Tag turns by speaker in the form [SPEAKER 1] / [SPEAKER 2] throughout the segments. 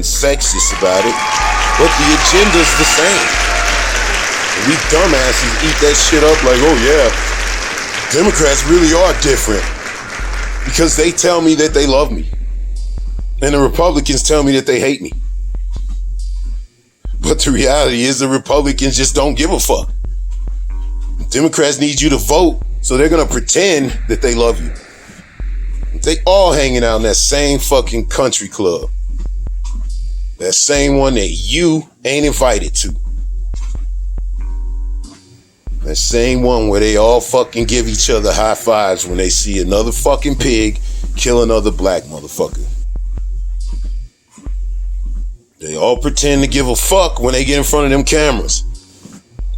[SPEAKER 1] sexist about it, but the agenda's the same. And we dumbasses eat that shit up like, oh yeah, Democrats really are different because they tell me that they love me. And the Republicans tell me that they hate me. But the reality is the Republicans just don't give a fuck. Democrats need you to vote, so they're gonna pretend that they love you. They all hanging out in that same fucking country club. That same one that you ain't invited to. That same one where they all fucking give each other high fives when they see another fucking pig kill another black motherfucker. They all pretend to give a fuck when they get in front of them cameras.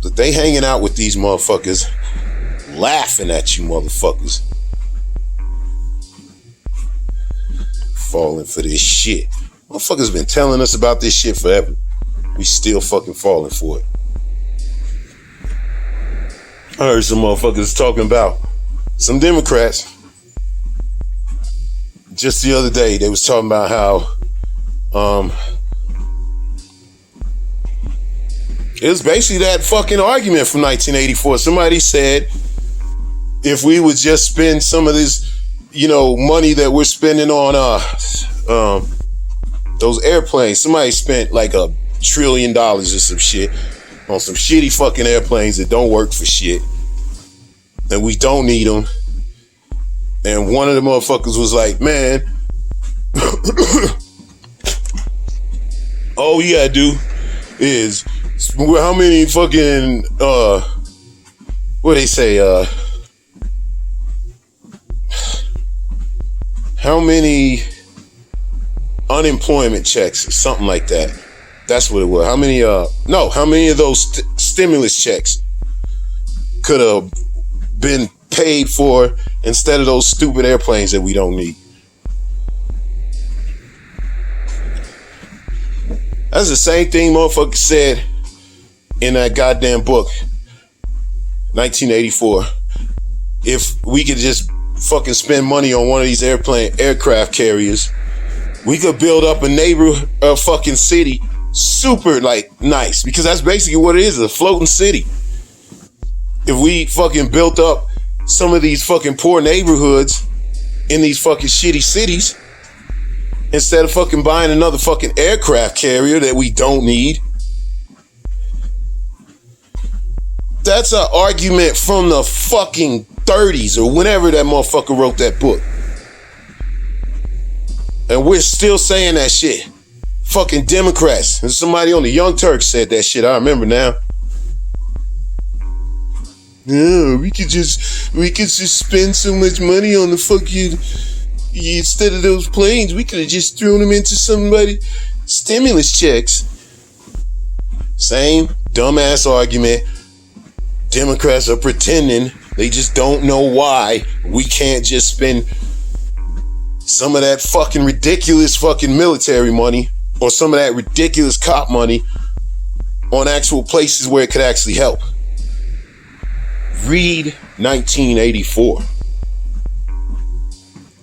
[SPEAKER 1] But they hanging out with these motherfuckers, laughing at you motherfuckers. Falling for this shit. Motherfuckers been telling us about this shit forever. We still fucking falling for it. I heard some motherfuckers talking about some Democrats. Just the other day, they was talking about how it was basically that fucking argument from 1984. Somebody said if we would just spend some of this, money that we're spending on those airplanes. Somebody spent like $1 trillion or some shit on some shitty fucking airplanes that don't work for shit. And we don't need them. And one of the motherfuckers was like, man, all you gotta do is how many fucking what they say, how many unemployment checks or something like that. That's what it was. How many of those stimulus checks could have been paid for instead of those stupid airplanes that we don't need? That's the same thing motherfucker said in that goddamn book, 1984. If we could just fucking spend money on one of these aircraft carriers, we could build up a fucking city super nice, because that's basically what it is, a floating city. If we fucking built up some of these fucking poor neighborhoods in these fucking shitty cities, instead of fucking buying another fucking aircraft carrier that we don't need. That's an argument from the fucking 30s or whenever that motherfucker wrote that book. And we're still saying that shit. Fucking Democrats. And somebody on the Young Turks said that shit. I remember now. Yeah, we could just spend so much money on the fucking, instead of those planes, we could have just thrown them into somebody stimulus checks. Same dumbass argument. Democrats are pretending they just don't know why we can't just spend some of that fucking ridiculous fucking military money or some of that ridiculous cop money on actual places where it could actually help. Read 1984.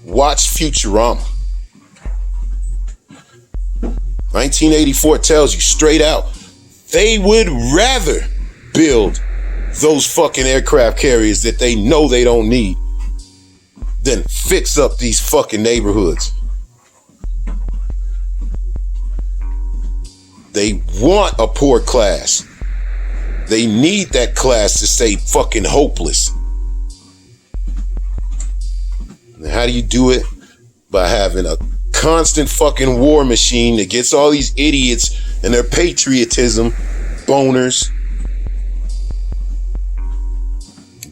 [SPEAKER 1] Watch Futurama. 1984 tells you straight out, they would rather build those fucking aircraft carriers that they know they don't need than fix up these fucking neighborhoods. They want a poor class. They need that class to stay fucking hopeless. And how do you do it? By having a constant fucking war machine that gets all these idiots and their patriotism boners,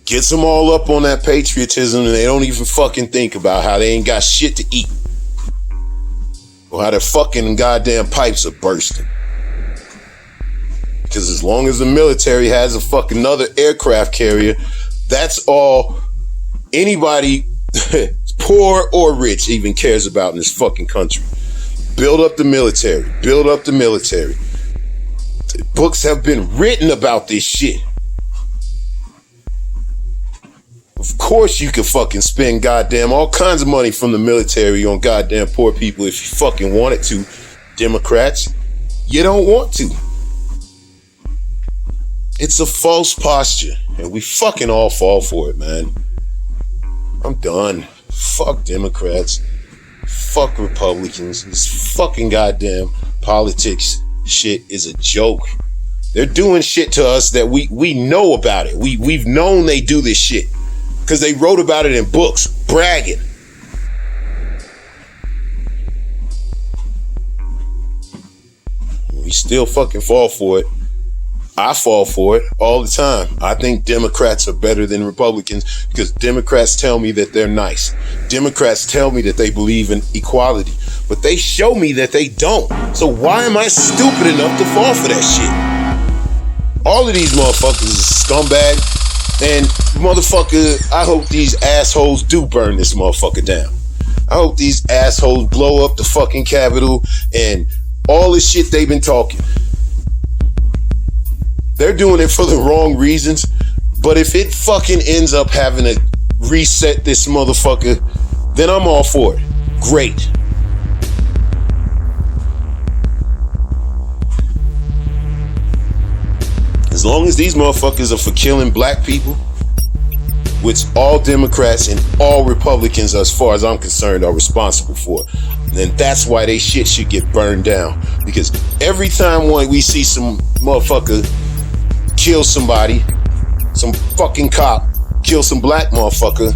[SPEAKER 1] gets them all up on that patriotism, and they don't even fucking think about how they ain't got shit to eat or how their fucking goddamn pipes are bursting. Because as long as the military has a fucking another aircraft carrier, that's all anybody, poor or rich, even cares about in this fucking country. Build up the military. Build up the military. Books have been written about this shit. Of course you can fucking spend goddamn all kinds of money from the military on goddamn poor people if you fucking wanted to. Democrats. You don't want to. It's a false posture, and we fucking all fall for it, man. I'm done. Fuck Democrats. Fuck Republicans. This fucking goddamn politics shit is a joke. They're doing shit to us that we know about it. We've known they do this shit because they wrote about it in books, bragging. We still fucking fall for it. I fall for it all the time. I think Democrats are better than Republicans because Democrats tell me that they're nice. Democrats tell me that they believe in equality, but they show me that they don't. So why am I stupid enough to fall for that shit? All of these motherfuckers is scumbag, and motherfucker, I hope these assholes do burn this motherfucker down. I hope these assholes blow up the fucking Capitol and all the shit they've been talking. They're doing it for the wrong reasons, but if it fucking ends up having to reset this motherfucker, then I'm all for it. Great. As long as these motherfuckers are for killing black people, which all Democrats and all Republicans, as far as I'm concerned, are responsible for, then that's why they shit should get burned down. Because every time we see some motherfucker kill somebody, some fucking cop kill some black motherfucker,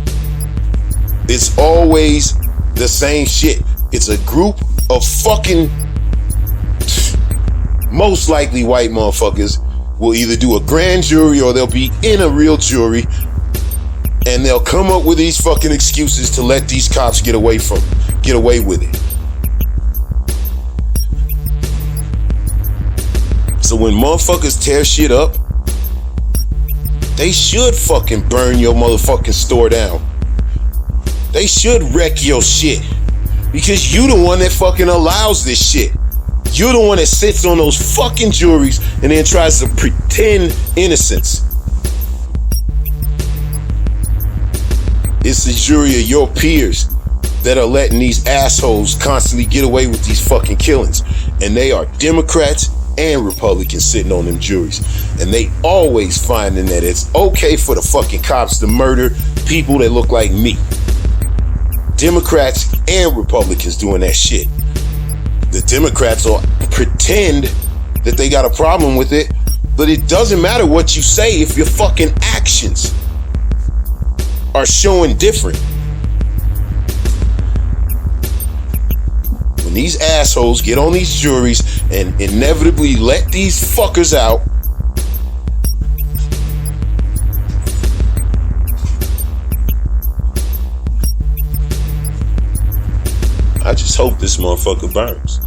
[SPEAKER 1] it's always the same shit. It's a group of fucking, most likely white motherfuckers will either do a grand jury or they'll be in a real jury, and they'll come up with these fucking excuses to let these cops get away with it. So when motherfuckers tear shit up, they should fucking burn your motherfucking store down. They should wreck your shit. Because you the one that fucking allows this shit. You're the one that sits on those fucking juries and then tries to pretend innocence. It's the jury of your peers that are letting these assholes constantly get away with these fucking killings. And they are Democrats and Republicans sitting on them juries. And they always finding that it's okay for the fucking cops to murder people that look like me. Democrats and Republicans doing that shit. The Democrats will pretend that they got a problem with it, but it doesn't matter what you say if your fucking actions are showing different. When these assholes get on these juries and inevitably let these fuckers out, I just hope this motherfucker burns.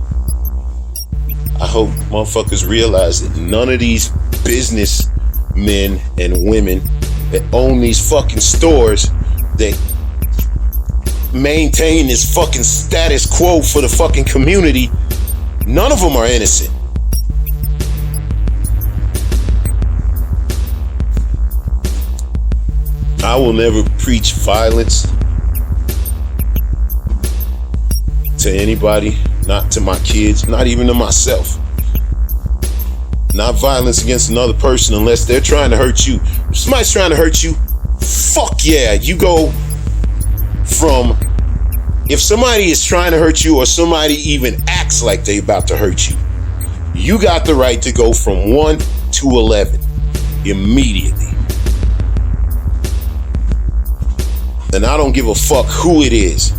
[SPEAKER 1] I hope motherfuckers realize that none of these businessmen and women that own these fucking stores that maintain this fucking status quo for the fucking community, none of them are innocent. I will never preach violence to anybody, not to my kids, not even to myself. Not violence against another person unless they're trying to hurt you. If somebody's trying to hurt you, fuck yeah. You go from, if somebody is trying to hurt you or somebody even acts like they about to hurt you, you got the right to go from 1 to 11 immediately. And I don't give a fuck who it is.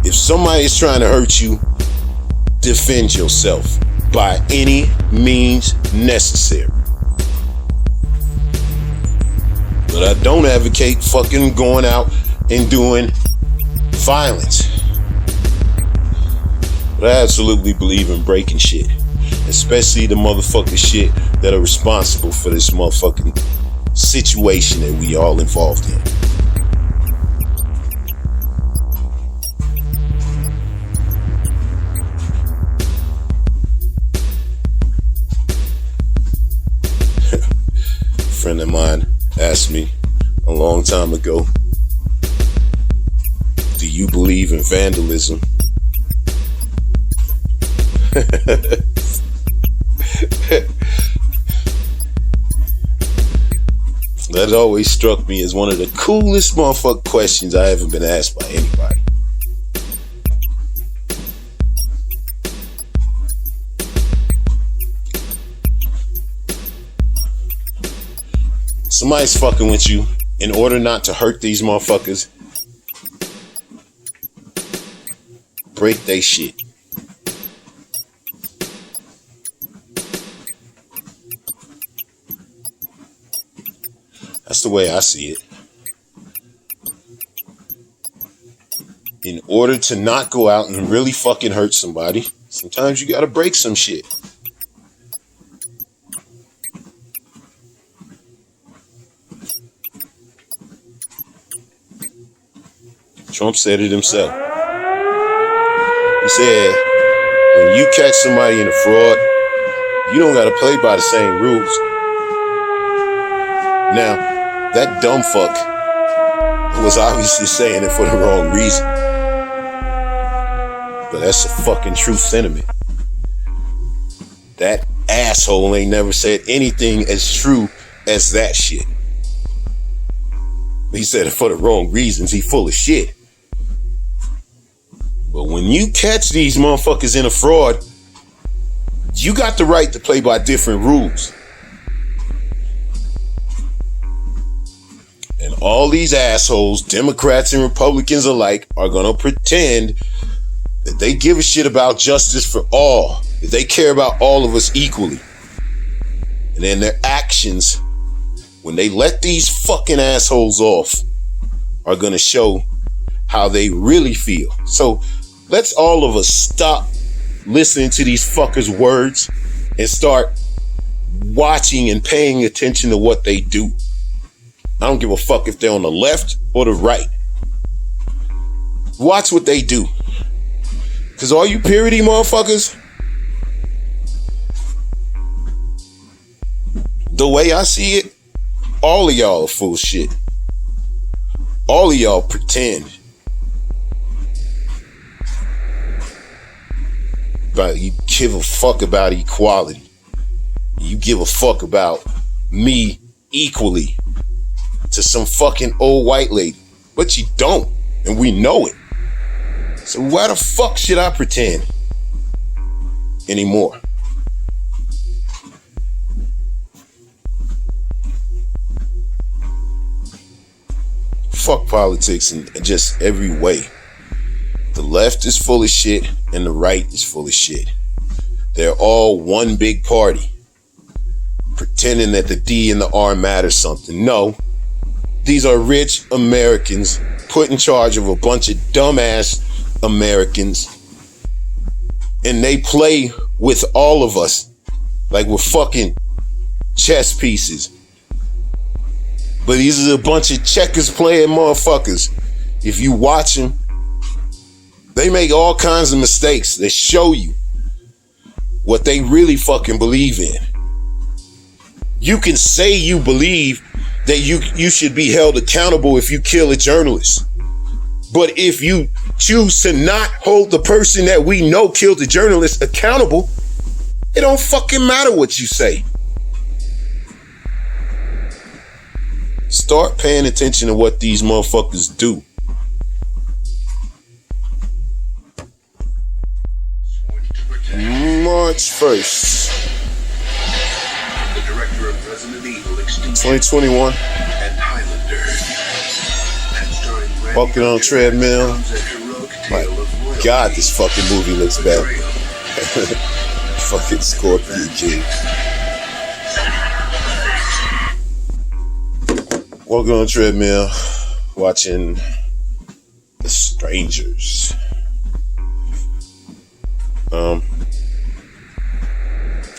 [SPEAKER 1] If somebody is trying to hurt you, defend yourself by any means necessary. But I don't advocate fucking going out and doing violence. But I absolutely believe in breaking shit. Especially the motherfucking shit that are responsible for this motherfucking situation that we all involved in. A friend of mine asked me a long time ago, do you believe in vandalism? That always struck me as one of the coolest motherfucking questions I ever been asked by anybody. Somebody's fucking with you. In order not to hurt these motherfuckers, break they shit. That's the way I see it. In order to not go out and really fucking hurt somebody, sometimes you gotta break some shit. Trump said it himself. He said, when you catch somebody in a fraud, you don't gotta play by the same rules. Now, that dumb fuck was obviously saying it for the wrong reason. But that's a fucking true sentiment. That asshole ain't never said anything as true as that shit. He said it for the wrong reasons. He full of shit. But when you catch these motherfuckers in a fraud, you got the right to play by different rules. And all these assholes, Democrats and Republicans alike, are gonna pretend that they give a shit about justice for all, that they care about all of us equally. And then their actions, when they let these fucking assholes off, are gonna show how they really feel. So let's all of us stop listening to these fuckers' words and start watching and paying attention to what they do. I don't give a fuck if they're on the left or the right. Watch what they do. Because all you purity motherfuckers, the way I see it, all of y'all are full of shit. All of y'all pretend. But you give a fuck about equality. You give a fuck about me equally to some fucking old white lady. But you don't. And we know it. So why the fuck should I pretend anymore? Fuck politics in just every way. The left is full of shit and the right is full of shit. They're all one big party, pretending that the D and the R matter something. No, these are rich Americans put in charge of a bunch of dumbass Americans, and they play with all of us like we're fucking chess pieces. But these are a bunch of checkers playing motherfuckers. If you watch them, they make all kinds of mistakes that show you what they really fucking believe in. You can say you believe that you should be held accountable if you kill a journalist. But if you choose to not hold the person that we know killed the journalist accountable, it don't fucking matter what you say. Start paying attention to what these motherfuckers do. March 1st, 2021. Walking on a treadmill. My God, this fucking movie looks bad. Fucking Scorpion King. Walking on a treadmill, watching The Strangers.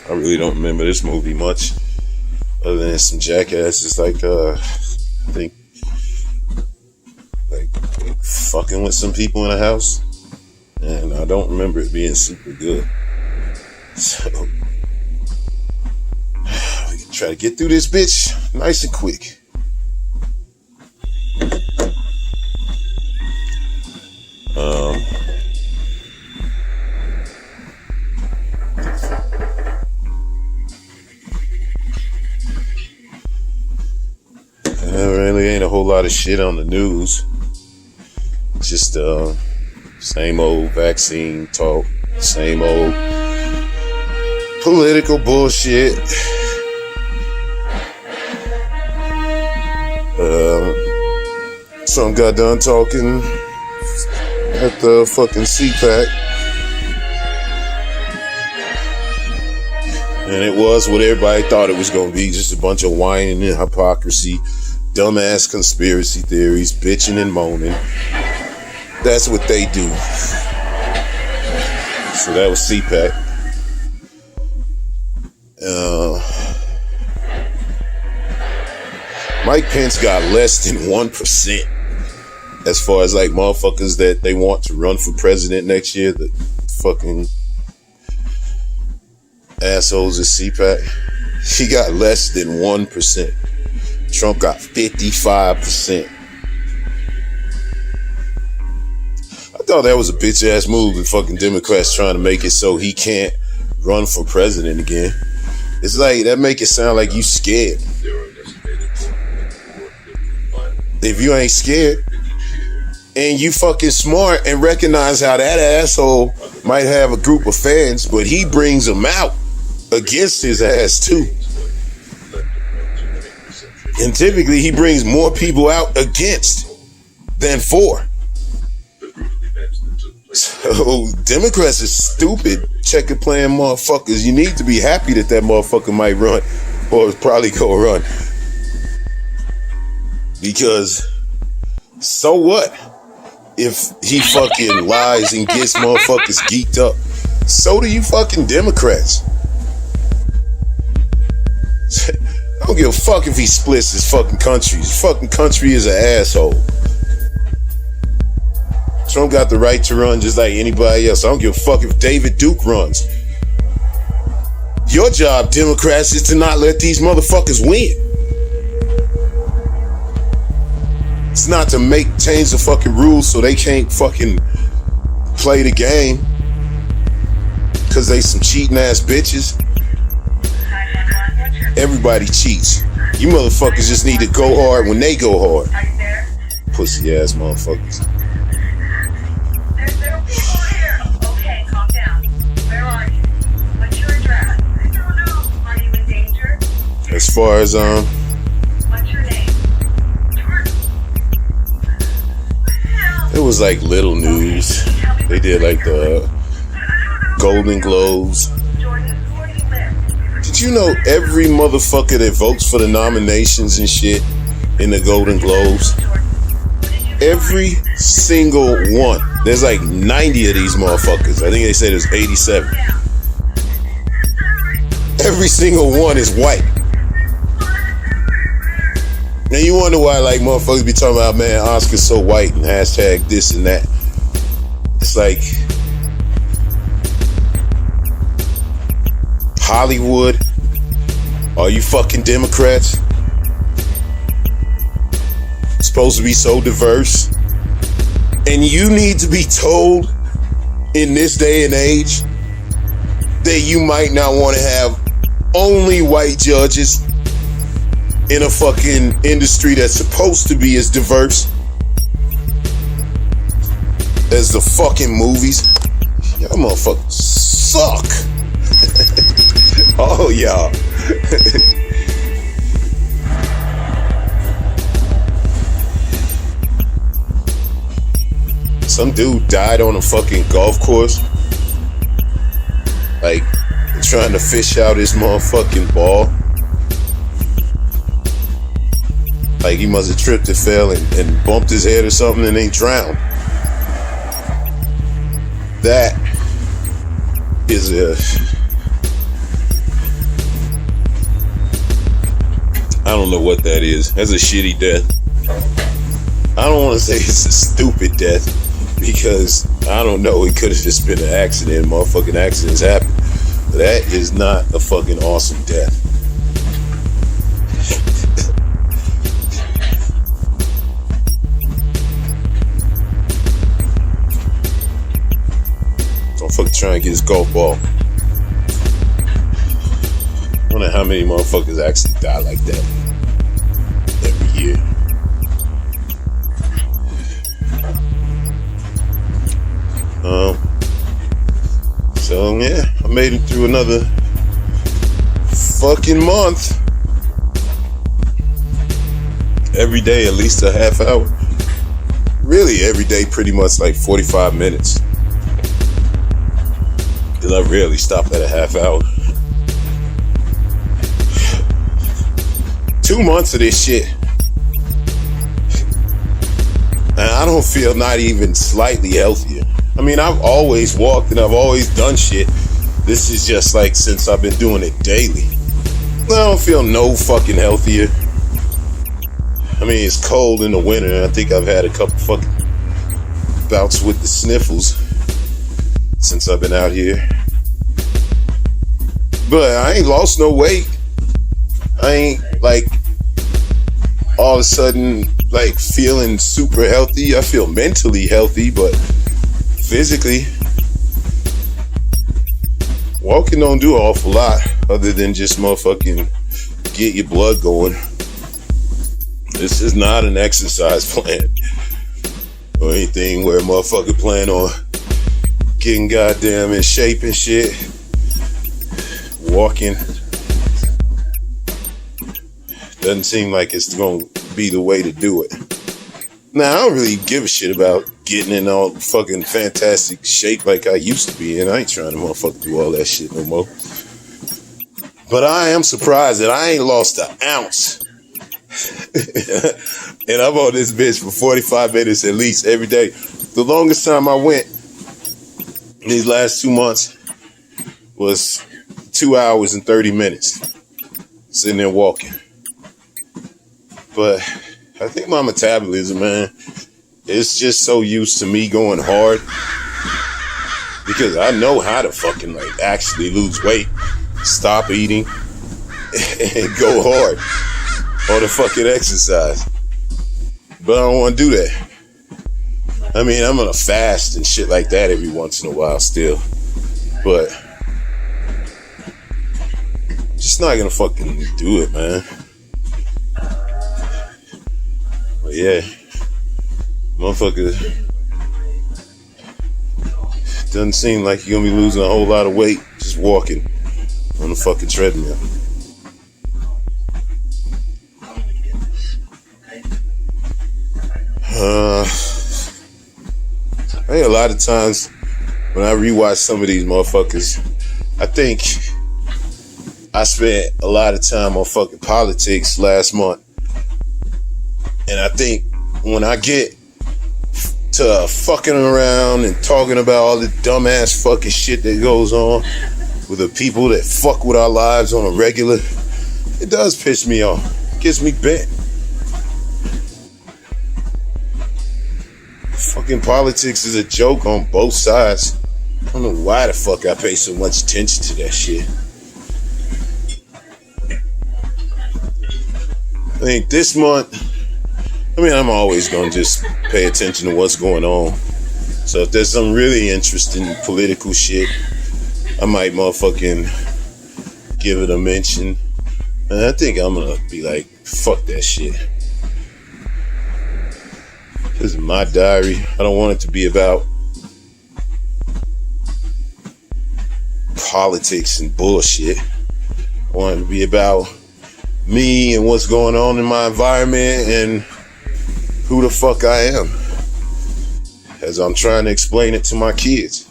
[SPEAKER 1] I really don't remember this movie much, other than some jackasses like I think like fucking with some people in a house, and I don't remember it being super good. So we can try to get through this bitch nice and quick. lot of shit on the news. Just same old vaccine talk, same old political bullshit. Trump got done talking at the fucking CPAC, and it was what everybody thought it was gonna be, just a bunch of whining and hypocrisy, dumbass conspiracy theories, bitching and moaning. That's what they do. So that was CPAC. Mike Pence got less than 1% as far as like motherfuckers that they want to run for president next year. The fucking assholes at CPAC. He got less than 1%. Trump got 55%. I thought that was a bitch ass move, the fucking Democrats trying to make it so he can't run for president again. It's like, that make it sound like you scared. If you ain't scared and you fucking smart and recognize how that asshole might have a group of fans, but he brings them out against his ass too. And typically he brings more people out against than for. So Democrats is stupid checker playing motherfuckers. You need to be happy that that motherfucker might run, or probably go run. Because so what if he fucking lies and gets motherfuckers geeked up? So do you fucking Democrats. I don't give a fuck if he splits his fucking country. His fucking country is an asshole. Trump got the right to run just like anybody else. I don't give a fuck if David Duke runs. Your job, Democrats, is to not let these motherfuckers win. It's not to change the fucking rules so they can't fucking play the game because they some cheating ass bitches. Everybody cheats. You motherfuckers just need to go hard when they go hard. Pussy ass motherfuckers.
[SPEAKER 2] There are people here. Okay, calm down. Where are you? What's your address? I don't know. Are you in danger?
[SPEAKER 1] As far as
[SPEAKER 2] What's your name?
[SPEAKER 1] it was like little news. They did like the Golden Globes. Did you know every motherfucker that votes for the nominations and shit in the Golden Globes, every single one, there's like 90 of these motherfuckers. I think they said there's 87. Every single one is white. Now you wonder why like motherfuckers be talking about, man, Oscar's so white and hashtag this and that. It's like Hollywood, are you fucking Democrats? Supposed to be so diverse, and you need to be told in this day and age that you might not want to have only white judges in a fucking industry that's supposed to be as diverse as the fucking movies. Y'all motherfuckers suck. Oh, y'all. Some dude died on a fucking golf course, like trying to fish out his motherfucking ball. Like he must have tripped and fell and bumped his head or something and then drowned. That is I don't know what that is. That's a shitty death. I don't want to say it's a stupid death because I don't know. It could have just been an accident. Motherfucking accidents happen. But that is not a fucking awesome death. Don't fucking try and get his golf ball. I don't know how many motherfuckers actually die like that every year. So yeah, I made it through another fucking month. Every day at least a half hour. Really every day pretty much like 45 minutes. Cause I rarely stop at a half hour. 2 months of this shit. And I don't feel not even slightly healthier. I mean, I've always walked and I've always done shit. This is just like since I've been doing it daily. I don't feel no fucking healthier. I mean, it's cold in the winter, and I think I've had a couple fucking bouts with the sniffles since I've been out here. But I ain't lost no weight. I ain't like all of a sudden like feeling super healthy. I feel mentally healthy, but physically, walking don't do an awful lot other than just motherfucking get your blood going. This is not an exercise plan or anything where a motherfucker plan on getting goddamn in shape and shit. Walking doesn't seem like it's gonna be the way to do it. Now, I don't really give a shit about getting in all fucking fantastic shape like I used to be in. I ain't trying to motherfucker do all that shit no more. But I am surprised that I ain't lost an ounce. And I'm on this bitch for 45 minutes at least every day. The longest time I went these last 2 months was 2 hours and 30 minutes sitting there walking. But I think my metabolism, man, it's just so used to me going hard because I know how to fucking like actually lose weight, stop eating, and go hard on the fucking exercise. But I don't want to do that. I mean, I'm gonna fast and shit like that every once in a while still, but just not gonna fucking do it, man. But yeah, motherfucker, doesn't seem like you're gonna be losing a whole lot of weight just walking on the fucking treadmill. I think a lot of times when I rewatch some of these motherfuckers, I think I spent a lot of time on fucking politics last month. And I think when I get to fucking around and talking about all the dumbass fucking shit that goes on with the people that fuck with our lives on a regular, it does piss me off. It gets me bent. Fucking politics is a joke on both sides. I don't know why the fuck I pay so much attention to that shit. I think this month, I mean, I'm always gonna just pay attention to what's going on. So if there's some really interesting political shit, I might motherfucking give it a mention. And I think I'm gonna be like, fuck that shit. This is my diary. I don't want it to be about politics and bullshit. I want it to be about me and what's going on in my environment and who the fuck I am as I'm trying to explain it to my kids.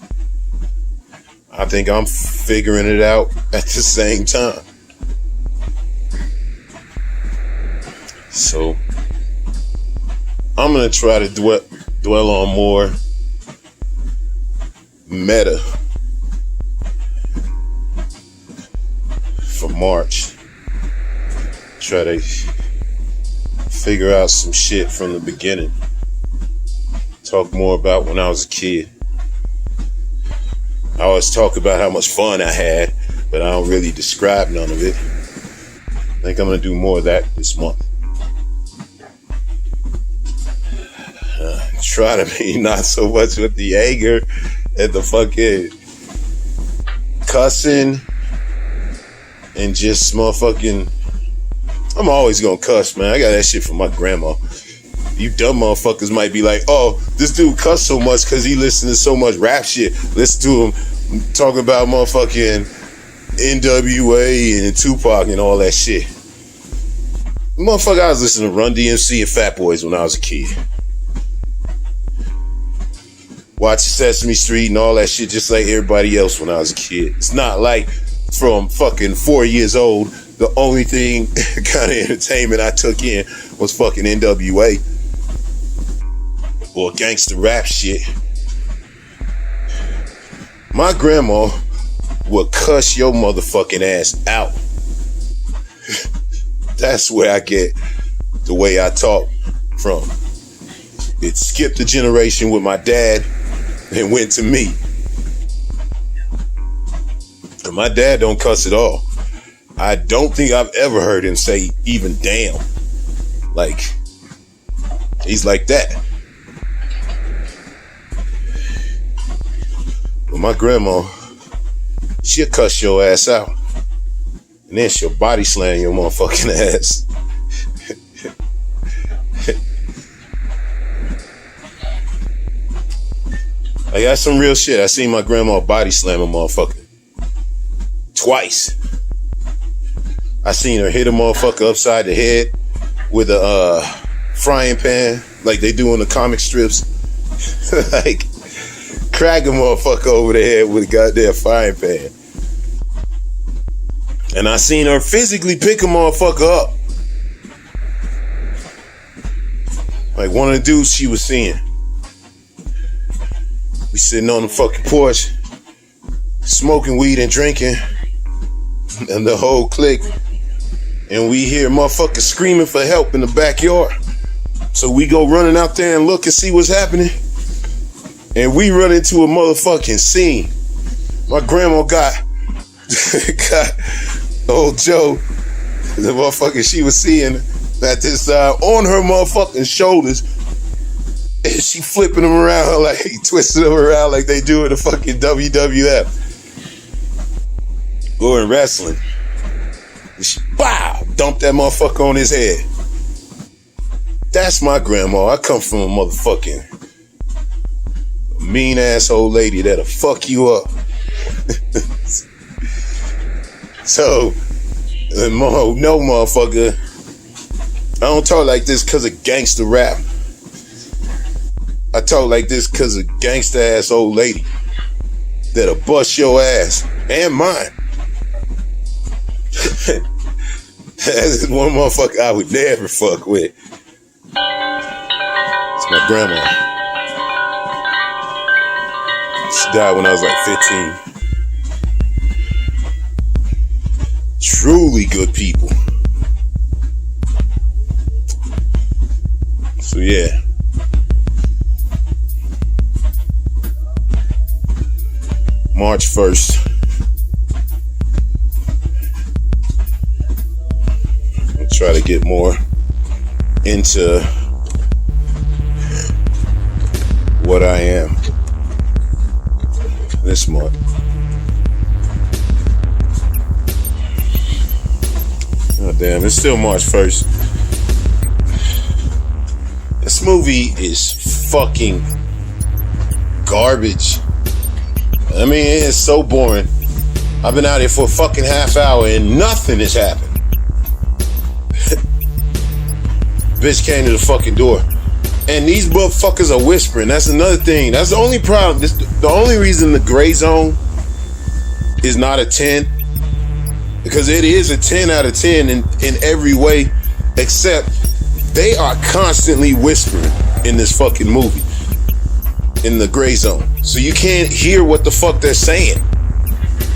[SPEAKER 1] I think I'm figuring it out at the same time. So I'm gonna try to dwell on more meta for March. Try to figure out some shit from the beginning. Talk more about when I was a kid. I always talk about how much fun I had, but I don't really describe none of it. I think I'm gonna do more of that this month. Try to be not so much with the anger and the fucking cussing and just motherfucking. I'm always gonna cuss, man. I got that shit from my grandma. You dumb motherfuckers might be like, oh, this dude cuss so much because he listens to so much rap shit. Listen to him talking about motherfucking NWA and Tupac and all that shit. Motherfucker, I was listening to Run DMC and Fat Boys when I was a kid. Watch Sesame Street and all that shit just like everybody else when I was a kid. It's not like from fucking 4 years old, the only thing kind of entertainment I took in was fucking NWA or gangster rap shit. My grandma would cuss your motherfucking ass out. That's where I get the way I talk from. It skipped a generation with my dad and went to me. And my dad don't cuss at all. I don't think I've ever heard him say even damn. Like, he's like that. But my grandma, she'll cuss your ass out. And then she'll body slam your motherfucking ass. I got some real shit. I seen my grandma body slam a motherfucker. Twice. I seen her hit a motherfucker upside the head with a frying pan like they do in the comic strips. Like, crack a motherfucker over the head with a goddamn frying pan. And I seen her physically pick a motherfucker up. Like one of the dudes she was seeing. We sitting on the fucking porch, smoking weed and drinking, and the whole clique. And we hear motherfuckers screaming for help in the backyard. So we go running out there and look and see what's happening. And we run into a motherfucking scene. My grandma got old Joe, the motherfucker she was seeing at this time, on her motherfucking shoulders. And she flipping him around like, twisting him around like they do in the fucking WWF. Or in wrestling. And she, wow, dumped that motherfucker on his head. That's my grandma. I come from a motherfucking mean ass old lady that'll fuck you up. So, no motherfucker, I don't talk like this because of gangster rap. I talk like this because of gangster ass old lady that'll bust your ass and mine. That's one motherfucker I would never fuck with. It's my grandma. She died when I was like 15. Truly good people. So yeah. March 1st. I'll try to get more into what I am this month. Oh damn, it's still March 1st. This movie is fucking garbage. I mean, it's so boring. I've been out here for a fucking half hour and nothing has happened. Bitch came to the fucking door. And these motherfuckers are whispering. That's another thing. That's the only problem. The only reason the Gray Zone is not a 10, because it is a 10 out of 10 in every way, except they are constantly whispering in this fucking movie, in the Gray Zone. So you can't hear what the fuck they're saying.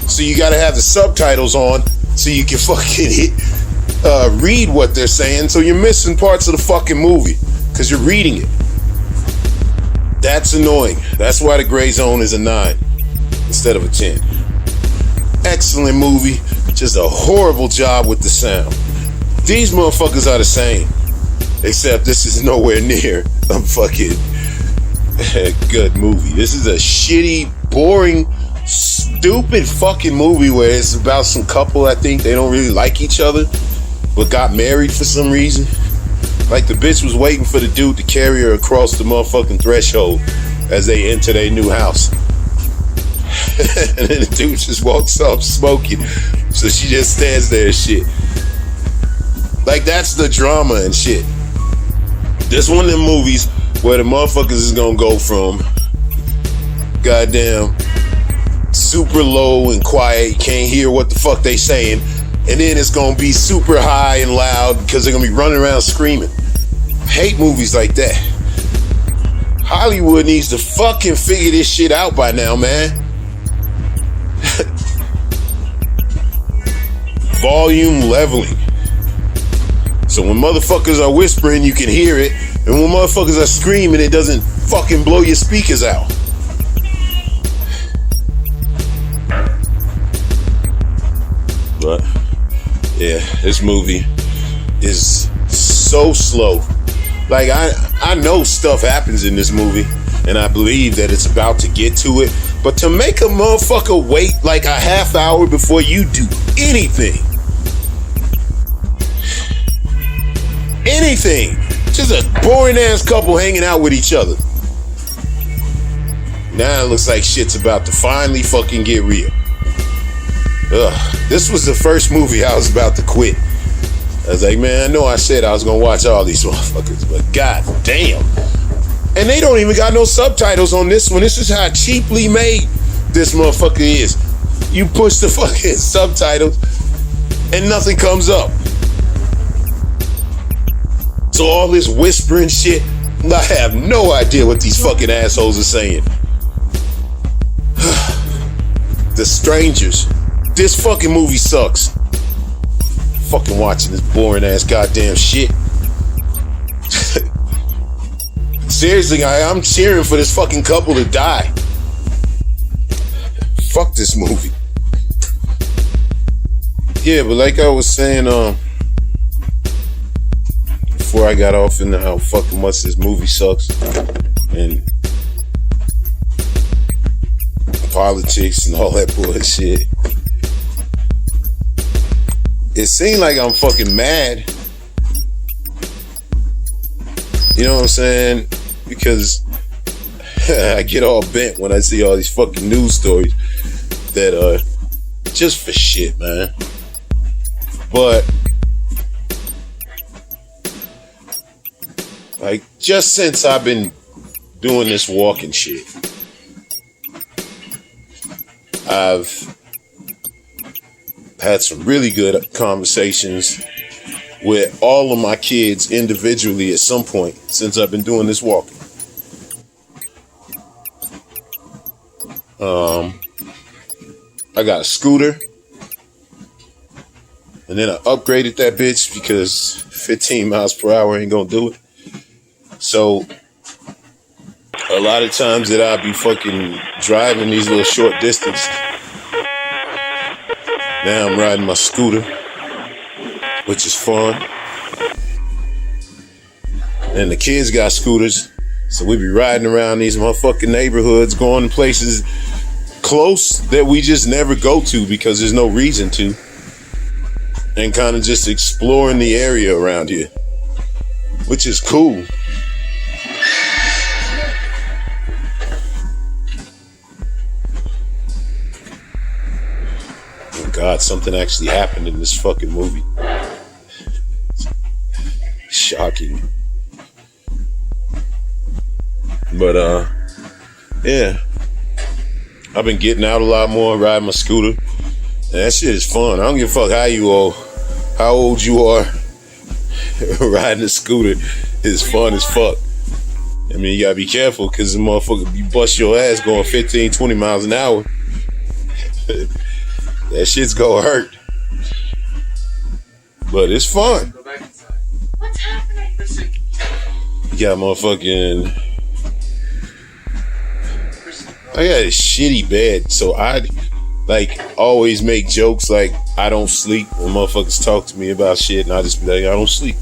[SPEAKER 1] So you gotta have the subtitles on so you can fucking read what they're saying. So you're missing parts of the fucking movie because you're reading it. That's annoying. That's why the Gray Zone is a 9 instead of a 10. Excellent movie, just a horrible job with the sound. These motherfuckers are the same, except this is nowhere near a fucking good movie. This is a shitty, boring, stupid fucking movie where it's about some couple, I think they don't really like each other, but got married for some reason. Like the bitch was waiting for the dude to carry her across the motherfucking threshold as they enter their new house. And then the dude just walks up smoking. So she just stands there and shit. Like that's the drama and shit. This one of them movies where the motherfuckers is gonna go from goddamn super low and quiet, you can't hear what the fuck they saying, and then it's gonna be super high and loud because they're gonna be running around screaming. I hate movies like that. Hollywood needs to fucking figure this shit out by now, man. Volume leveling. So when motherfuckers are whispering, you can hear it, and when motherfuckers are screaming, it doesn't fucking blow your speakers out. But yeah, this movie is so slow. Like I know stuff happens in this movie, and I believe that it's about to get to it. But to make a motherfucker wait like a half hour before you do anything, just a boring ass couple hanging out with each other. Now it looks like shit's about to finally fucking get real. Ugh, this was the first movie I was about to quit. I was like, man, I know I said I was gonna watch all these motherfuckers, but god damn. And they don't even got no subtitles on this one. This is how cheaply made this motherfucker is. You push the fucking subtitles and nothing comes up. So all this whispering shit, I have no idea what these fucking assholes are saying. The Strangers. This fucking movie sucks. Fucking watching this boring ass goddamn shit. Seriously, I'm cheering for this fucking couple to die. Fuck this movie. Yeah, but like I was saying, before I got off into how fucking much this movie sucks and politics and all that bullshit. It seemed like I'm fucking mad. You know what I'm saying? Because I get all bent when I see all these fucking news stories that are just for shit, man. But like just since I've been doing this walking shit, I've had some really good conversations with all of my kids individually at some point since I've been doing this walking. I got a scooter, and then I upgraded that bitch because 15 miles per hour ain't gonna do it. So a lot of times that I'll be fucking driving these little short distance. Now I'm riding my scooter, which is fun. And the kids got scooters, so we be riding around these motherfucking neighborhoods, going to places close that we just never go to because there's no reason to, and kind of just exploring the area around here, which is cool. Oh God, something actually happened in this fucking movie. Shocking. But yeah, I've been getting out a lot more, riding my scooter, and that shit is fun. I don't give a fuck how old you are. Riding a scooter is fun as fuck. I mean, you gotta be careful because the motherfucker, you bust your ass going 15, 20 miles an hour. That shit's gonna hurt. But it's fun.
[SPEAKER 2] What's happening?
[SPEAKER 1] You got motherfucking... I got a shitty bed, so I like always make jokes like I don't sleep when motherfuckers talk to me about shit, and I just be like, I don't sleep.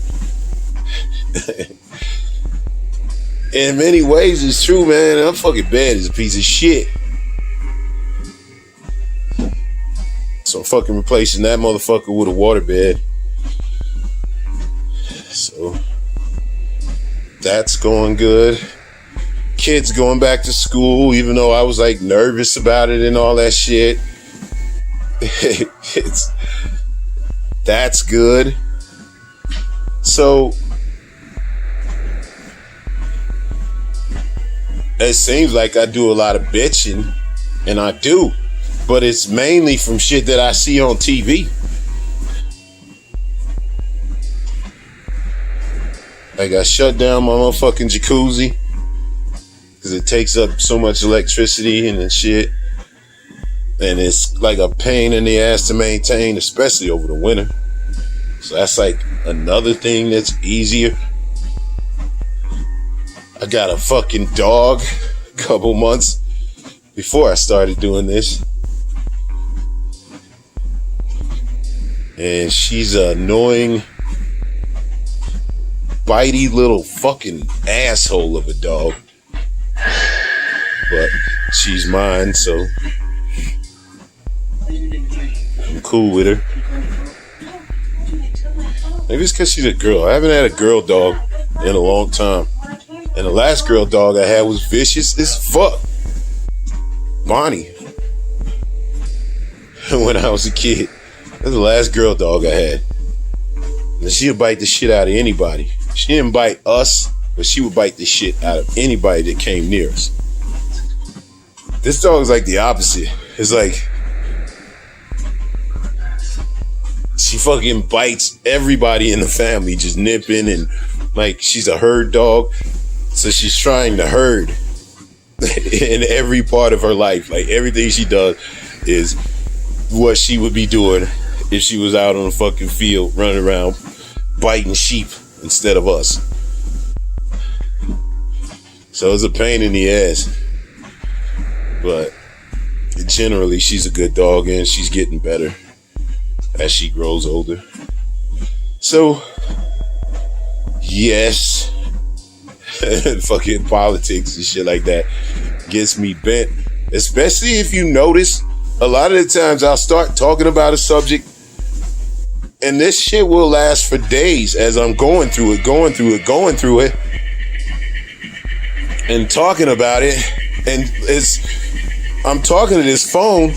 [SPEAKER 1] In many ways, it's true, man. That fucking bed is a piece of shit. So I'm fucking replacing that motherfucker with a water bed. So That's going good. Kids going back to school, even though I was like nervous about it and all that shit. That's good. So it seems like I do a lot of bitching, and I do, but it's mainly from shit that I see on TV. Like I shut down my motherfucking jacuzzi because it takes up so much electricity and shit, and it's like a pain in the ass to maintain, especially over the winter. So that's like another thing that's easier. I got a fucking dog a couple months before I started doing this, and she's an annoying, bitey little fucking asshole of a dog, but she's mine, so I'm cool with her. Maybe it's because she's a girl. I haven't had a girl dog in a long time, and the last girl dog I had was vicious as fuck, Bonnie. When I was a kid, that's the last girl dog I had, and she'd bite the shit out of anybody. She didn't bite us, but she would bite the shit out of anybody that came near us. This dog is like the opposite. It's like she fucking bites everybody in the family, just nipping, and like she's a herd dog. So she's trying to herd in every part of her life. Like everything she does is what she would be doing if she was out on the fucking field running around biting sheep instead of us. So it's a pain in the ass, but generally she's a good dog, and she's getting better as she grows older. So yes, fucking politics and shit like that gets me bent, especially if you notice a lot of the times I'll start talking about a subject and this shit will last for days as I'm going through it, and talking about it, and I'm talking to this phone,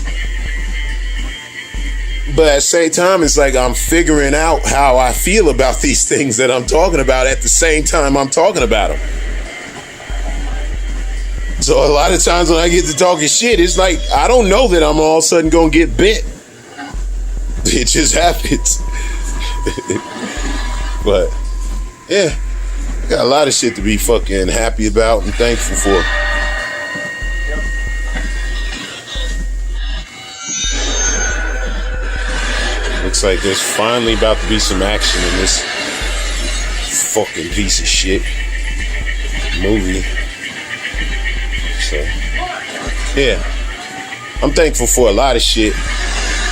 [SPEAKER 1] but at the same time, it's like I'm figuring out how I feel about these things that I'm talking about at the same time I'm talking about them. So a lot of times when I get to talking shit, it's like I don't know that I'm all of a sudden gonna get bit. It just happens. But yeah, I got a lot of shit to be fucking happy about and thankful for. Looks like there's finally about to be some action in this fucking piece of shit movie. So yeah, I'm thankful for a lot of shit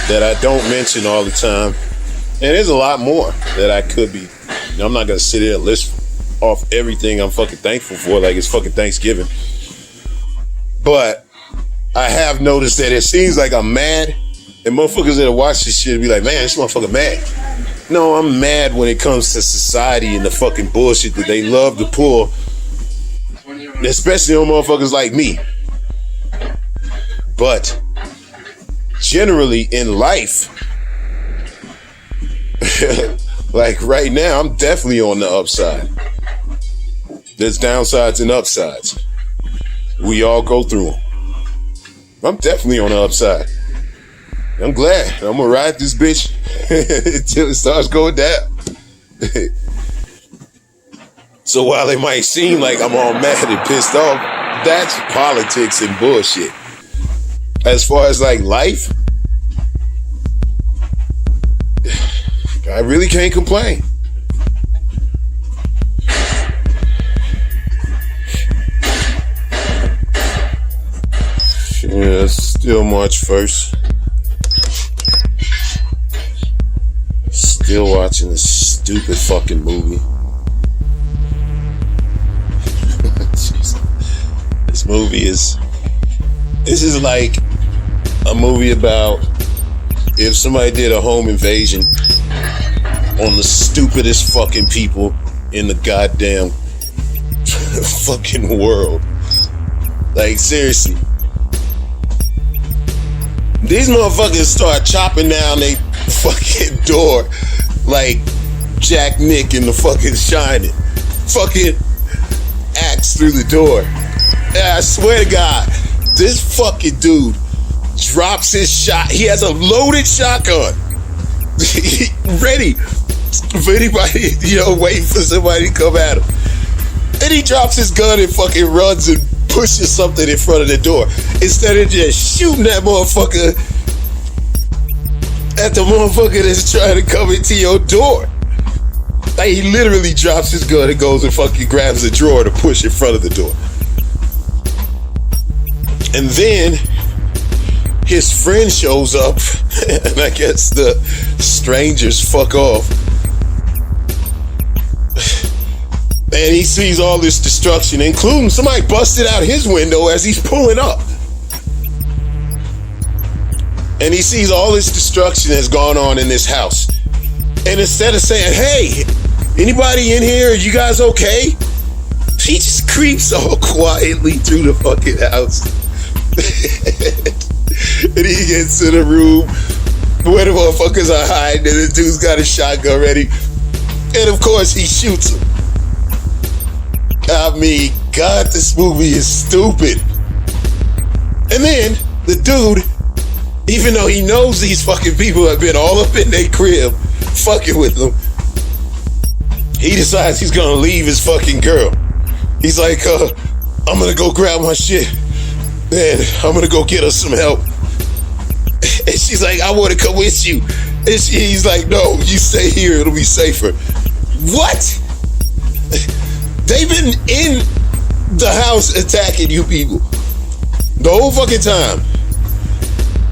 [SPEAKER 1] that I don't mention all the time. And there's a lot more that I could be. I'm not gonna sit here and list off everything I'm fucking thankful for like it's fucking Thanksgiving. But I have noticed that it seems like I'm mad, and motherfuckers that watch this shit be like, man, this motherfucker mad. No, I'm mad when it comes to society and the fucking bullshit that they love to pull, especially on motherfuckers like me. But generally in life, like right now, I'm definitely on the upside. There's downsides and upsides. We all go through them. I'm definitely on the upside. I'm glad. I'm gonna ride this bitch until it starts going down. So while it might seem like I'm all mad and pissed off, that's politics and bullshit. As far as like life, I really can't complain. Yeah, still March 1st. Still watching this stupid fucking movie. This movie is... This is like a movie about if somebody did a home invasion on the stupidest fucking people in the goddamn fucking world. Like, seriously. These motherfuckers start chopping down they fucking door like Jack Nick in the fucking Shining. Fucking axe through the door. And I swear to God, this fucking dude drops his shot. He has a loaded shotgun. Ready for anybody, waiting for somebody to come at him. And he drops his gun and fucking runs and pushes something in front of the door. Instead of just shooting that motherfucker at the motherfucker that's trying to come into your door. Like, he literally drops his gun and goes and fucking grabs a drawer to push in front of the door. And then his friend shows up, and I guess the strangers fuck off. And he sees all this destruction, including somebody busted out his window as he's pulling up. And he sees all this destruction that's gone on in this house. And instead of saying, hey, anybody in here? Are you guys okay? He just creeps all quietly through the fucking house. And he gets to the room where the motherfuckers are hiding, and the dude's got a shotgun ready. And of course, he shoots him. I mean, God, this movie is stupid. And then the dude, even though he knows these fucking people have been all up in their crib fucking with them, he decides he's gonna leave his fucking girl. He's like, I'm gonna go grab my shit and I'm gonna go get us some help. And she's like, I wanna come with you. And he's like, no, you stay here, it'll be safer. What? They've been in the house attacking you people the whole fucking time.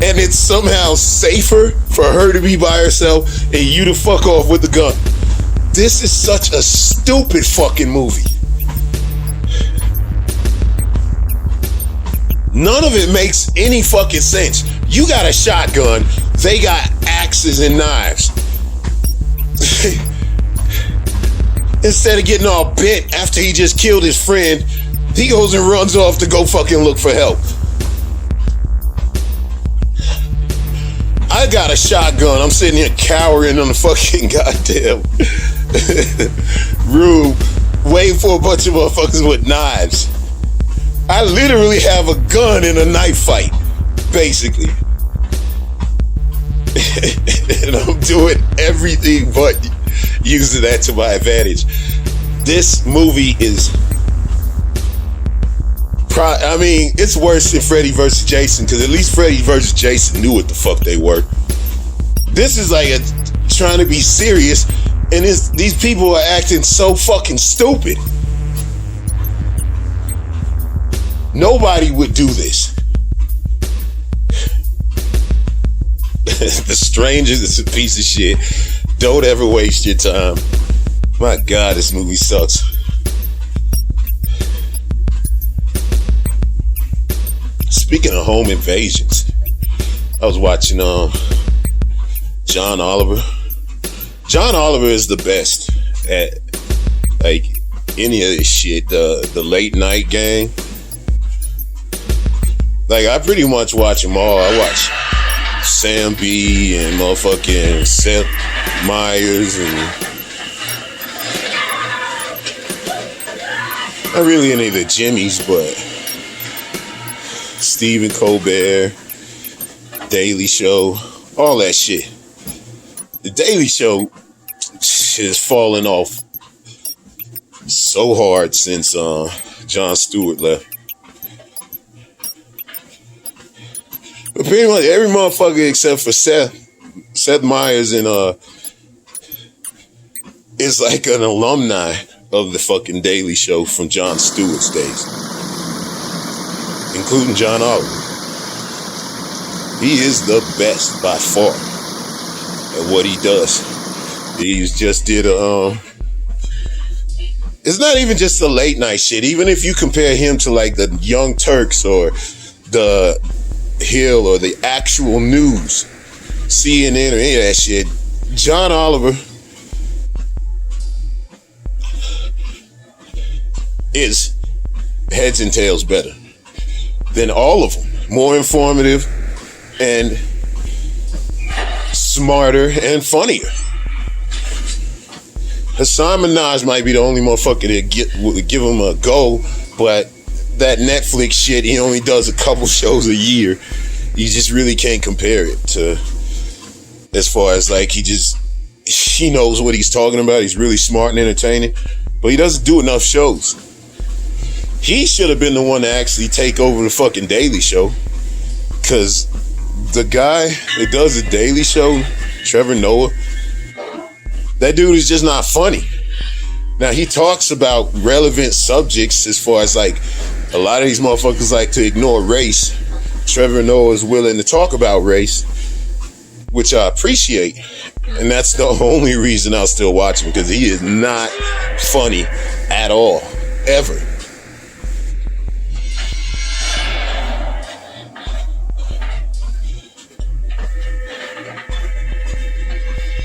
[SPEAKER 1] And it's somehow safer for her to be by herself and you to fuck off with the gun. This is such a stupid fucking movie. None of it makes any fucking sense. You got a shotgun, they got axes and knives. Instead of getting all bent after he just killed his friend, he goes and runs off to go fucking look for help. I got a shotgun. I'm sitting here cowering on the fucking goddamn room, waiting for a bunch of motherfuckers with knives. I literally have a gun in a knife fight, basically. And I'm doing everything but using that to my advantage. This movie is it's worse than Freddy vs. Jason, because at least Freddy vs. Jason knew what the fuck they were. This is like trying to be serious, and these people are acting so fucking stupid. Nobody would do this. The Strangers is a piece of shit. Don't ever waste your time. My God, this movie sucks. Speaking of home invasions, I was watching John Oliver. John Oliver is the best at like any of this shit. The late night gang. Like, I pretty much watch them all. I watch Sam B and motherfucking Seth Meyers and not really any of the Jimmys, but Stephen Colbert, Daily Show, all that shit. The Daily Show has fallen off so hard since Jon Stewart left. But pretty much every motherfucker except for Seth Meyers and is like an alumni of the fucking Daily Show from Jon Stewart's days, including John Oliver. He is the best by far at what he does. He just did it's not even just the late night shit. Even if you compare him to like the Young Turks or the Hill or the actual news, CNN or any of that shit, John Oliver is heads and tails better than all of them. More informative and smarter and funnier. Hassan Minaj might be the only motherfucker that would give him a go, but that Netflix shit, he only does a couple shows a year. You just really can't compare it to, as far as like, he knows what he's talking about. He's really smart and entertaining, but he doesn't do enough shows. He should have been the one to actually take over the fucking Daily Show, because the guy that does the Daily Show, Trevor Noah, that dude is just not funny. Now, he talks about relevant subjects, as far as like, a lot of these motherfuckers like to ignore race. Trevor Noah is willing to talk about race, which I appreciate. And that's the only reason I'll still watch him, because he is not funny at all, ever.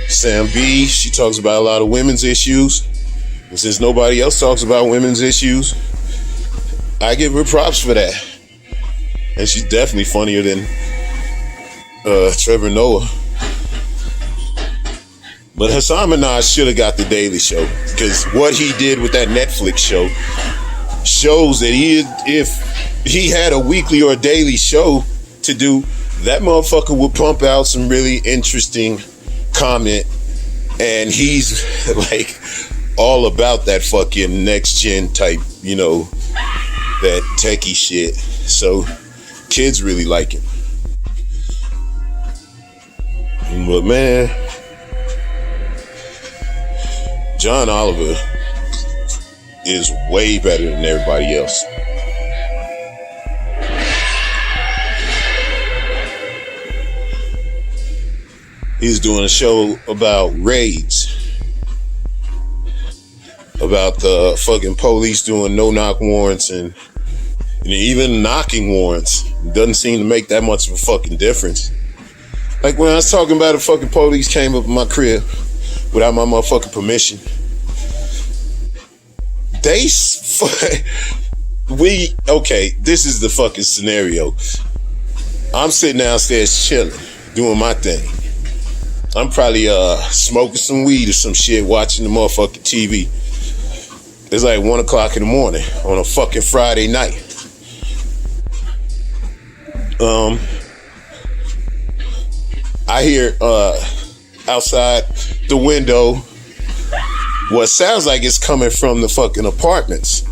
[SPEAKER 1] Sam B, she talks about a lot of women's issues. And since nobody else talks about women's issues, I give her props for that. And she's definitely funnier than Trevor Noah. But Hassan Minaj should have got the Daily Show, because what he did with that Netflix show shows that if he had a weekly or a daily show to do, that motherfucker would pump out some really interesting comment, and he's like all about that fucking next gen type, that techie shit. So kids really like it. But man, John Oliver is way better than everybody else. He's doing a show about raids, about the fucking police doing no-knock warrants and even knocking warrants. Doesn't seem to make that much of a fucking difference. Like when I was talking about the fucking police came up in my crib without my motherfucking permission. This is the fucking scenario. I'm sitting downstairs chilling, doing my thing. I'm probably smoking some weed or some shit, watching the motherfucking TV. It's like 1 o'clock in the morning on a fucking Friday night. I hear outside the window what sounds like it's coming from the fucking apartments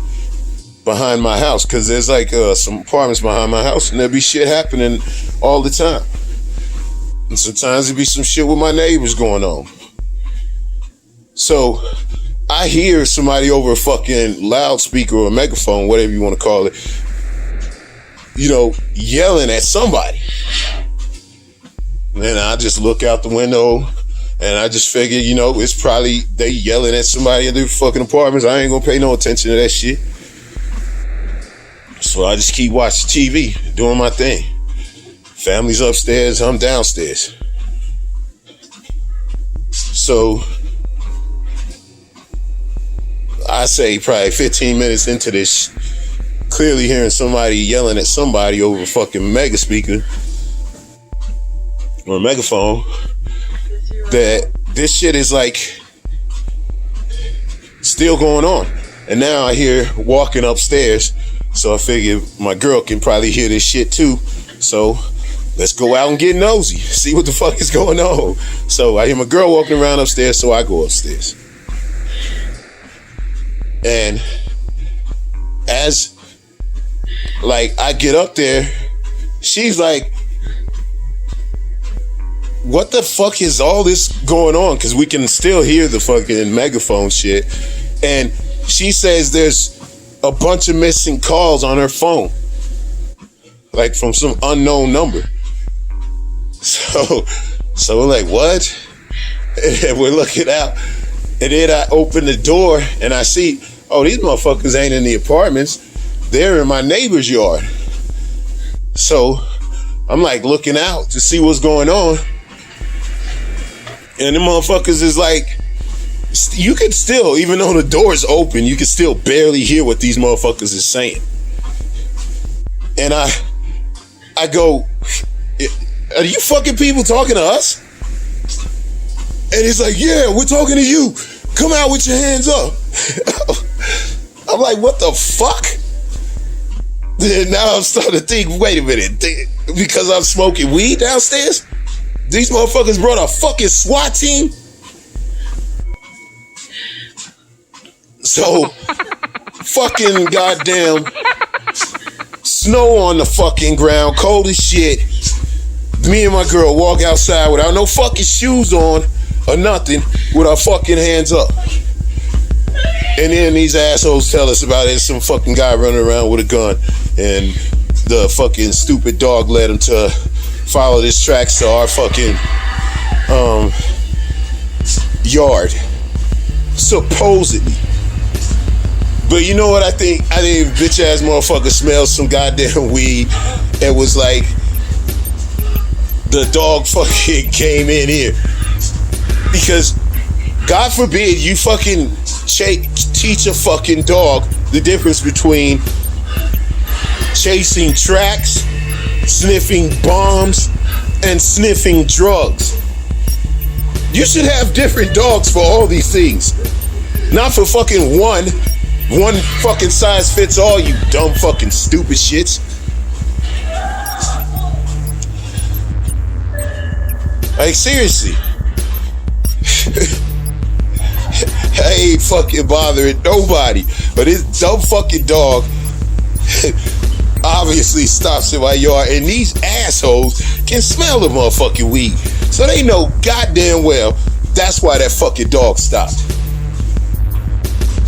[SPEAKER 1] behind my house, because there's like some apartments behind my house, and there be shit happening all the time. And sometimes there be some shit with my neighbors going on. So I hear somebody over a fucking loudspeaker or a megaphone, whatever you want to call it, yelling at somebody. And then I just look out the window and I just figure, it's probably they yelling at somebody in their fucking apartments. I ain't gonna pay no attention to that shit. So I just keep watching TV, doing my thing. Family's upstairs, I'm downstairs. So I say probably 15 minutes into this, clearly hearing somebody yelling at somebody over a fucking mega speaker or a megaphone, that this shit is like still going on. And now I hear walking upstairs, so I figure my girl can probably hear this shit too. So let's go out and get nosy, see what the fuck is going on. So I hear my girl walking around upstairs, so I go upstairs. And as I get up there, she's like, what the fuck is all this going on? Because we can still hear the fucking megaphone shit. And she says there's a bunch of missing calls on her phone, like from some unknown number. So we're like, what? And we're looking out. And then I open the door and I see, oh, these motherfuckers ain't in the apartments. They're in my neighbor's yard. So I'm like looking out to see what's going on. And the motherfuckers is like You could still, even though the door is open, you can still barely hear what these motherfuckers is saying. And I go, are you fucking people talking to us? And he's like, yeah, we're talking to you. Come out with your hands up. I'm like, what the fuck? Then now I'm starting to think, wait a minute, because I'm smoking weed downstairs? These motherfuckers brought a fucking SWAT team? So, fucking goddamn snow on the fucking ground, cold as shit. Me and my girl walk outside without no fucking shoes on or nothing, with our fucking hands up. And then these assholes tell us about it. Some fucking guy running around with a gun, and the fucking stupid dog led him to follow this tracks to our fucking yard, supposedly. But you know what I think? I think bitch ass motherfucker smelled some goddamn weed and was like, the dog fucking came in here. Because God forbid you fucking teach a fucking dog the difference between chasing tracks, sniffing bombs, and sniffing drugs. You should have different dogs for all these things. Not for fucking one fucking size fits all, you dumb fucking stupid shits. Like, seriously. I ain't fucking bothering nobody, but this dumb fucking dog obviously stops in my yard, and these assholes can smell the motherfucking weed. So they know goddamn well that's why that fucking dog stopped.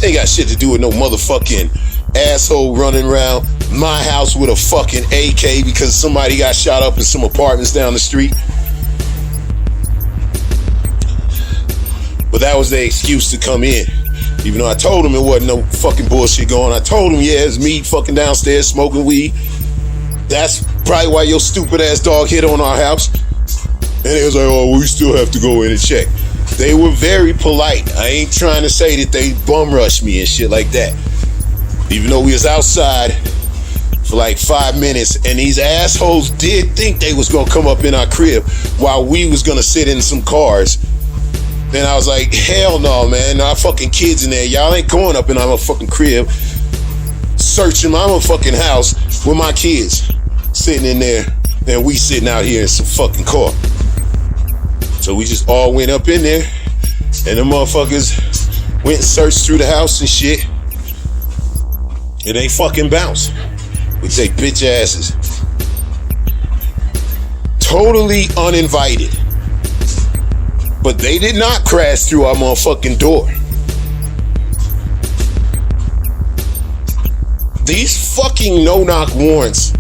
[SPEAKER 1] Ain't got shit to do with no motherfucking asshole running around my house with a fucking AK because somebody got shot up in some apartments down the street. But that was their excuse to come in. Even though I told them it wasn't no fucking bullshit going. I told them, yeah, it's me fucking downstairs smoking weed. That's probably why your stupid ass dog hit on our house. And they was like, oh, we still have to go in and check. They were very polite. I ain't trying to say that they bum rushed me and shit like that. Even though we was outside for like 5 minutes, and these assholes did think they was gonna come up in our crib while we was gonna sit in some cars. Then I was like, hell no, man. Our fucking kids in there. Y'all ain't going up in our fucking crib searching my motherfucking house with my kids sitting in there, and we sitting out here in some fucking car. So we just all went up in there, and the motherfuckers went and searched through the house and shit. And they fucking bounced with their bitch asses. Totally uninvited. But they did not crash through our motherfucking door. These fucking no-knock warrants,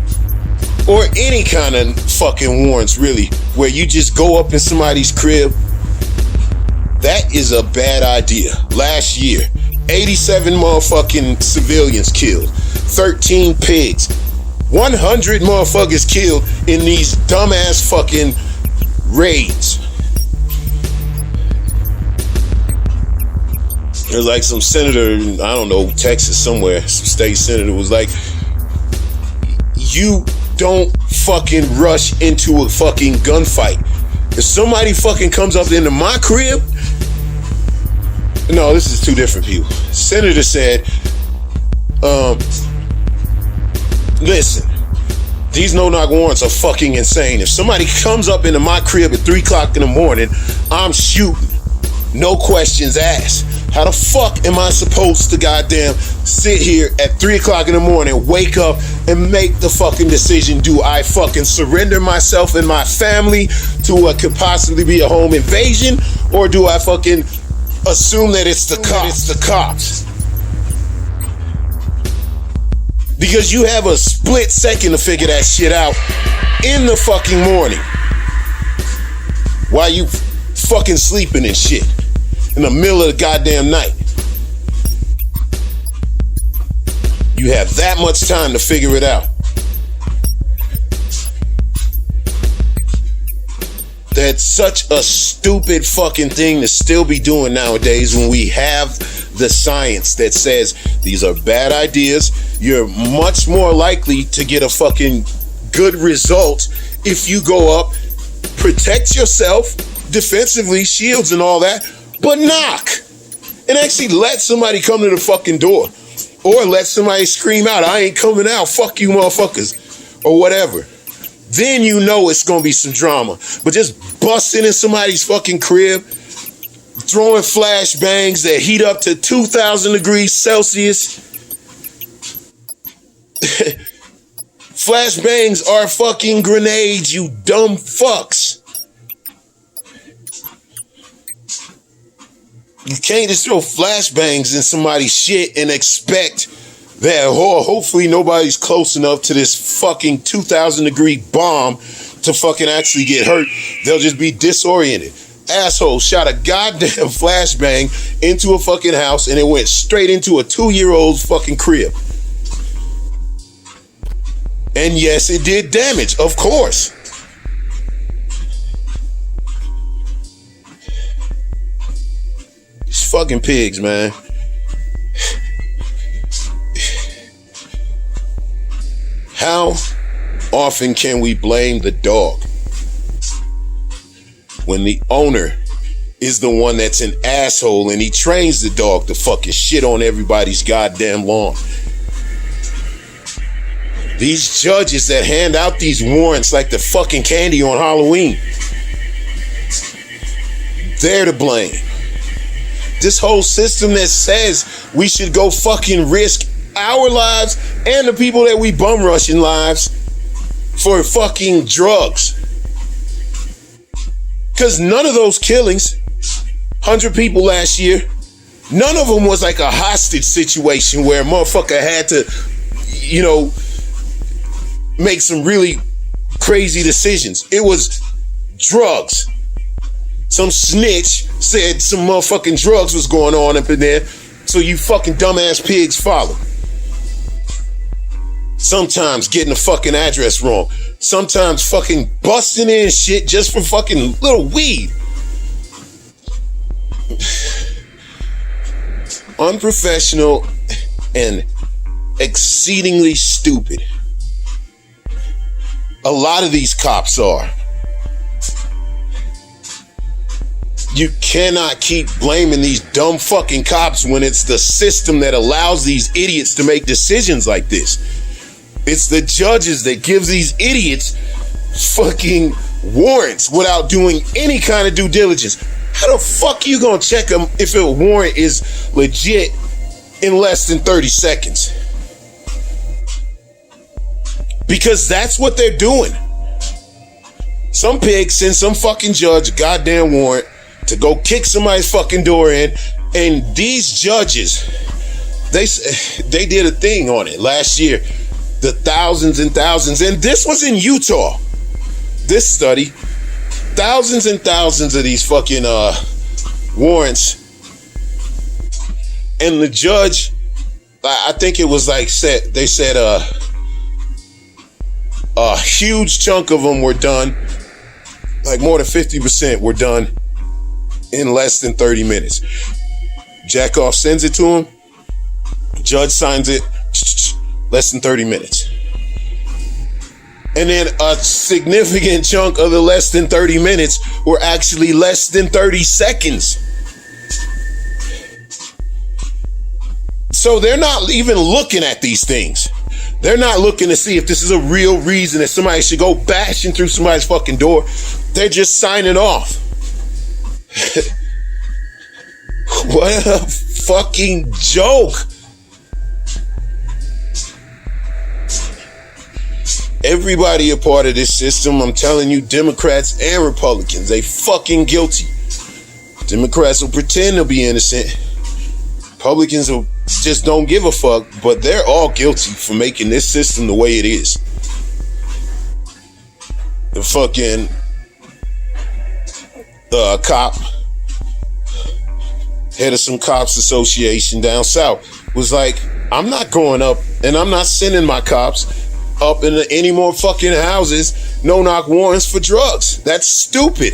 [SPEAKER 1] or any kind of fucking warrants really, where you just go up in somebody's crib, that is a bad idea. Last year, 87 motherfucking civilians killed, 13 pigs, 100 motherfuckers killed in these dumbass fucking raids. There's like some senator, I don't know, Texas somewhere, some state senator was like, you don't fucking rush into a fucking gunfight. If somebody fucking comes up into my crib, no, this is two different people. Senator said, listen, these no-knock warrants are fucking insane. If somebody comes up into my crib at 3 o'clock in the morning, I'm shooting. No questions asked. How the fuck am I supposed to goddamn sit here at 3 o'clock in the morning, wake up, and make the fucking decision? Do I fucking surrender myself and my family to what could possibly be a home invasion? Or do I fucking assume that it's the cops? Because you have a split second to figure that shit out in the fucking morning while you fucking sleeping and shit in the middle of the goddamn night. You have that much time to figure it out. That's such a stupid fucking thing to still be doing nowadays when we have the science that says these are bad ideas. You're much more likely to get a fucking good result if you go up, protect yourself defensively, shields and all that, but knock and actually let somebody come to the fucking door, or let somebody scream out, "I ain't coming out, fuck you motherfuckers," or whatever. Then you know it's gonna be some drama. But just busting in somebody's fucking crib, throwing flashbangs that heat up to 2,000 degrees Celsius. Flashbangs are fucking grenades, you dumb fucks. You can't just throw flashbangs in somebody's shit and expect that, oh, hopefully nobody's close enough to this fucking 2,000 degree bomb to fucking actually get hurt. They'll just be disoriented. Asshole shot a goddamn flashbang into a fucking house and it went straight into a 2-year-old's fucking crib. And yes, it did damage, of course. These fucking pigs, man. How often can we blame the dog when the owner is the one that's an asshole and he trains the dog to fucking shit on everybody's goddamn lawn? These judges that hand out these warrants like the fucking candy on Halloween, they're to blame. This whole system that says we should go fucking risk our lives and the people that we bum rushing lives for fucking drugs. Because none of those killings, 100 people last year, none of them was like a hostage situation where a motherfucker had to, you know, make some really crazy decisions. It was drugs. Some snitch said some motherfucking drugs was going on up in there, so you fucking dumbass pigs follow. Sometimes getting the fucking address wrong. Sometimes fucking busting in shit just for fucking little weed. Unprofessional and exceedingly stupid. A lot of these cops are. You cannot keep blaming these dumb fucking cops when it's the system that allows these idiots to make decisions like this. It's the judges that gives these idiots fucking warrants without doing any kind of due diligence. How the fuck are you gonna check them if a warrant is legit in less than 30 seconds? Because that's what they're doing. Some pig sends some fucking judge a goddamn warrant to go kick somebody's fucking door in, and these judges, they did a thing on it last year. The thousands and thousands, and this was in Utah. This study, thousands and thousands of these fucking warrants, and the judge, I think it was like they said a huge chunk of them were done, like more than 50% were done in less than 30 minutes. Jackoff sends it to him, judge signs it, less than 30 minutes. And then a significant chunk of the less than 30 minutes were actually less than 30 seconds. So they're not even looking at these things. They're not looking to see if this is a real reason that somebody should go bashing through somebody's fucking door. They're just signing off. What a fucking joke. Everybody a part of this system. I'm telling you, Democrats and Republicans, they fucking guilty. Democrats will pretend to be innocent. Republicans will just don't give a fuck, but they're all guilty for making this system the way it is. The fucking cop, head of some cops association down south, was like, I'm not going up and I'm not sending my cops up in any more fucking houses, no knock warrants for drugs. That's stupid.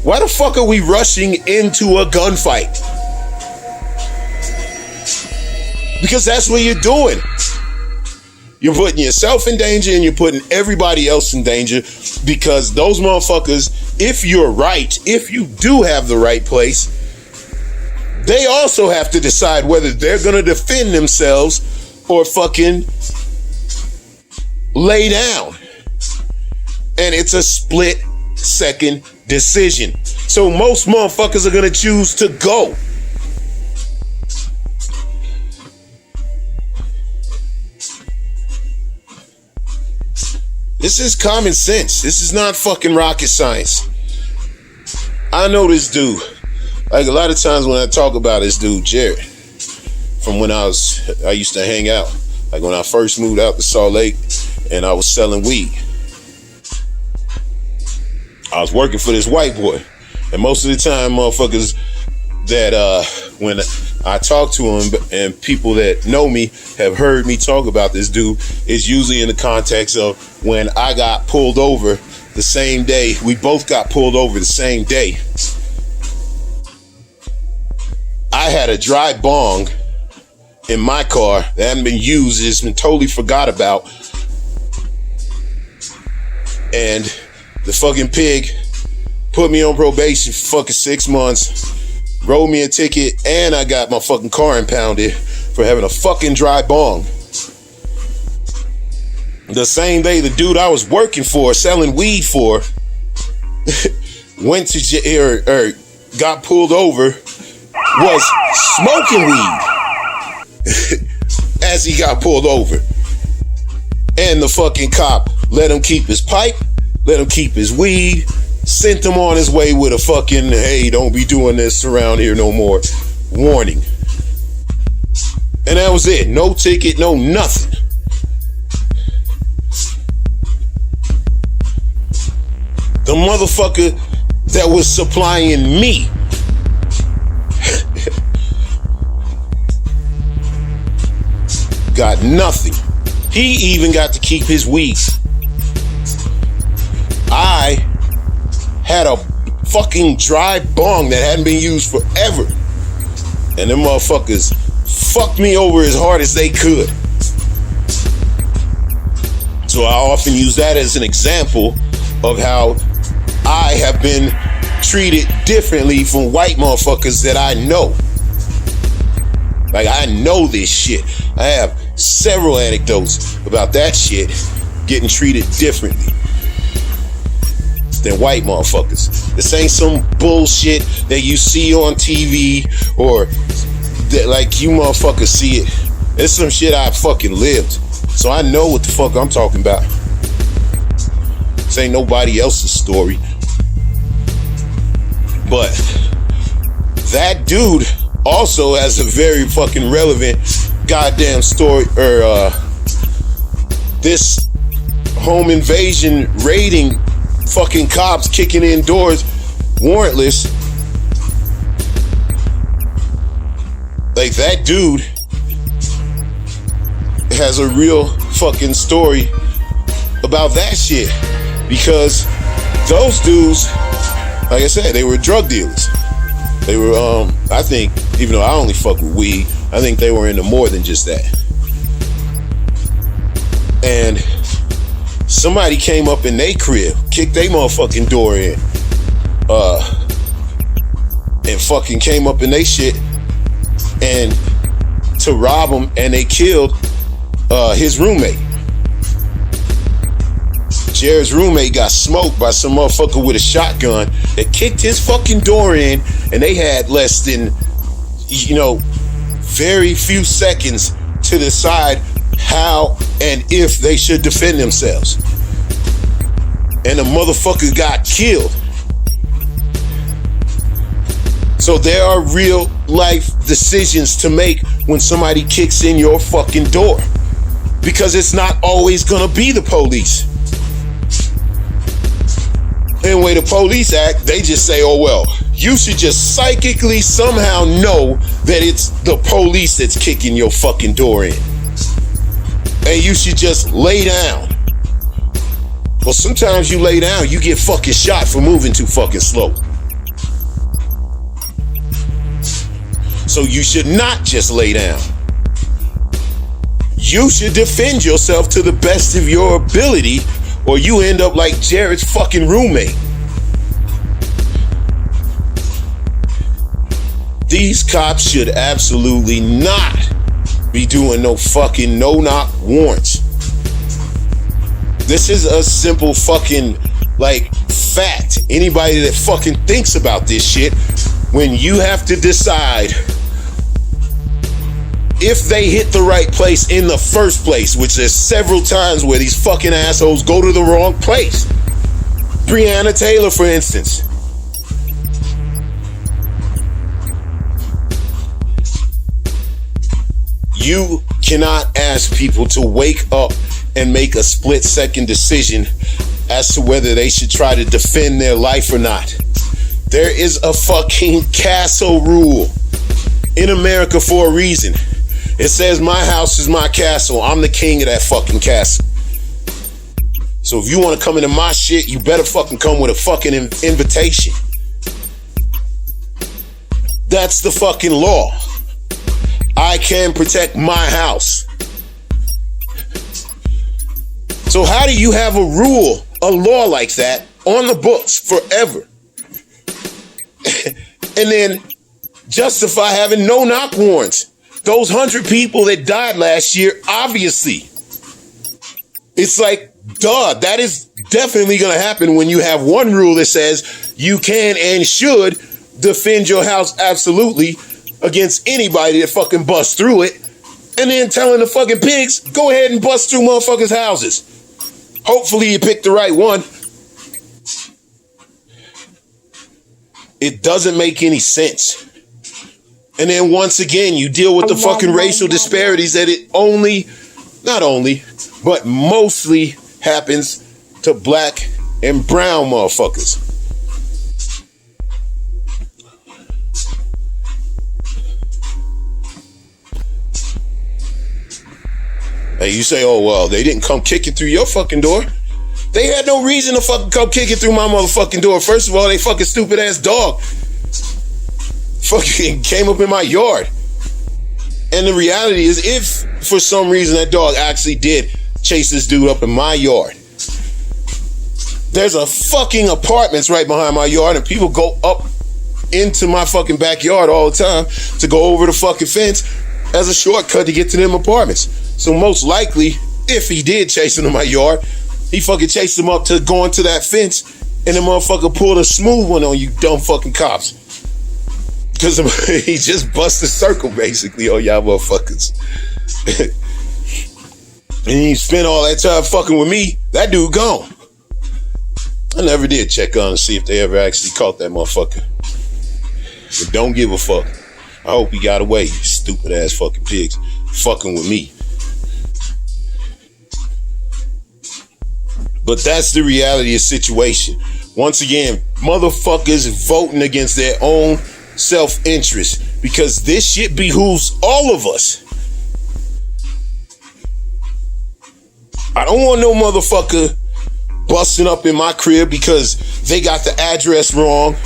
[SPEAKER 1] Why the fuck are we rushing into a gunfight? Because that's what you're doing. You're putting yourself in danger and you're putting everybody else in danger, because those motherfuckers, if you're right, if you do have the right place, they also have to decide whether they're gonna defend themselves or fucking lay down. And it's a split second decision. So most motherfuckers are gonna choose to go. This is common sense. This is not fucking rocket science. I know this dude. Like, a lot of times when I talk about this dude, Jared, from when I used to hang out. Like when I first moved out to Salt Lake and I was selling weed. I was working for this white boy. And most of the time, motherfuckers that when I talk to him, and people that know me have heard me talk about this dude, is usually in the context of when I got pulled over the same day. We both got pulled over the same day. I had a dry bong in my car that hadn't been used. It's been totally forgot about. And the fucking pig put me on probation for fucking 6 months, rolled me a ticket, and I got my fucking car impounded for having a fucking dry bong. The same day the dude I was working for, selling weed for, went to jail, or got pulled over, was smoking weed as he got pulled over. And the fucking cop let him keep his pipe, let him keep his weed, sent him on his way with a fucking, hey, don't be doing this around here no more, warning. And that was it. No ticket, no nothing. The motherfucker that was supplying me got nothing. He even got to keep his weed. I had a fucking dry bong that hadn't been used forever. And them motherfuckers fucked me over as hard as they could. So I often use that as an example of how I have been treated differently from white motherfuckers that I know. Like, I know this shit. I have several anecdotes about that shit getting treated differently than white motherfuckers. This ain't some bullshit that you see on TV or that like you motherfuckers see it. It's some shit I fucking lived. So I know what the fuck I'm talking about. This ain't nobody else's story. But that dude also has a very fucking relevant goddamn story, or this home invasion raiding, fucking cops kicking in doors warrantless. Like, that dude has a real fucking story about that shit, because those dudes, like I said, they were drug dealers. They were, I think, even though I only fuck with weed, I think they were into more than just that. And somebody came up in their crib, kicked their motherfucking door in, and fucking came up in their shit and to rob him, and they killed his roommate. Jared's roommate got smoked by some motherfucker with a shotgun that kicked his fucking door in, and they had less than, very few seconds to decide how and if they should defend themselves. And the motherfucker got killed. So there are real life decisions to make when somebody kicks in your fucking door, because it's not always gonna be the police. And the way the police act, they just say, oh well, you should just psychically somehow know that it's the police that's kicking your fucking door in. and you should just lay down. Well, sometimes you lay down, you get fucking shot for moving too fucking slow. So you should not just lay down. You should defend yourself to the best of your ability, or you end up like Jared's fucking roommate. These cops should absolutely not be doing no fucking no-knock warrants. This is a simple fucking, like, fact. Anybody that fucking thinks about this shit, when you have to decide if they hit the right place in the first place, which there's several times where these fucking assholes go to the wrong place. Breonna Taylor, for instance. You cannot ask people to wake up and make a split-second decision as to whether they should try to defend their life or not. There is a fucking castle rule in America for a reason. It says my house is my castle. I'm the king of that fucking castle. So if you want to come into my shit, you better fucking come with a fucking invitation. That's the fucking law. I can protect my house. So how do you have a rule, a law like that on the books forever? And then justify having no knock warrants? Those 100 people that died last year, obviously. It's like, duh, that is definitely going to happen when you have one rule that says you can and should defend your house absolutely against anybody that fucking busts through it, and then telling the fucking pigs, go ahead and bust through motherfuckers' houses. Hopefully you picked the right one. It doesn't make any sense. And then once again, you deal with the fucking racial disparities that it not only, but mostly happens to black and brown motherfuckers. Hey, you say, oh, well, they didn't come kicking through your fucking door. They had no reason to fucking come kicking through my motherfucking door. First of all, they fucking stupid ass dog fucking came up in my yard. And the reality is, if for some reason that dog actually did chase this dude up in my yard, there's a fucking apartments right behind my yard, and people go up into my fucking backyard all the time to go over the fucking fence as a shortcut to get to them apartments. So most likely, if he did chase him to my yard, he fucking chased him up to going to that fence, and the motherfucker pulled a smooth one on you dumb fucking cops. Because he just busted a circle basically on y'all motherfuckers. And he spent all that time fucking with me. That dude gone. I never did check on and see if they ever actually caught that motherfucker. But don't give a fuck. I hope he got away, you stupid ass fucking pigs. Fucking with me. But that's the reality of the situation. Once again, motherfuckers voting against their own self-interest, because this shit behooves all of us. I don't want no motherfucker busting up in my crib because they got the address wrong,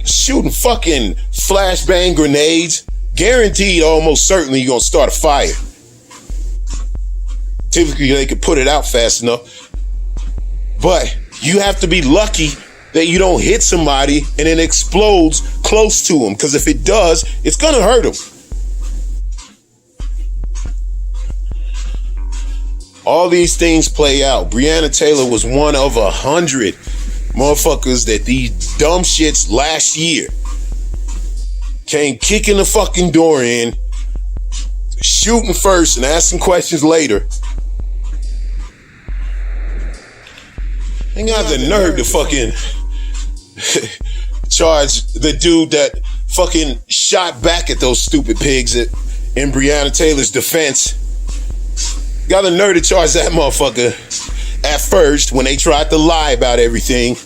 [SPEAKER 1] shooting fucking flashbang grenades. Guaranteed, almost certainly you're gonna start a fire. Typically they could put it out fast enough, but you have to be lucky that you don't hit somebody and it explodes close to them, because if it does, it's gonna hurt them. All these things play out. Breonna Taylor was one of 100 motherfuckers that these dumb shits last year came kicking the fucking door in, shooting first and asking questions later. They got the nerve to fucking charge the dude that fucking shot back at those stupid pigs in Breonna Taylor's defense. Got the nerve to charge that motherfucker at first when they tried to lie about everything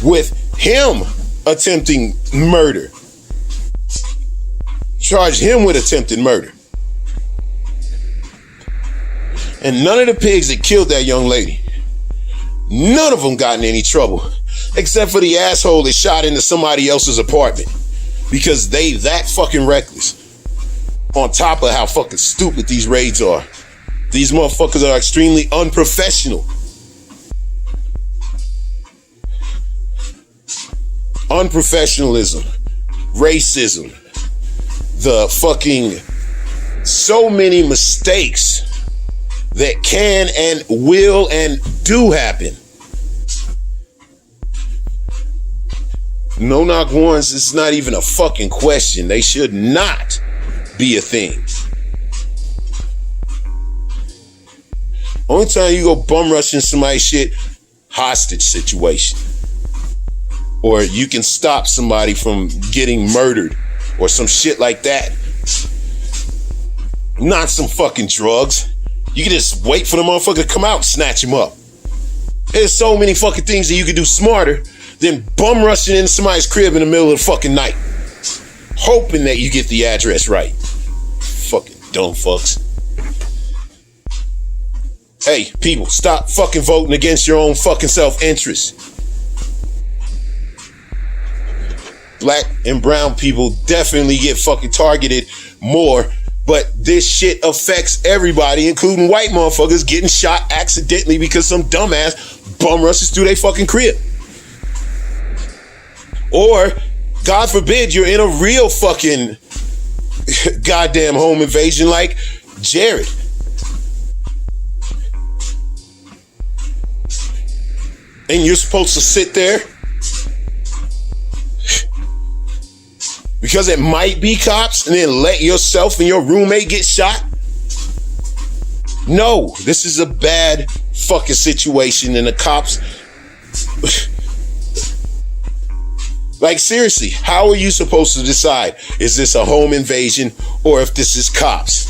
[SPEAKER 1] with him attempting murder. Charged him with attempted murder. And none of the pigs that killed that young lady, none of them got in any trouble. Except for the asshole that shot into somebody else's apartment. Because they that fucking reckless. On top of how fucking stupid these raids are. These motherfuckers are extremely unprofessional. Unprofessionalism. Racism. The fucking so many mistakes that can and will and do happen. No knock warrants is not even a fucking question. They should not be a thing. Only time you go bum rushing somebody's shit, hostage situation. Or you can stop somebody from getting murdered or some shit like that. Not some fucking drugs. You can just wait for the motherfucker to come out and snatch him up. There's so many fucking things that you can do smarter than bum rushing into somebody's crib in the middle of the fucking night. Hoping that you get the address right. Fucking dumb fucks. Hey, people, stop fucking voting against your own fucking self-interest. Black and brown people definitely get fucking targeted more, but this shit affects everybody, including white motherfuckers getting shot accidentally because some dumbass bum rushes through their fucking crib. Or, God forbid, you're in a real fucking goddamn home invasion like Jared. And you're supposed to sit there because it might be cops and then let yourself and your roommate get shot? No, this is a bad fucking situation and the cops... Like, seriously, how are you supposed to decide? Is this a home invasion or if this is cops?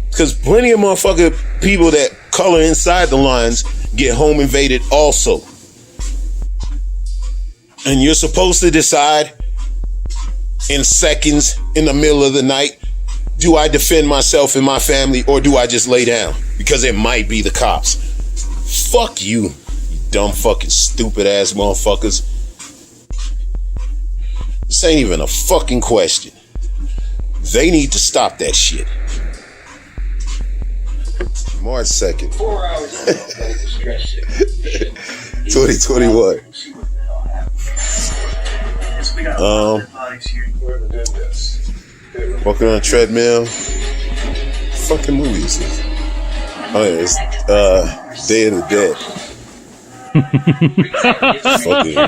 [SPEAKER 1] Because plenty of motherfucking people that color inside the lines get home invaded also. And you're supposed to decide in seconds in the middle of the night, do I defend myself and my family or do I just lay down? Because it might be the cops. Fuck you. Dumb fucking stupid ass motherfuckers. This ain't even a fucking question. They need to stop that shit. March 2nd.
[SPEAKER 2] 4 hours ago,
[SPEAKER 1] 2021. Walking on a treadmill. Fucking movie is this? Oh yeah, it's Day of the Dead. Fucking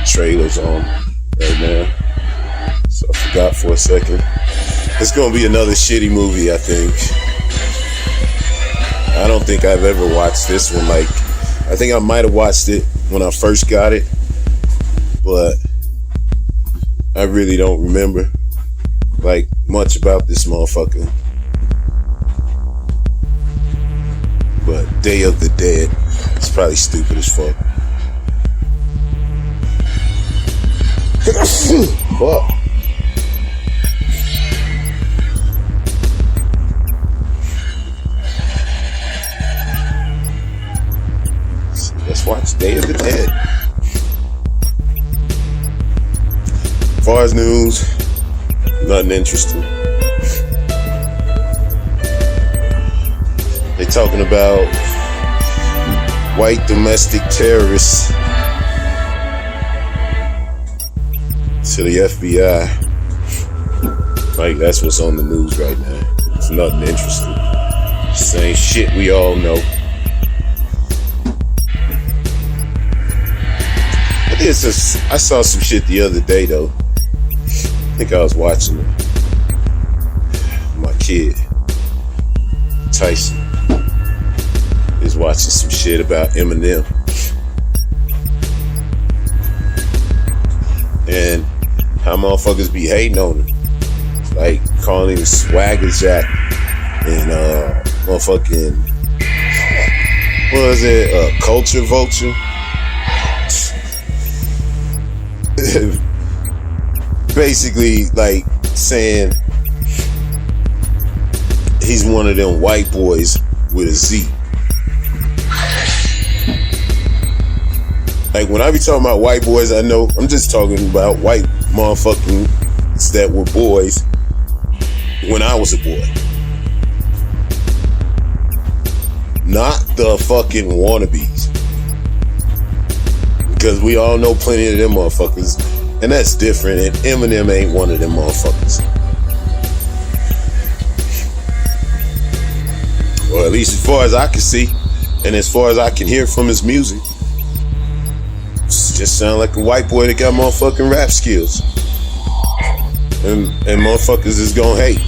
[SPEAKER 1] trailers on right now. So I forgot for a second. It's gonna be another shitty movie, I think. I don't think I've ever watched this one. Like, I think I might have watched it when I first got it, but I really don't remember like much about this motherfucker. But Day of the Dead, it's probably stupid as fuck. Fuck. Let's watch Day of the Dead. As far as news, nothing interesting. They talking about white domestic terrorists to the FBI. Like, that's what's on the news right now. It's nothing interesting. Same shit we all know. I saw some shit the other day though. I think I was watching it. My kid, Tyson, is watching some shit about Eminem. And how motherfuckers be hating on him. Like calling him Swagger Jack and motherfucking, what was it, Culture Vulture? Basically, like, saying he's one of them white boys with a Z. Like when I be talking about white boys, I know I'm just talking about white motherfucking that were boys when I was a boy. Not the fucking wannabes. Because we all know plenty of them motherfuckers. And that's different. And Eminem ain't one of them motherfuckers. Or at least as far as I can see. And as far as I can hear from his music. Just sound like a white boy that got motherfucking rap skills. And motherfuckers is gonna hate.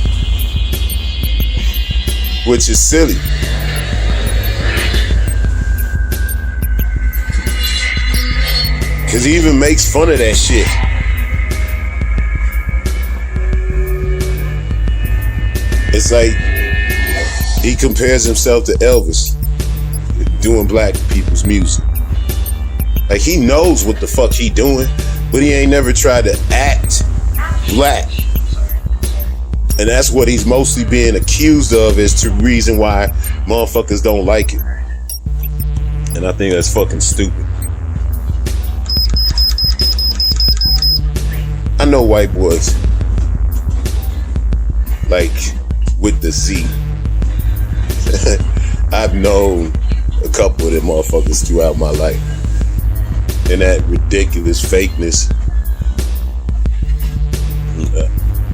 [SPEAKER 1] Which is silly. Cause he even makes fun of that shit. It's like he compares himself to Elvis doing black people's music. Like he knows what the fuck he doing, but he ain't never tried to act black. And that's what he's mostly being accused of, is the reason why motherfuckers don't like it. And I think that's fucking stupid. I know white boys, like with the Z. I've known a couple of them motherfuckers throughout my life. And that ridiculous fakeness.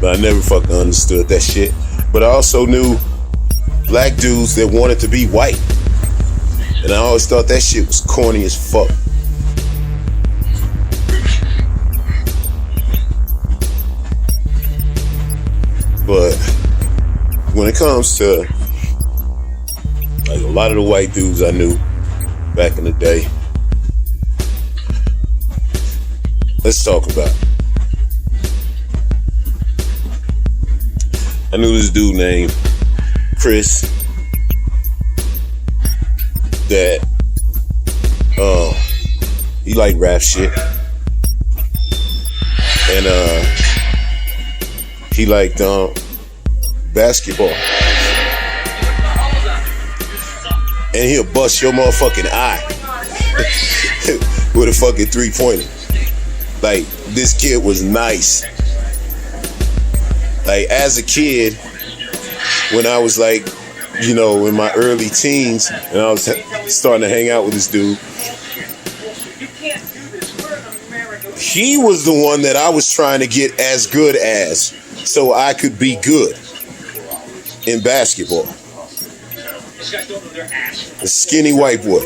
[SPEAKER 1] But I never fucking understood that shit. But I also knew black dudes that wanted to be white. And I always thought that shit was corny as fuck. But when it comes to like a lot of the white dudes I knew back in the day, let's talk about it. I knew this dude named Chris that he liked rap shit. And he liked basketball. And he'll bust your motherfucking eye with a fucking 3-pointer. Like, this kid was nice. Like, as a kid, when I was like, you know, in my early teens, and I was starting to hang out with this dude, he was the one that I was trying to get as good as, so I could be good in basketball. A skinny white boy.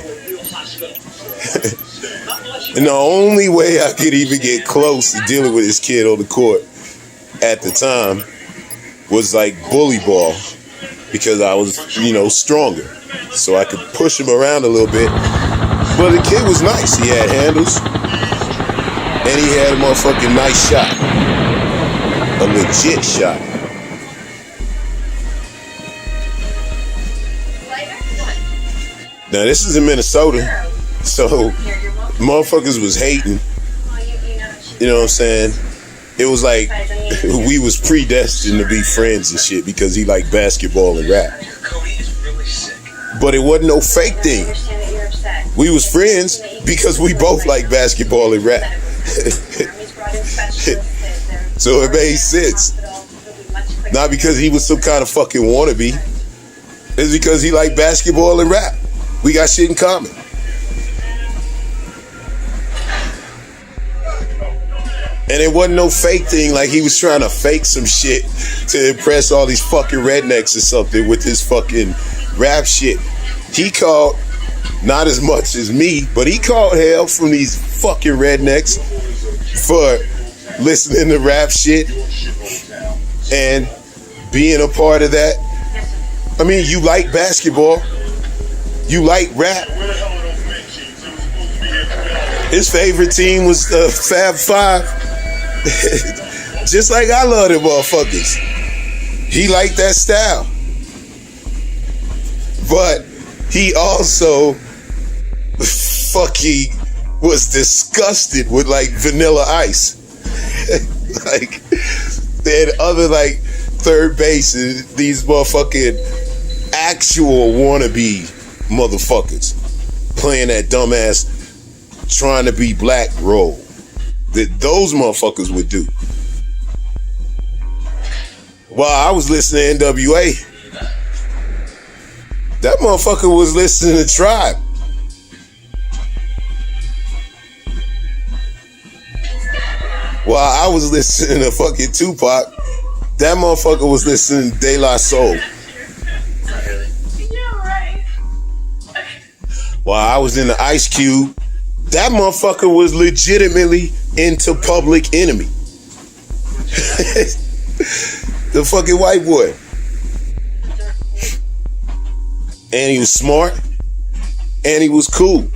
[SPEAKER 1] And the only way I could even get close to dealing with this kid on the court at the time was like bully ball, because I was, you know, stronger. So I could push him around a little bit. But the kid was nice. He had handles. And he had a motherfucking nice shot. A legit shot. Now this is in Minnesota. So motherfuckers was hating. You know what I'm saying? It was like we was predestined to be friends and shit because he liked basketball and rap. But it wasn't no fake thing. We was friends because we both like basketball and rap. So it made sense. Not because he was some kind of fucking wannabe. It's because he liked basketball and rap. We got shit in common. And it wasn't no fake thing, like he was trying to fake some shit to impress all these fucking rednecks or something with his fucking rap shit. He caught, not as much as me, but he caught hell from these fucking rednecks for listening to rap shit and being a part of that. I mean, you like basketball, you like rap. His favorite team was the Fab Five. Just like I love them motherfuckers. He liked that style. But he also fucking was disgusted with like Vanilla Ice. Like, and other like third bases, these motherfucking actual wannabe motherfuckers playing that dumbass trying to be black role that those motherfuckers would do. While I was listening to NWA, that motherfucker was listening to Tribe. While I was listening to fucking Tupac, that motherfucker was listening to De La Soul.
[SPEAKER 2] Yeah, right.
[SPEAKER 1] While I was in the Ice Cube, that motherfucker was legitimately into Public Enemy. The fucking white boy. And he was smart. And he was cool.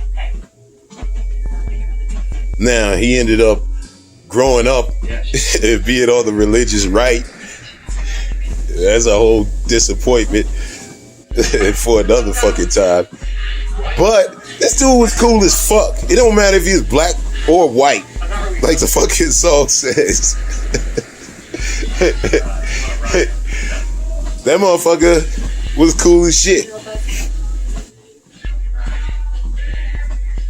[SPEAKER 1] Now, he ended up growing up and being on the religious right. That's a whole disappointment for another fucking time. But this dude was cool as fuck. It don't matter if he's black or white, like the fucking song says. That motherfucker was cool as shit.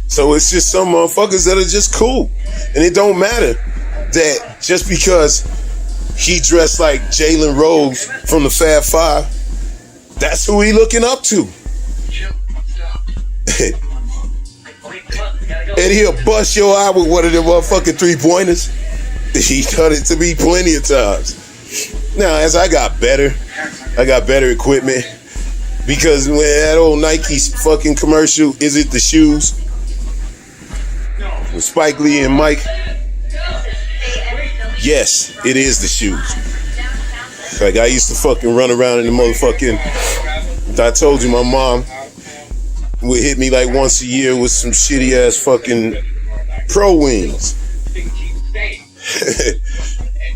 [SPEAKER 1] So it's just some motherfuckers that are just cool. And it don't matter that just because he dressed like Jalen Rose from the Fab Five, that's who he looking up to. And he'll bust your eye with one of them motherfucking 3-pointers. He done it to me plenty of times. Now, as I got better equipment. Because when that old Nike fucking commercial, is it the shoes? With Spike Lee and Mike. Yes, it is the shoes. Like I used to fucking run around in the motherfucking, I told you my mom would hit me like once a year with some shitty ass fucking Pro Wings.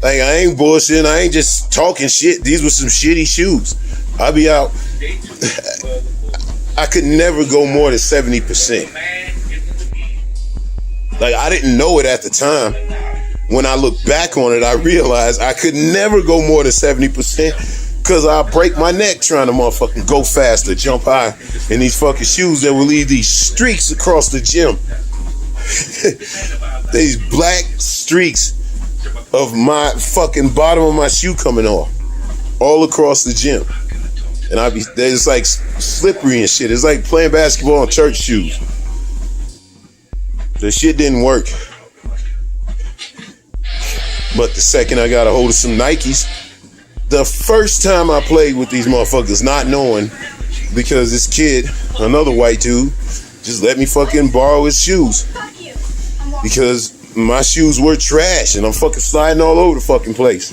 [SPEAKER 1] Like I ain't bullshitting, I ain't just talking shit. These were some shitty shoes. I'll be out. I could never go more than 70%. Like I didn't know it at the time. When I look back on it, I realized I could never go more than 70% because I'll break my neck trying to motherfucking go faster, jump high in these fucking shoes that will leave these streaks across the gym. These black streaks of my fucking bottom of my shoe coming off all across the gym. And it's like slippery and shit. It's like playing basketball in church shoes. The shit didn't work. But the second I got a hold of some Nikes, the first time I played with these motherfuckers, not knowing, because this kid, another white dude, just let me fucking borrow his shoes. Because my shoes were trash and I'm fucking sliding all over the fucking place.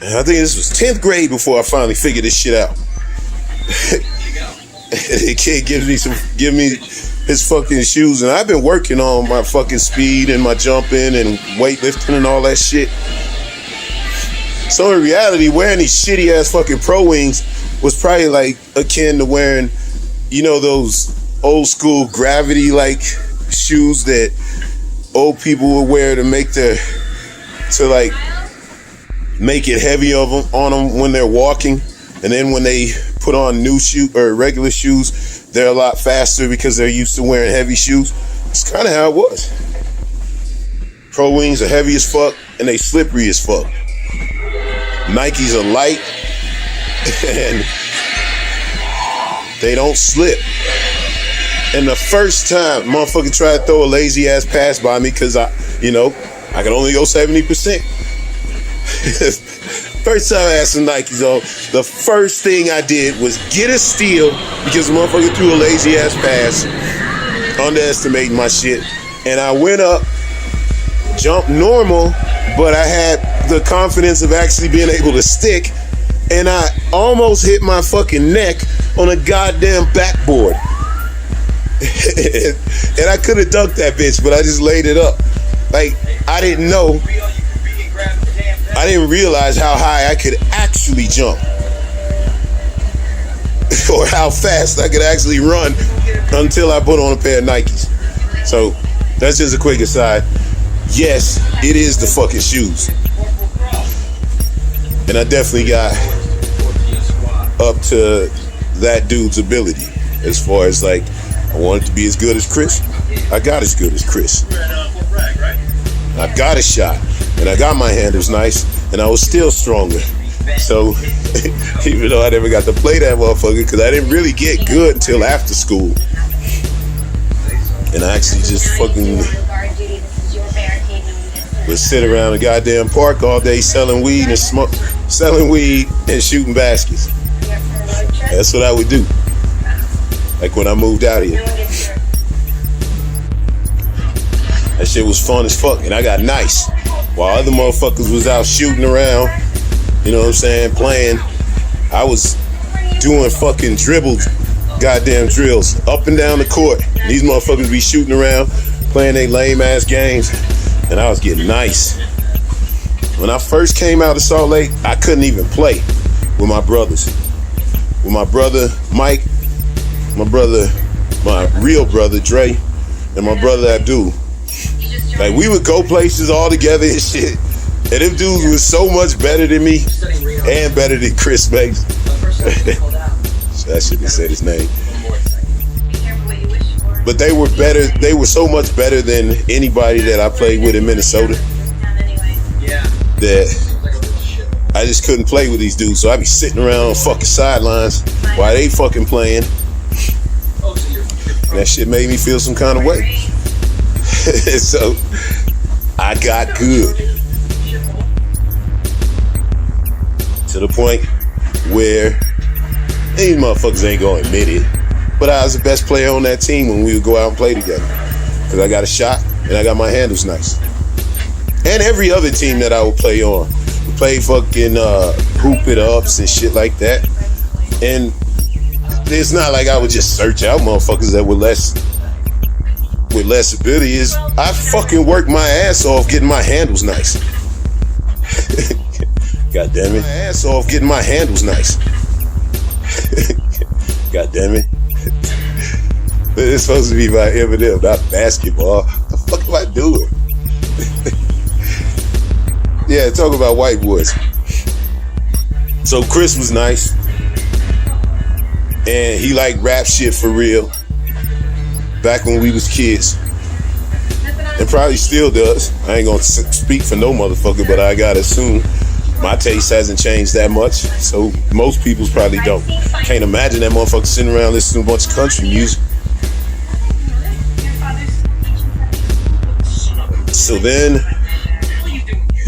[SPEAKER 1] And I think this was 10th grade before I finally figured this shit out. The kid give me his fucking shoes, and I've been working on my fucking speed and my jumping and weightlifting and all that shit. So in reality, wearing these shitty ass fucking Pro Wings was probably like akin to wearing, you know, those old school gravity like shoes that old people would wear to make it heavy on them when they're walking, and then when they put on new shoe or regular shoes, they're a lot faster because they're used to wearing heavy shoes. It's kind of how it was. Pro Wings are heavy as fuck and they slippery as fuck. Nikes are light and they don't slip. And the first time motherfucker tried to throw a lazy ass pass by me because I can only go 70%. First time I had some Nikes on, the first thing I did was get a steal because the motherfucker threw a lazy ass pass, underestimating my shit. And I went up, jumped normal, but I had the confidence of actually being able to stick, and I almost hit my fucking neck on a goddamn backboard. And I could have dunked that bitch, but I just laid it up. Like, I didn't realize how high I could actually jump. Or how fast I could actually run until I put on a pair of Nikes. So, that's just a quick aside. Yes, it is the fucking shoes. And I definitely got up to that dude's ability. As far as like, I wanted to be as good as Chris. I got as good as Chris. I got a shot, and I got my handles nice, and I was still stronger. So, even though I never got to play that motherfucker, because I didn't really get good until after school. And I actually just fucking would sit around the goddamn park all day selling weed and shooting baskets. That's what I would do. Like when I moved out here. That shit was fun as fuck, and I got nice. While other motherfuckers was out shooting around, you know what I'm saying, playing, I was doing fucking goddamn drills up and down the court. These motherfuckers be shooting around, playing they lame ass games, and I was getting nice. When I first came out of Salt Lake, I couldn't even play with my brothers. With my brother Mike, my real brother Dre, and my brother Abdul. Like, we would go places all together and shit. And them dudes was so much better than me and better than Chris Mason. I shouldn't have said his name. But they were better. They were so much better than anybody that I played with in Minnesota that I just couldn't play with these dudes. So I'd be sitting around on fucking sidelines while they fucking playing. And that shit made me feel some kind of way. So I got good to the point where these motherfuckers ain't gonna admit it, but I was the best player on that team when we would go out and play together, because I got a shot and I got my handles nice. And every other team that I would play on, we played fucking hoop it ups and shit like that. And it's not like I would just search out motherfuckers that were less ability. Is I fucking worked my ass off getting my handles nice. God damn it. My ass off getting my handles nice. God damn it. It's supposed to be by Eminem, not basketball. What the fuck am I doing? Yeah, talk about white boys. So Chris was nice. And he liked rap shit for real. Back when we was kids. And probably still does. I ain't gonna speak for no motherfucker, but I gotta assume my taste hasn't changed that much. So most people's probably don't. Can't imagine that motherfucker sitting around listening to a bunch of country music. So then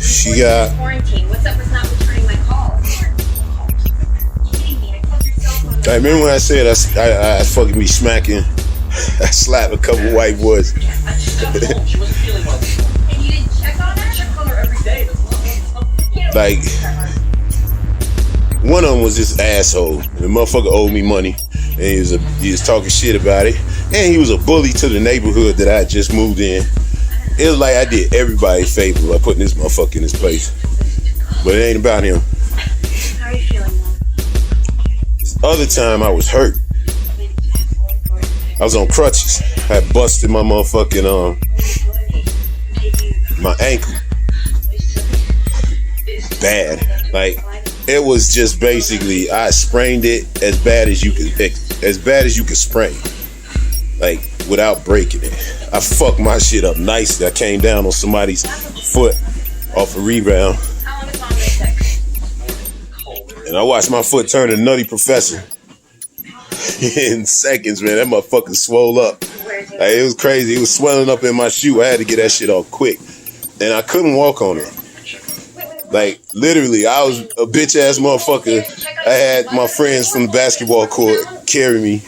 [SPEAKER 1] she got. I remember when I said I fucking be smacking. I slapped a couple white boys. Like, one of them was this asshole. The motherfucker owed me money, and he was talking shit about it. And he was a bully to the neighborhood that I had just moved in. It was like I did everybody a favor by putting this motherfucker in his place. But it ain't about him.
[SPEAKER 2] How are you feeling now?
[SPEAKER 1] This other time I was hurt. I was on crutches. I had busted my motherfucking my ankle. Bad. Like, it was just basically I sprained it as bad as you could sprain. Like, without breaking it. I fucked my shit up nicely. I came down on somebody's foot off a rebound. And I watched my foot turn to Nutty Professor. In seconds, man, that motherfucker swole up. Like, it was crazy. It was swelling up in my shoe. I had to get that shit off quick. And I couldn't walk on it. Like, literally, I was a bitch ass motherfucker. I had my friends from the basketball court carry me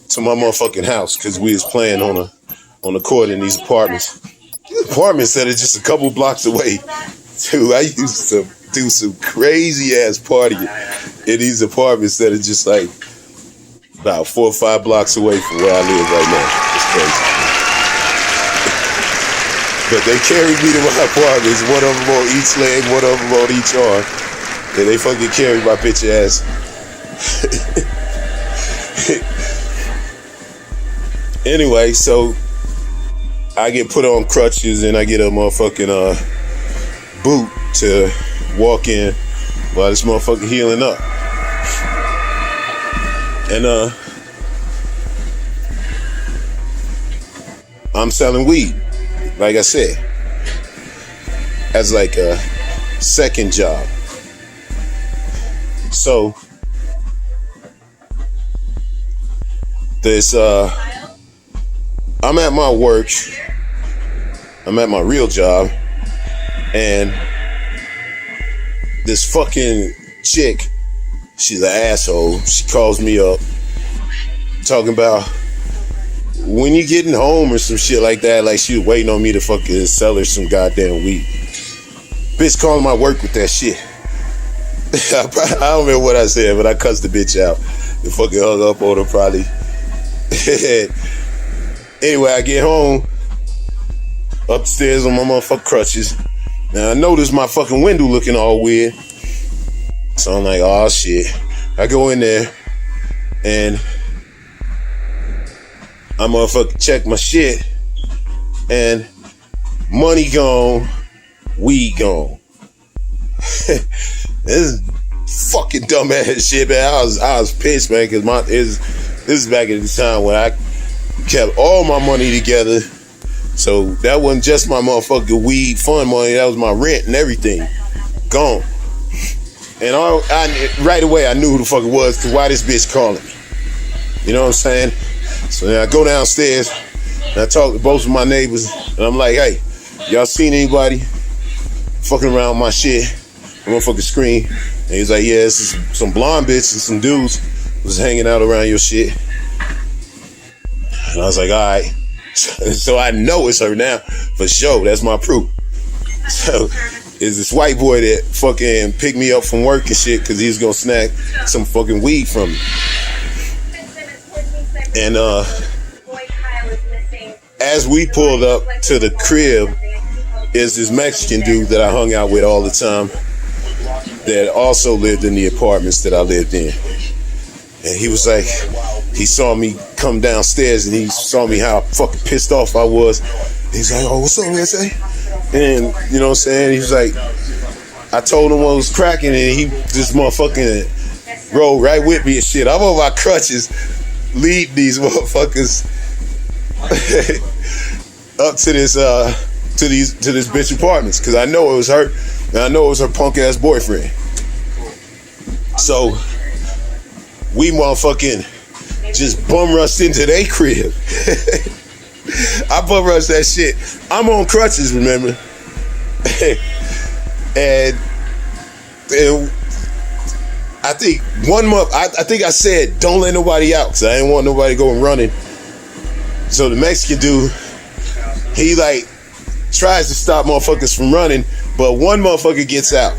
[SPEAKER 1] to my motherfucking house because we was playing on the court in these apartments. These apartments that are just a couple blocks away. Dude, I used to do some crazy ass partying in these apartments that are just like about 4 or 5 blocks away from where I live right now. It's crazy. But they carried me to my apartments, one of them on each leg, one of them on each arm. And they fucking carried my bitch ass. Anyway, so I get put on crutches and I get a motherfucking boot to walk in while this motherfucker healing up. And I'm selling weed, like I said, as like a second job. So this I'm at my work, I'm at my real job, and this fucking chick, she's an asshole. She calls me up talking about when you getting home or some shit like that. Like she was waiting on me to fucking sell her some goddamn weed. Bitch calling my work with that shit. I don't remember what I said, but I cussed the bitch out and fucking hung up on her probably. Anyway, I get home, upstairs on my motherfucking crutches. Now I notice my fucking window looking all weird. So I'm like, oh shit. I go in there and I motherfucking check my shit, and money gone, weed gone. This is fucking dumbass shit, man. I was pissed, man, because this is back at the time when I kept all my money together. So that wasn't just my motherfucking weed fund money, that was my rent and everything. Gone. And I right away I knew who the fuck it was, because why this bitch calling me? You know what I'm saying? So then I go downstairs and I talk to both of my neighbors, and I'm like, hey, y'all seen anybody fucking around with my shit? I'm on fucking screen. And he's like, yeah, this is some blonde bitch and some dudes was hanging out around your shit. And I was like, all right. So I know it's her now, for sure. That's my proof. So it's this white boy that fucking picked me up from work and shit because he was gonna snag some fucking weed from me. And as we pulled up to the crib, is this Mexican dude that I hung out with all the time that also lived in the apartments that I lived in. And he was like, he saw me come downstairs and he saw me how fucking pissed off I was. He's like, oh, what's up, man? And you know what I'm saying? He was like, I told him what was cracking, and he just motherfucking rolled right with me and shit. I'm on my crutches, lead these motherfuckers up to this bitch apartments, because I know it was her, and I know it was her punk ass boyfriend. So we motherfucking just bum rushed into their crib. I bum rushed that shit. I'm on crutches, remember? and I think 1 month, I think I said, don't let nobody out, because I didn't want nobody going running. So the Mexican dude, he like tries to stop motherfuckers from running, but one motherfucker gets out.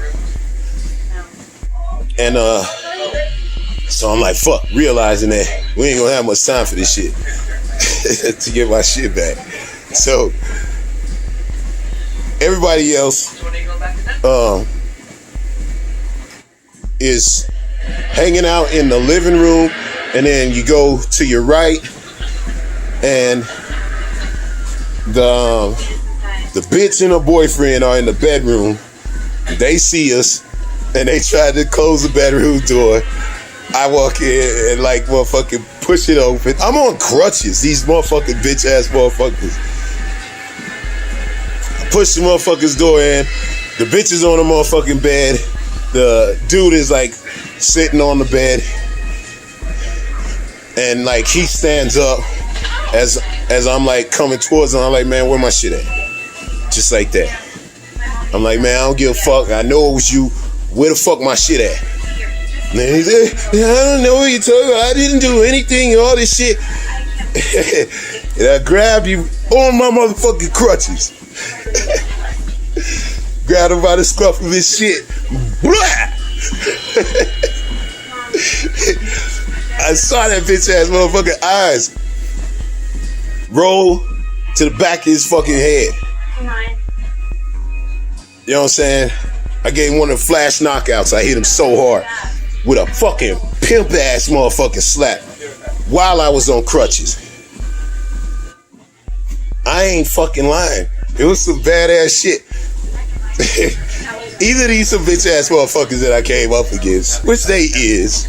[SPEAKER 1] And so I'm like, fuck, realizing that we ain't gonna have much time for this shit to get my shit back. So everybody else is hanging out in the living room, and then you go to your right, and the bitch and her boyfriend are in the bedroom. They see us and they try to close the bedroom door. I walk in and like motherfucking push it open. I'm on crutches, these motherfucking bitch ass motherfuckers. I push the motherfucker's door in. The bitch is on the motherfucking bed. The dude is like sitting on the bed, and like he stands up as I'm like coming towards him. I'm like, man, where my shit at? Just like that. I'm like, man, I don't give a fuck. I know it was you. Where the fuck my shit at? And he said, I don't know what you're talking about. I didn't do anything and all this shit. And I grabbed you on my motherfucking crutches. Grabbed him by the scruff of his shit. I saw that bitch ass motherfucking eyes roll to the back of his fucking head. You know what I'm saying? I gave him one of the flash knockouts. I hit him so hard with a fucking pimp ass motherfucking slap while I was on crutches. I ain't fucking lying. It was some badass shit. Either these some bitch ass motherfuckers that I came up against, which they is,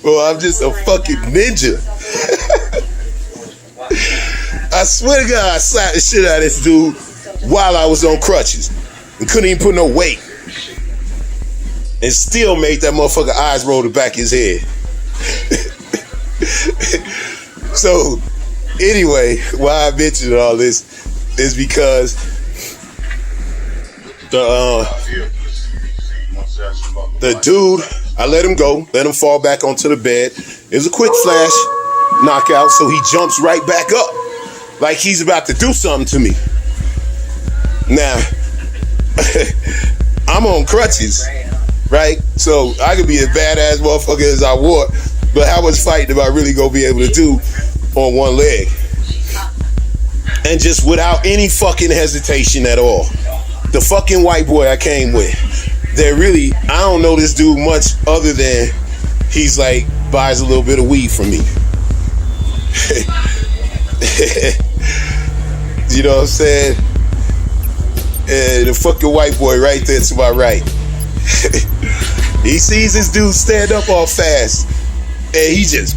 [SPEAKER 1] or I'm just a fucking ninja. I swear to God, I slapped the shit out of this dude while I was on crutches and couldn't even put no weight, and still made that motherfucker eyes roll the back of his head. So, anyway, why I mentioned all this is because the dude, I let him go, let him fall back onto the bed. It was a quick flash knockout, so he jumps right back up like he's about to do something to me. Now, I'm on crutches, right? So I could be a badass motherfucker as I want, but how much fighting am I really gonna be able to do on one leg? And just without any fucking hesitation at all. The fucking white boy I came with, that really, I don't know this dude much other than he's like, buys a little bit of weed from me. You know what I'm saying? And the fucking white boy right there to my right. He sees this dude stand up all fast, and he just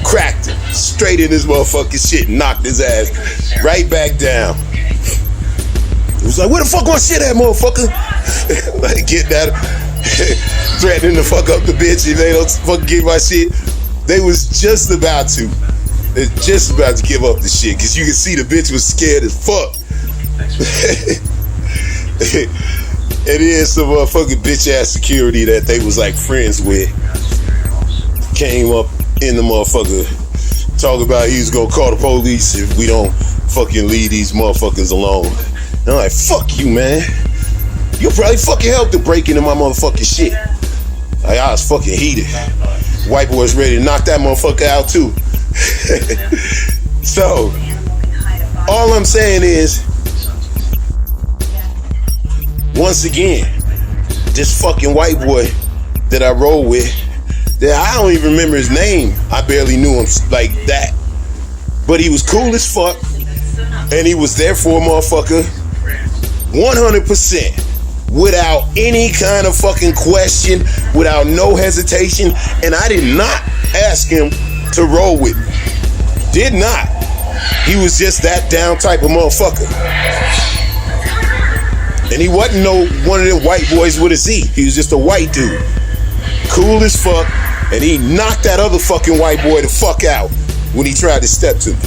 [SPEAKER 1] cracked him straight in his motherfucking shit, knocked his ass right back down. It was like, where the fuck my shit at, motherfucker? Like, getting at him, threatening to fuck up the bitch if they don't fucking give my shit. They was just about to. They're just about to give up the shit, because you can see the bitch was scared as fuck. It is some motherfucking bitch ass security that they was like friends with. Came up in the motherfucker, talk about he was gonna call the police if we don't fucking leave these motherfuckers alone. And I'm like, fuck you, man. You probably fucking helped to break into my motherfucking shit. Like, I was fucking heated. White boy's ready to knock that motherfucker out too. So, all I'm saying is, once again, this fucking white boy that I roll with, that I don't even remember his name. I barely knew him like that. But he was cool as fuck. And he was there for a motherfucker 100%. Without any kind of fucking question. Without no hesitation. And I did not ask him to roll with me. Did not. He was just that down type of motherfucker. And he wasn't no one of them white boys with a Z. He was just a white dude. Cool as fuck. And he knocked that other fucking white boy the fuck out when he tried to step to me.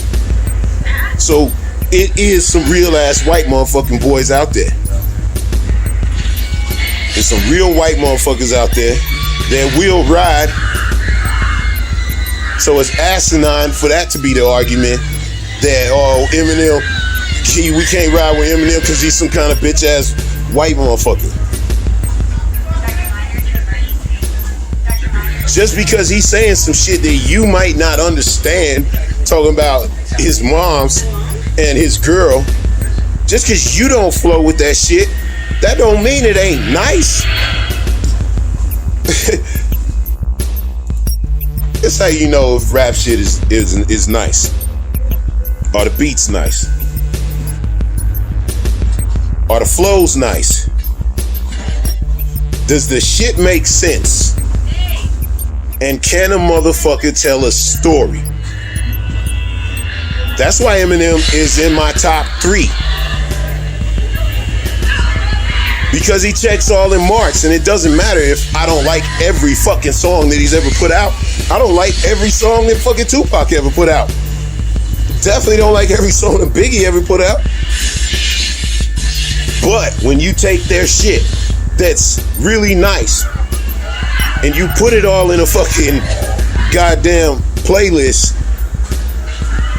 [SPEAKER 1] So it is some real ass white motherfucking boys out there. There's some real white motherfuckers out there that will ride. So it's asinine for that to be the argument that, oh, Eminem, we can't ride with Eminem because he's some kind of bitch ass white motherfucker. Just because he's saying some shit that you might not understand, talking about his mom's and his girl, just because you don't flow with that shit, that don't mean it ain't nice. That's how you know if rap shit is nice, or the beat's nice, or the flow's nice. Does the shit make sense? And can a motherfucker tell a story? That's why Eminem is in my top 3. Because he checks all in marks, and it doesn't matter if I don't like every fucking song that he's ever put out. I don't like every song that fucking Tupac ever put out. Definitely don't like every song that Biggie ever put out. But when you take their shit that's really nice and you put it all in a fucking goddamn playlist,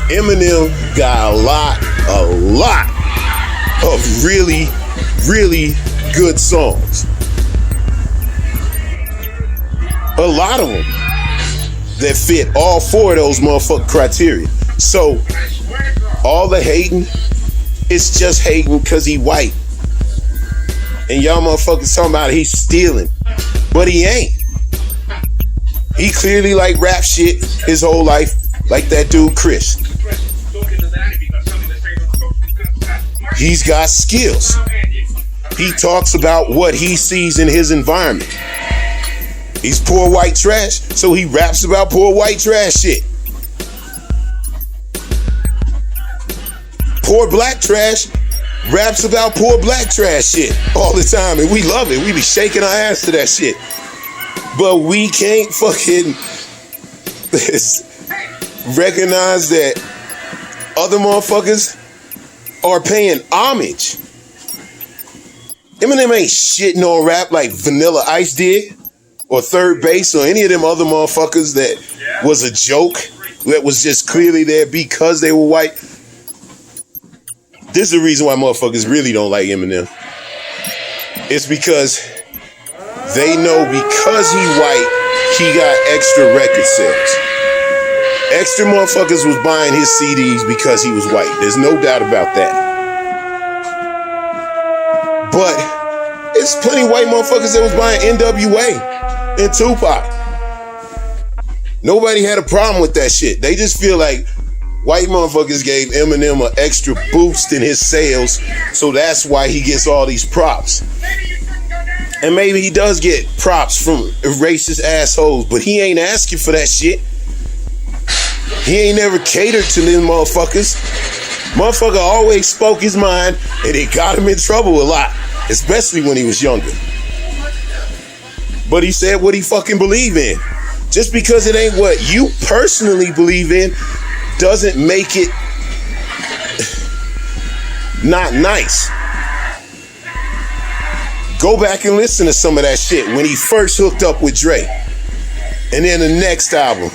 [SPEAKER 1] Eminem got a lot of really, really good songs. A lot of them that fit all 4 of those motherfucking criteria. So, all the hating, it's just hating because he white. And y'all motherfuckers talking about he's stealing. But he ain't. He clearly like rap shit his whole life, like that dude Chris. He's got skills. He talks about what he sees in his environment. He's poor white trash, so he raps about poor white trash shit. Poor black trash raps about poor black trash shit all the time, and we love it. We be shaking our ass to that shit. But we can't fucking recognize that other motherfuckers are paying homage. Eminem ain't shitting on rap like Vanilla Ice did, or Third Base, or any of them other motherfuckers that was a joke, that was just clearly there because they were white. This is the reason why motherfuckers really don't like Eminem. It's because they know because he white, he got extra record sales. Extra motherfuckers was buying his CDs because he was white. There's no doubt about that. But there's plenty of white motherfuckers that was buying NWA and Tupac. Nobody had a problem with that shit. They just feel like white motherfuckers gave Eminem an extra boost in his sales, so that's why he gets all these props. And maybe he does get props from racist assholes, but he ain't asking for that shit. He ain't never catered to them motherfuckers. Motherfucker always spoke his mind, and it got him in trouble a lot, especially when he was younger. But he said what he fucking believed in. Just because it ain't what you personally believe in doesn't make it not nice. Go back and listen to some of that shit when he first hooked up with Dre. And then the next album.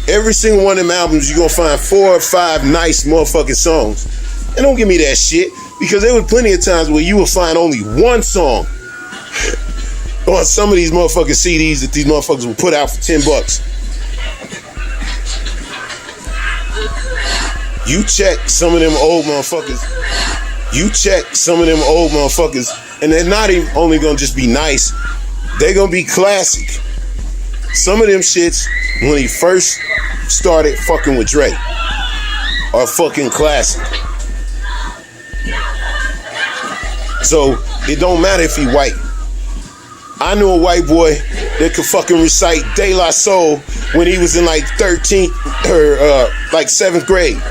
[SPEAKER 1] Every single one of them albums, you're gonna find 4 or 5 nice motherfucking songs. And don't give me that shit, because there were plenty of times where you will find only one song on some of these motherfucking CDs that these motherfuckers will put out for $10. You check some of them old motherfuckers. And they're not even only gonna just be nice, they're gonna be classic. Some of them shits, when he first started fucking with Dre, are fucking classic. So it don't matter if he white. I knew a white boy that could fucking recite De La Soul when he was in like 13th or like 7th grade.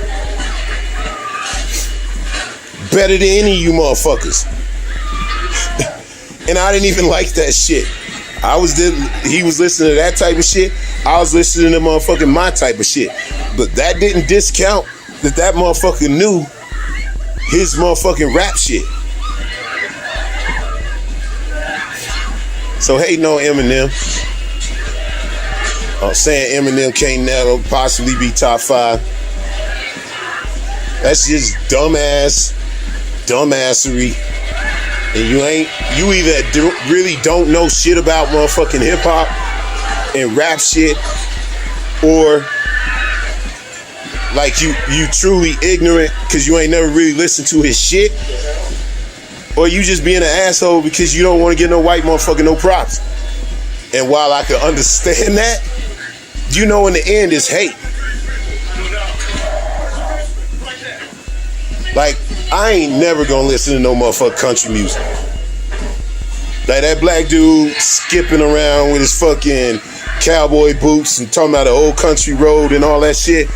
[SPEAKER 1] Better than any of you motherfuckers. And I didn't even like that shit. He was listening to that type of shit. I was listening to motherfucking my type of shit. But that didn't discount that motherfucker knew his motherfucking rap shit. So hating on Eminem, saying Eminem can't never possibly be top 5. That's just dumbassery. And you either really don't know shit about motherfucking hip hop and rap shit, or like you truly ignorant because you ain't never really listened to his shit, or you just being an asshole because you don't want to get no white motherfucker no props. And while I can understand that, you know in the end it's hate. Like, I ain't never gonna listen to no motherfucking country music. Like that black dude skipping around with his fucking cowboy boots and talking about the old country road and all that shit.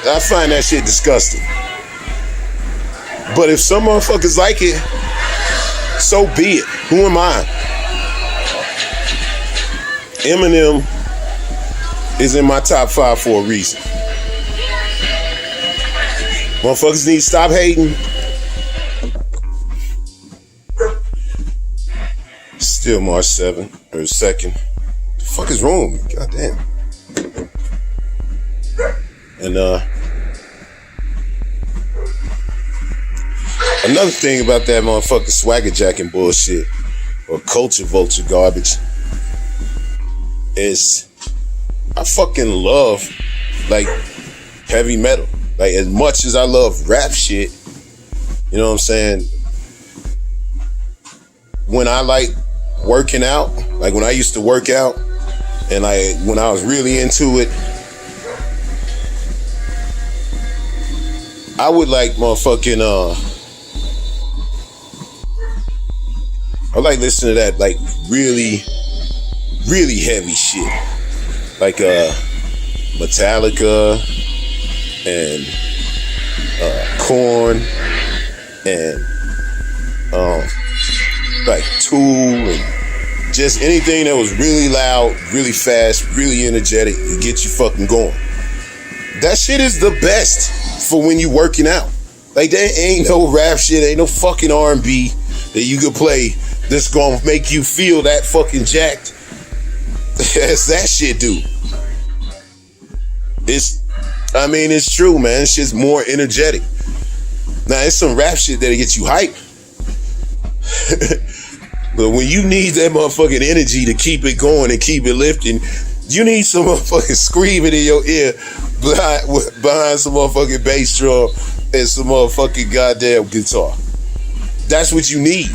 [SPEAKER 1] I find that shit disgusting. But if some motherfuckers like it, so be it. Who am I? Eminem is in my top 5 for a reason. Motherfuckers need to stop hating. Still March 7th or 2nd. The fuck is wrong with me? Goddamn. And another thing about that motherfucking swagger jacking bullshit or culture vulture garbage is I fucking love like heavy metal. Like as much as I love rap shit, you know what I'm saying? When I like working out, like when I used to work out and like when I was really into it, I would like motherfucking I like listening to that like really, really heavy shit. Like Metallica and Korn and like Tool and just anything that was really loud, really fast, really energetic and get you fucking going. That shit is the best for when you working out. Like there ain't no rap shit, ain't no fucking R&B that you could play that's gonna make you feel that fucking jacked as that shit do. It's true, man. It's just more energetic. Now, it's some rap shit that'll get you hype. But when you need that motherfucking energy to keep it going and keep it lifting, you need some motherfucking screaming in your ear behind some motherfucking bass drum and some motherfucking goddamn guitar. That's what you need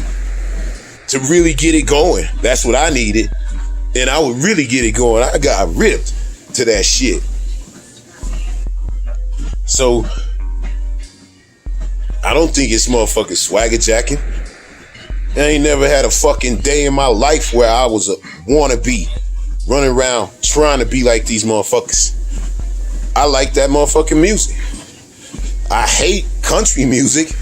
[SPEAKER 1] to really get it going. That's what I needed. And I would really get it going. I got ripped to that shit. So, I don't think it's motherfucking swagger jacking. I ain't never had a fucking day in my life where I was a wannabe, running around trying to be like these motherfuckers. I like that motherfucking music. I hate country music.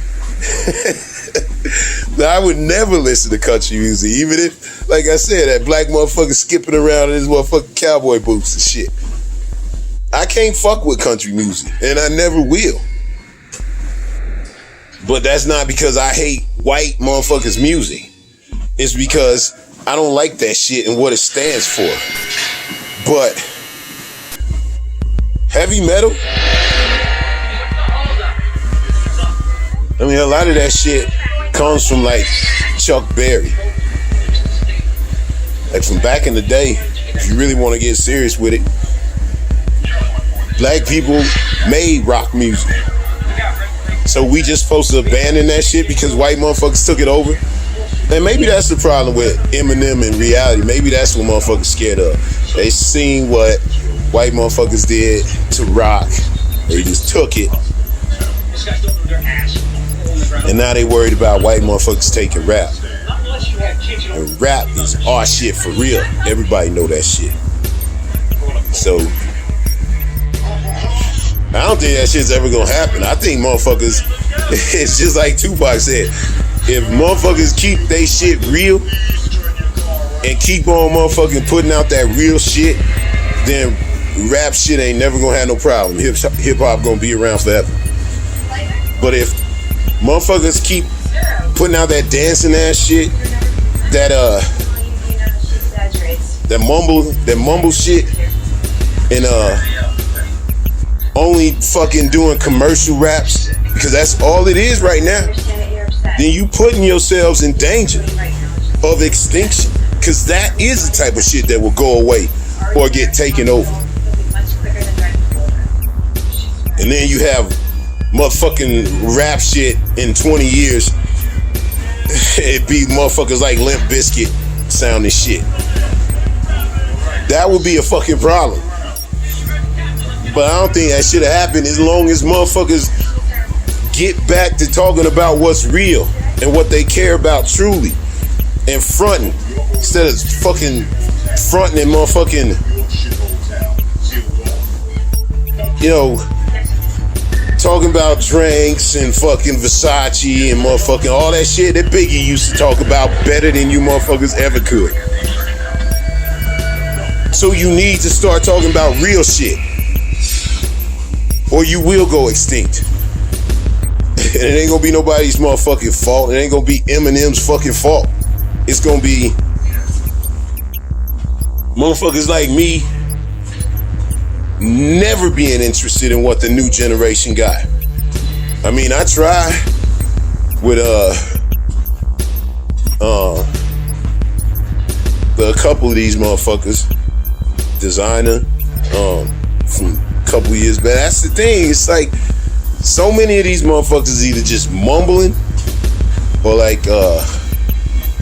[SPEAKER 1] I would never listen to country music, even if, like I said, that black motherfucker skipping around in his motherfucking cowboy boots and shit. I can't fuck with country music, and I never will. But that's not because I hate white motherfuckers' music. It's because I don't like that shit and what it stands for. But heavy metal, I mean, a lot of that shit comes from like Chuck Berry. Like from back in the day, if you really want to get serious with it, black people made rock music. So we just supposed to abandon that shit because white motherfuckers took it over? And maybe that's the problem with Eminem in reality. Maybe that's what motherfuckers scared of. They seen what white motherfuckers did to rock. They just took it. And now they worried about white motherfuckers taking rap. And rap is our shit for real. Everybody know that shit. So I don't think that shit's ever gonna happen. I think motherfuckers, it's just like Tupac said, if motherfuckers keep they shit real and keep on motherfucking putting out that real shit, then rap shit ain't never gonna have no problem. Hip hop gonna be around forever. But if motherfuckers keep putting out that dancing ass shit, that mumble shit, and only fucking doing commercial raps, because that's all it is right now, then you putting yourselves in danger of extinction, because that is the type of shit that will go away or get taken over. And then you have motherfucking rap shit in 20 years, it'd be motherfuckers like Limp Bizkit sounding shit. That would be a fucking problem. But I don't think that should have happened as long as motherfuckers get back to talking about what's real and what they care about truly and fronting instead of fucking fronting and motherfucking, you know, talking about drinks and fucking Versace and motherfucking all that shit that Biggie used to talk about better than you motherfuckers ever could. So you need to start talking about real shit, or you will go extinct. And it ain't gonna be nobody's motherfucking fault. It ain't gonna be Eminem's fucking fault. It's gonna be motherfuckers like me never being interested in what the new generation got. I mean, I try with a couple of these motherfuckers, Designer, from a couple of years back. That's the thing. It's like so many of these motherfuckers either just mumbling or like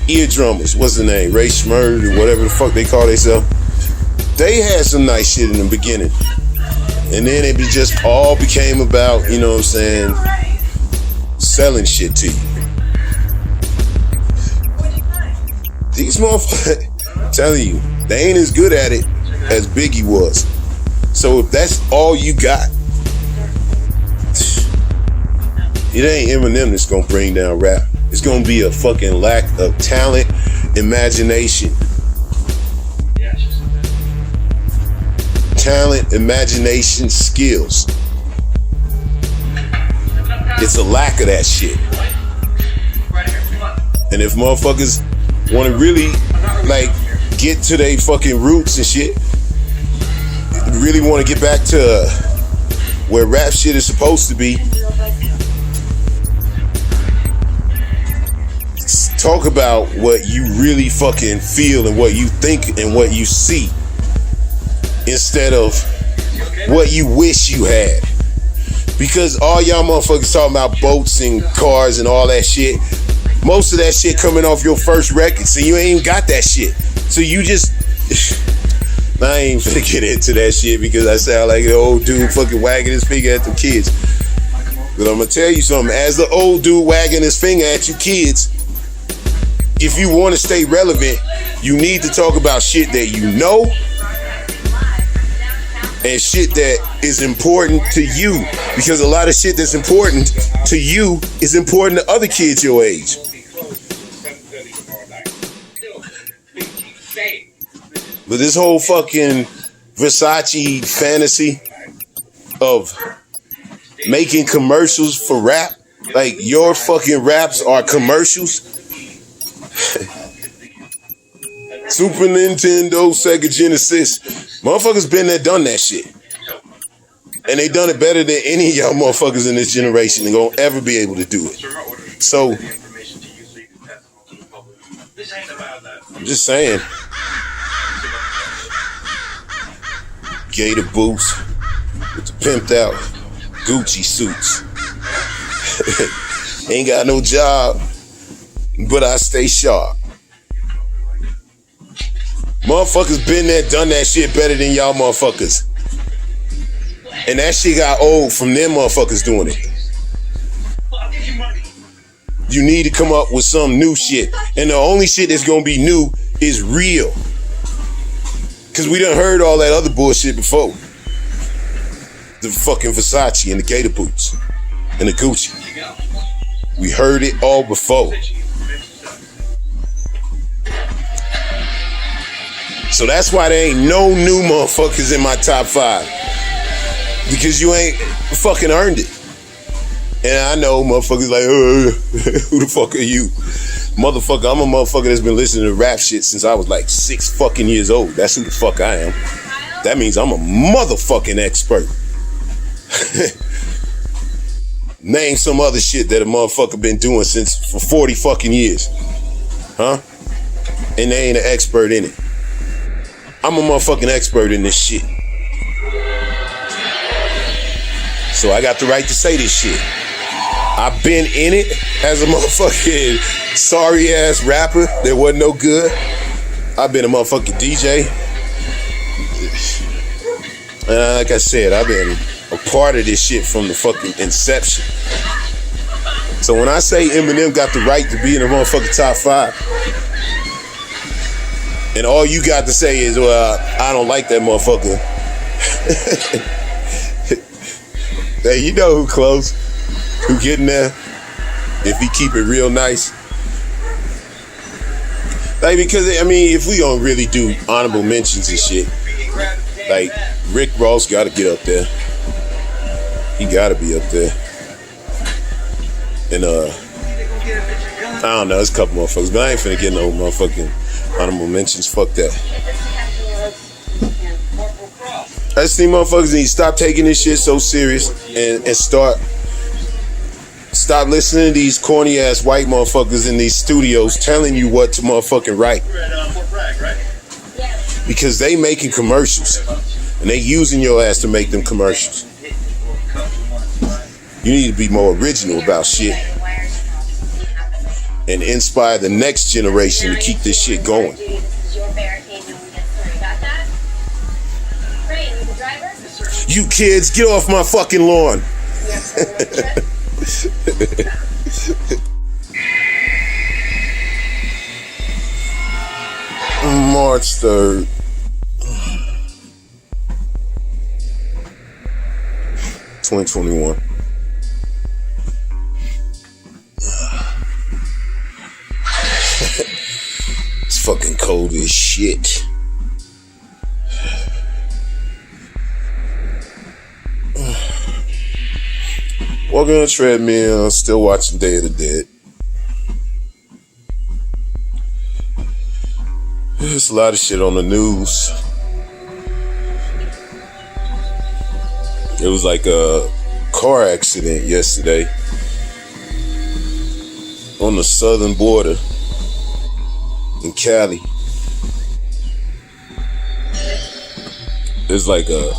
[SPEAKER 1] eardrummers. What's the name? Ray Schmurd or whatever the fuck they call themselves. They had some nice shit in the beginning, and then it just all became about, you know what I'm saying, selling shit to you. These motherfuckers, I'm telling you, they ain't as good at it as Biggie was. So if that's all you got, it ain't Eminem that's gonna bring down rap. It's gonna be a fucking lack of talent, imagination. Talent, imagination, skills. It's a lack of that shit. And if motherfuckers want to really like get to their fucking roots and shit, really want to get back to where rap shit is supposed to be, talk about what you really fucking feel and what you think and what you see, instead of what you wish you had. Because all y'all motherfuckers talking about boats and cars and all that shit, most of that shit coming off your first record, so you ain't even got that shit. So you just, I ain't finna get into that shit because I sound like an old dude fucking wagging his finger at the kids. But I'm gonna tell you something, as the old dude wagging his finger at you kids, if you want to stay relevant, you need to talk about shit that you know and shit that is important to you, because a lot of shit that's important to you is important to other kids your age. But this whole fucking Versace fantasy of making commercials for rap, like your fucking raps are commercials. Super Nintendo, Sega Genesis, motherfuckers been there, done that shit. And they done it better than any of y'all motherfuckers in this generation and gonna ever be able to do it. So, I'm just saying. Gator boots with the pimped out Gucci suits. Ain't got no job, but I stay sharp. Motherfuckers been there, done that shit better than y'all motherfuckers. And that shit got old from them motherfuckers doing it. You need to come up with some new shit. And the only shit that's gonna be new is real. Cause we done heard all that other bullshit before. The fucking Versace and the Gator boots and the Gucci. We heard it all before. So that's why there ain't no new motherfuckers in my top 5. Because you ain't fucking earned it. And I know motherfuckers like, who the fuck are you? Motherfucker, I'm a motherfucker that's been listening to rap shit since I was like 6 fucking years old. That's who the fuck I am. That means I'm a motherfucking expert. Name some other shit that a motherfucker been doing for 40 fucking years. Huh? And they ain't an expert in it. I'm a motherfucking expert in this shit. So I got the right to say this shit. I've been in it as a motherfucking sorry ass rapper that wasn't no good. I've been a motherfucking DJ. And like I said, I've been a part of this shit from the fucking inception. So when I say Eminem got the right to be in the motherfucking top 5, and all you got to say is, well, I don't like that motherfucker. Hey, you know who close, who getting there, if he keep it real nice. Like, because, I mean, if we gonna really do honorable mentions and shit, like, Rick Ross gotta get up there. He gotta be up there. And, I don't know, it's a couple motherfuckers, but I ain't finna get no motherfucking honorable mentions. Fuck that. I just think motherfuckers need to stop taking this shit so serious and stop listening to these corny ass white motherfuckers in these studios telling you what to motherfucking write. Because they making commercials and they using your ass to make them commercials. You need to be more original about shit and inspire the next generation to keep this shit going. You kids, get off my fucking lawn. March 3rd. $2021. It's fucking cold as shit. Walking on a treadmill, still watching Day of the Dead. There's a lot of shit on the news. It was like a car accident yesterday on the southern border in Cali. There's like a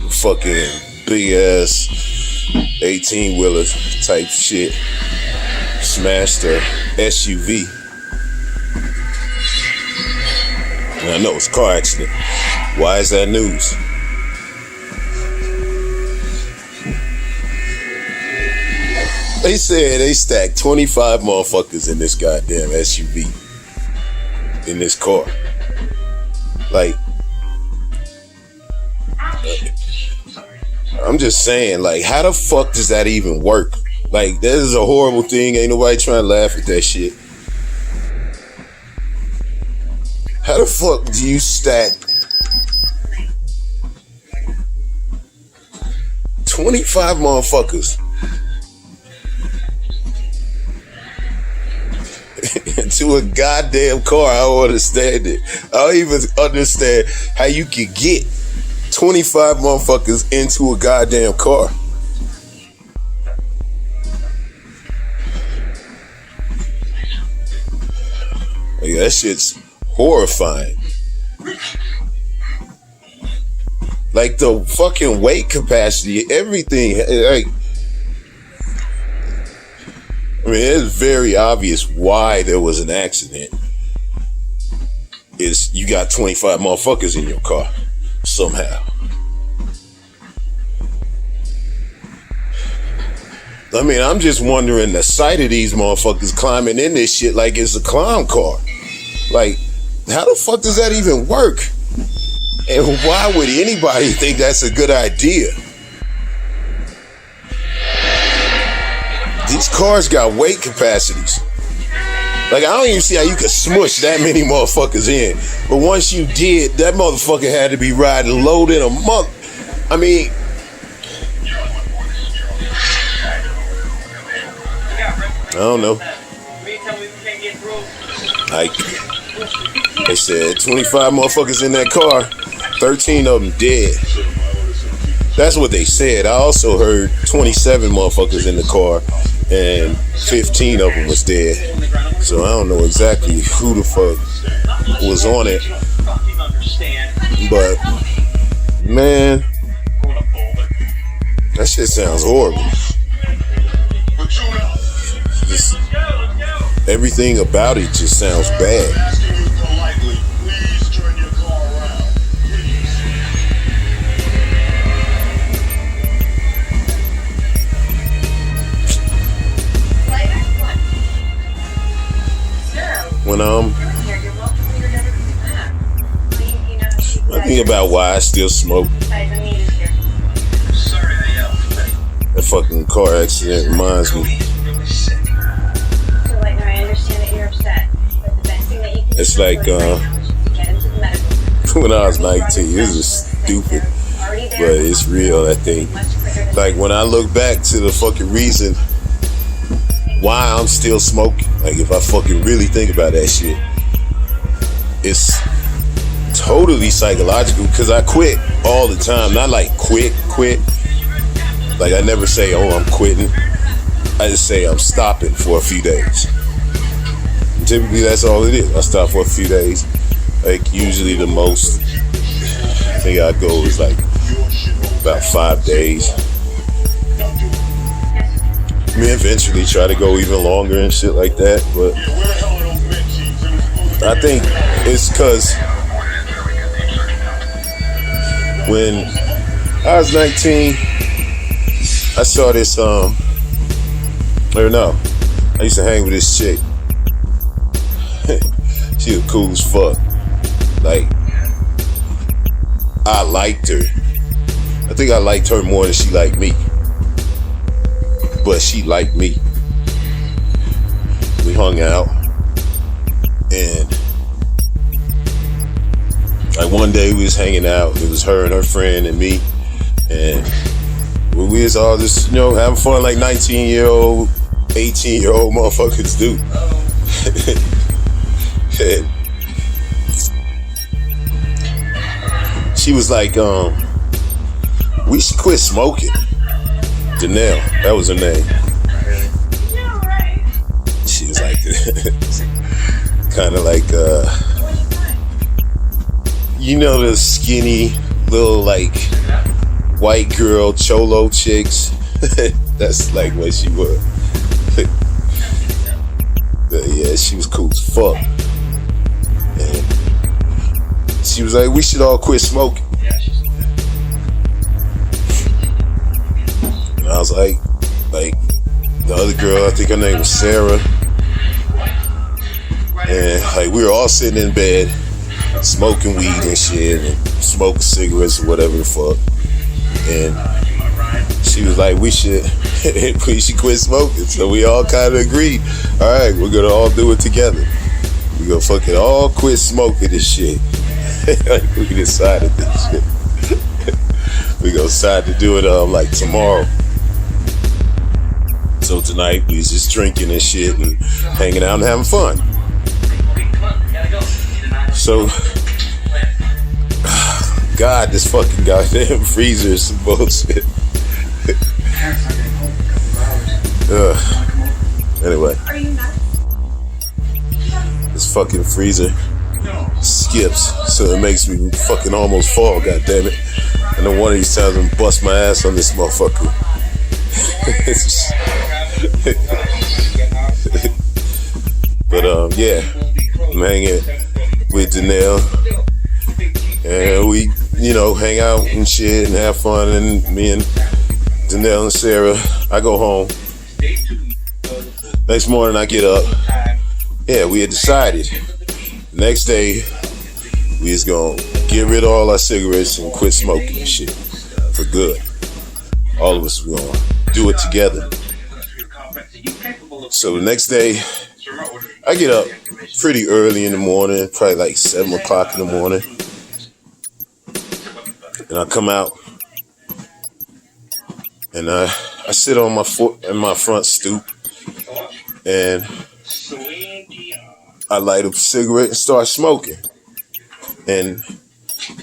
[SPEAKER 1] fucking big ass 18-wheeler type shit smashed a SUV. And I know it's a car accident. Why is that news? They said they stacked 25 motherfuckers in this goddamn SUV. In this car. Like, I'm just saying, like, how the fuck does that even work? Like, that is a horrible thing. Ain't nobody trying to laugh at that shit. How the fuck do you stack 25 motherfuckers into a goddamn car? I don't understand it. I don't even understand how you could get 25 motherfuckers into a goddamn car. Like, that shit's horrifying. Like, the fucking weight capacity, everything. Like, I mean, it's very obvious why there was an accident. Is you got 25 motherfuckers in your car somehow. I mean, I'm just wondering the sight of these motherfuckers climbing in this shit like it's a clown car. Like, how the fuck does that even work? And why would anybody think that's a good idea? These cars got weight capacities. Like, I don't even see how you could smush that many motherfuckers in. But once you did, that motherfucker had to be riding low in a month. I mean, I don't know. Like, they said 25 motherfuckers in that car, 13 of them dead. That's what they said. I also heard 27 motherfuckers in the car and 15 of them was dead. So I don't know exactly who the fuck was on it. But, man, that shit sounds horrible. Just, everything about it just sounds bad. When I think about why I still smoke. That fucking car accident reminds me. It's like when I was 19, it was just stupid, but it's real, I think. Like, when I look back to the fucking reason why I'm still smoking, like, if I fucking really think about that shit, it's totally psychological, because I quit all the time. Not like quit. Like, I never say, oh, I'm quitting. I just say I'm stopping for a few days. And typically, that's all it is. I stop for a few days. Like, usually the most I think I go is like about 5 days. I mean, eventually try to go even longer and shit like that, but I think it's because when I was 19, I saw this, I used to hang with this chick. She was cool as fuck. Like, I liked her. I think I liked her more than she liked me. But she liked me. We hung out. And like one day we was hanging out. It was her and her friend and me. And we was all just, having fun like 19-year-old, 18-year-old motherfuckers do. And she was like, we should quit smoking. Janelle, that was her name. She was like, kind of like, the skinny little like white girl cholo chicks. That's like what she was. But yeah, she was cool as fuck. And she was like, we should all quit smoking. And I was like the other girl, I think her name was Sarah. And like we were all sitting in bed, smoking weed and shit, and smoking cigarettes or whatever the fuck. And she was like, we should quit smoking. So we all kind of agreed. All right, we're gonna all do it together. We gonna fucking all quit smoking this shit. Like we decided this shit. We gonna decide to do it like tomorrow. So tonight we was just drinking and shit and hanging out and having fun. So, God, this fucking goddamn freezer is some bullshit. Anyway, this fucking freezer skips, so it makes me fucking almost fall. God damn it! And then one of these times I'm bust my ass on this motherfucker. But yeah, I'm hanging with Janelle, and we, hang out and shit and have fun. And me and Janelle and Sarah, I go home. Next morning I get up. Yeah, we had decided. Next day, we was gonna get rid of all our cigarettes and quit smoking and shit for good. All of us were gonna do it together. So the next day, I get up pretty early in the morning, probably like 7 o'clock in the morning. And I come out and I sit on my foot in my front stoop and I light a cigarette and start smoking. And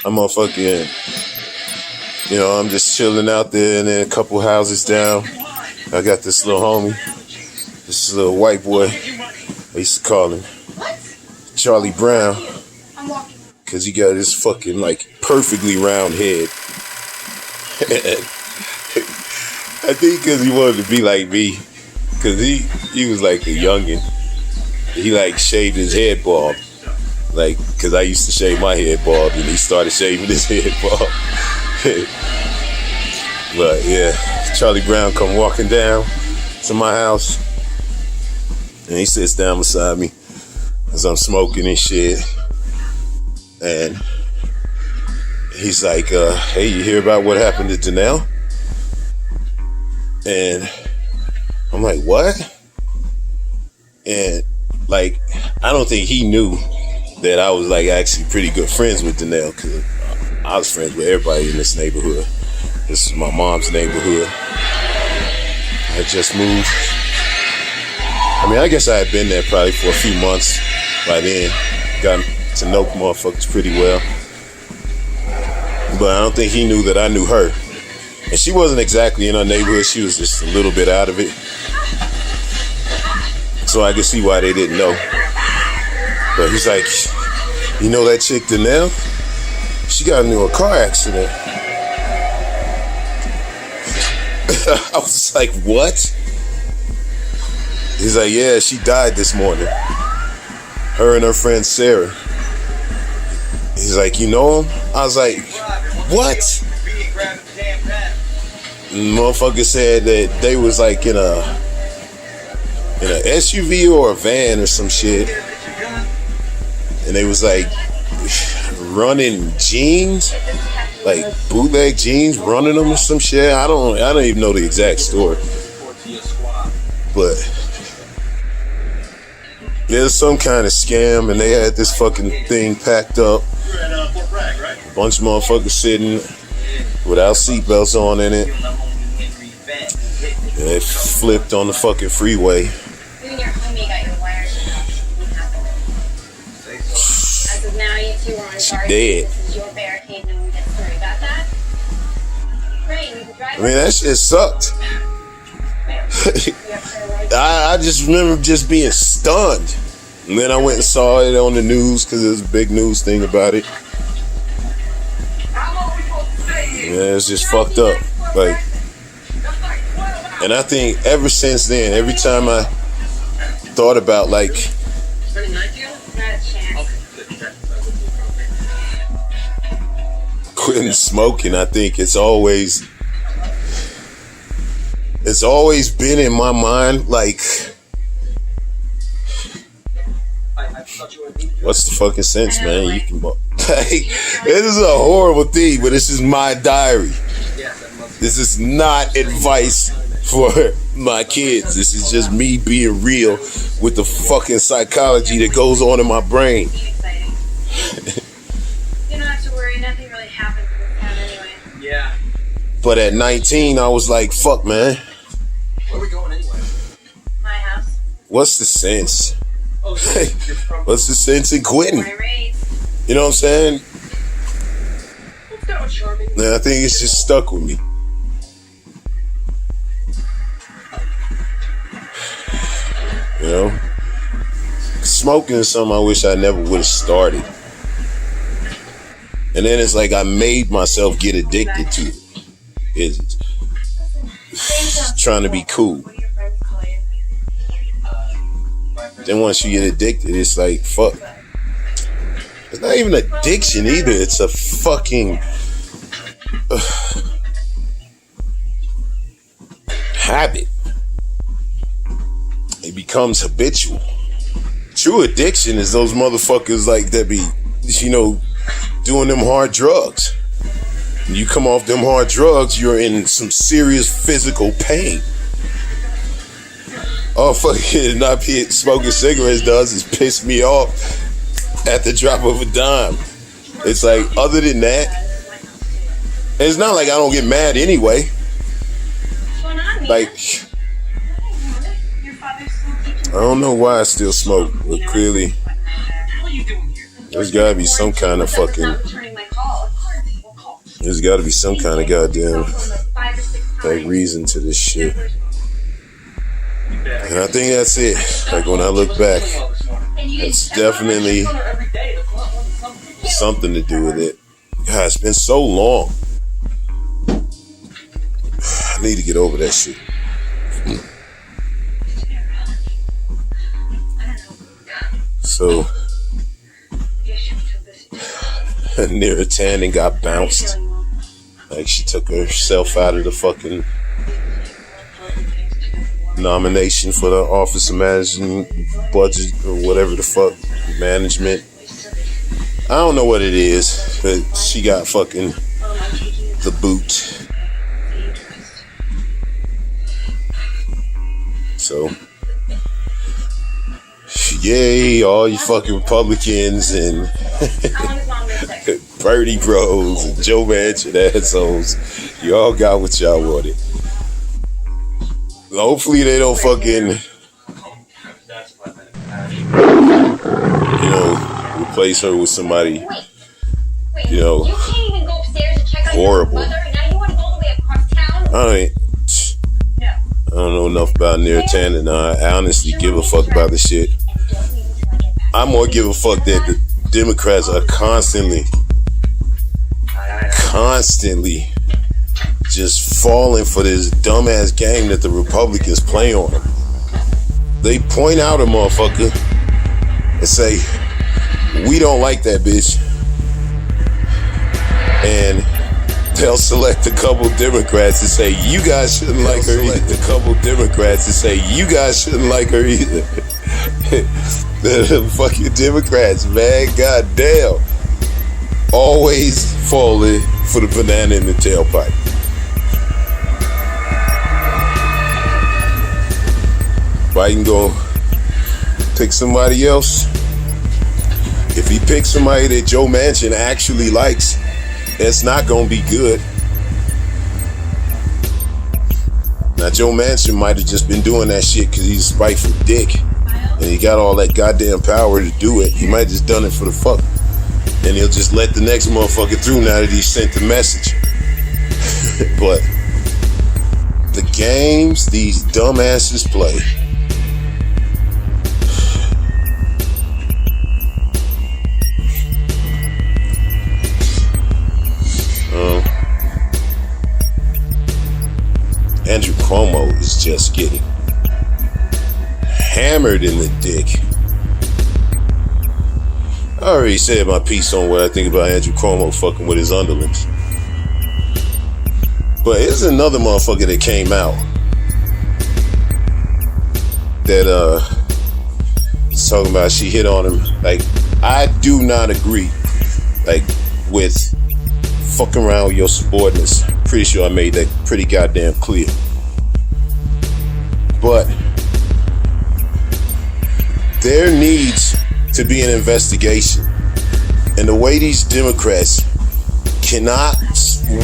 [SPEAKER 1] I'm motherfucking, I'm just chilling out there, and then a couple houses down, I got this little homie, this little white boy. I used to call him Charlie Brown, because he got this fucking like perfectly round head. I think because he wanted to be like me, because he was like a youngin'. He like shaved his head bald, like, because I used to shave my head bald, and he started shaving his head bald. But yeah, Charlie Brown come walking down to my house, and he sits down beside me as I'm smoking and shit. And he's like, hey, you hear about what happened to Janelle? And I'm like, what? And like, I don't think he knew that I was like actually pretty good friends with Janelle, because I was friends with everybody in this neighborhood. This is my mom's neighborhood. I just moved. I mean, I guess I had been there probably for a few months by then. Got to know motherfuckers pretty well. But I don't think he knew that I knew her. And she wasn't exactly in our neighborhood. She was just a little bit out of it. So I can see why they didn't know. But he's like, you know that chick Janelle? She got into a car accident. I was like, what? He's like, yeah, she died this morning. Her and her friend Sarah. He's like, you know him? I was like, what? And the motherfucker said that they was like in a SUV or a van or some shit. And they was like running jeans, like bootleg jeans, running them or some shit. I don't even know the exact story, but there's some kind of scam, and they had this fucking thing packed up. Bunch of motherfuckers sitting without seatbelts on in it. And it flipped on the fucking freeway.
[SPEAKER 2] You and your homie got your wires as of now, you two are on
[SPEAKER 1] She
[SPEAKER 2] guard.
[SPEAKER 1] dead.
[SPEAKER 2] This is your barricade, no one gets through. Got that? Great, we can drive.
[SPEAKER 1] I mean, that shit sucked. I just remember just being stunned. And then I went and saw it on the news because there's a big news thing about it. Yeah, it's just fucked up. Like, and I think ever since then, every time I thought about like quitting smoking, I think it's always been in my mind like, what's the fucking sense, man? You can like, this is a horrible thing, but this is my diary. This is not advice for my kids. This is just me being real with the fucking psychology that goes on in my brain.
[SPEAKER 2] You don't have to worry, nothing really happens in this town anyway.
[SPEAKER 3] Yeah.
[SPEAKER 1] But at 19, I was like, fuck, man.
[SPEAKER 3] Where are we going anyway?
[SPEAKER 2] My house.
[SPEAKER 1] What's the sense?
[SPEAKER 3] Oh, so you're from...
[SPEAKER 1] What's the sense in quitting?
[SPEAKER 2] Born and raised.
[SPEAKER 1] You know what I'm saying?
[SPEAKER 3] What's that with Charming?
[SPEAKER 1] And I think it's just stuck with me. You know? Smoking is something I wish I never would have started. And then it's like I made myself get addicted to it. It's trying to be cool.
[SPEAKER 2] What do your friends call you?
[SPEAKER 1] Then once you get addicted, it's like, fuck. It's not even addiction either. It's a fucking habit. It becomes habitual. True addiction is those motherfuckers like that be, you know, doing them hard drugs. When you come off them hard drugs, you're in some serious physical pain. All fucking not smoking cigarettes does is piss me off at the drop of a dime. It's like, other than that, it's not like I don't get mad anyway.
[SPEAKER 2] What's going on, Nina?
[SPEAKER 1] Like,
[SPEAKER 2] Your father's still teaching.
[SPEAKER 1] I don't know why I still smoke, but clearly
[SPEAKER 3] What the hell are you doing here?
[SPEAKER 1] there's gotta be some kind of fucking,
[SPEAKER 2] Not returning my call. We'll call.
[SPEAKER 1] there's gotta be some kind of goddamn
[SPEAKER 2] 5 or 6
[SPEAKER 1] like
[SPEAKER 2] times.
[SPEAKER 1] reason to this shit.
[SPEAKER 3] You bet.
[SPEAKER 1] And I think that's it. Like when I look back,
[SPEAKER 2] And you
[SPEAKER 1] it's
[SPEAKER 2] didn't-
[SPEAKER 1] definitely
[SPEAKER 3] Every day, the club, something.
[SPEAKER 1] something to do with it. God, it's been so long. I need to get over that shit. So near a 10 and got bounced. Like she took herself out of the fucking nomination for the office of management budget or whatever the fuck, management. I don't know what it is, but she got fucking the boot. So yay, all you fucking Republicans and Birdie Bros and Joe Manchin assholes. Y'all got what y'all wanted. Hopefully they don't fucking, you know, replace her with somebody, you know,
[SPEAKER 2] You can't even go upstairs and check on
[SPEAKER 1] horrible.
[SPEAKER 2] your mother, and now you want to go all the way across town?
[SPEAKER 1] I don't know enough about near 10 and I honestly give a fuck about the shit. I more give a fuck that the Democrats are constantly just falling for this dumbass game that the Republicans play on them. They point out a motherfucker and say, we don't like that bitch. And they'll select a couple Democrats and say, you guys shouldn't like her either. A couple Democrats and say, you guys shouldn't like her either. The fucking Democrats, man, goddamn. always falling for the banana in the tailpipe. Biden go pick somebody else. If he picks somebody that Joe Manchin actually likes, it's not gonna be good. Now Joe Manchin might have just been doing that shit because he's a spiteful dick and he got all that goddamn power to do it. He might have just done it for the fuck. And he'll just let the next motherfucker through now that he sent the message. But the games these dumbasses play. Andrew Cuomo is just getting hammered in the dick. I already said my piece on what I think about Andrew Cuomo fucking with his underlings. But here's another motherfucker that came out that is talking about she hit on him. Like, I do not agree, like, with fucking around with your subordinates. Pretty sure I made that pretty goddamn clear. But there needs to be an investigation. And the way these Democrats cannot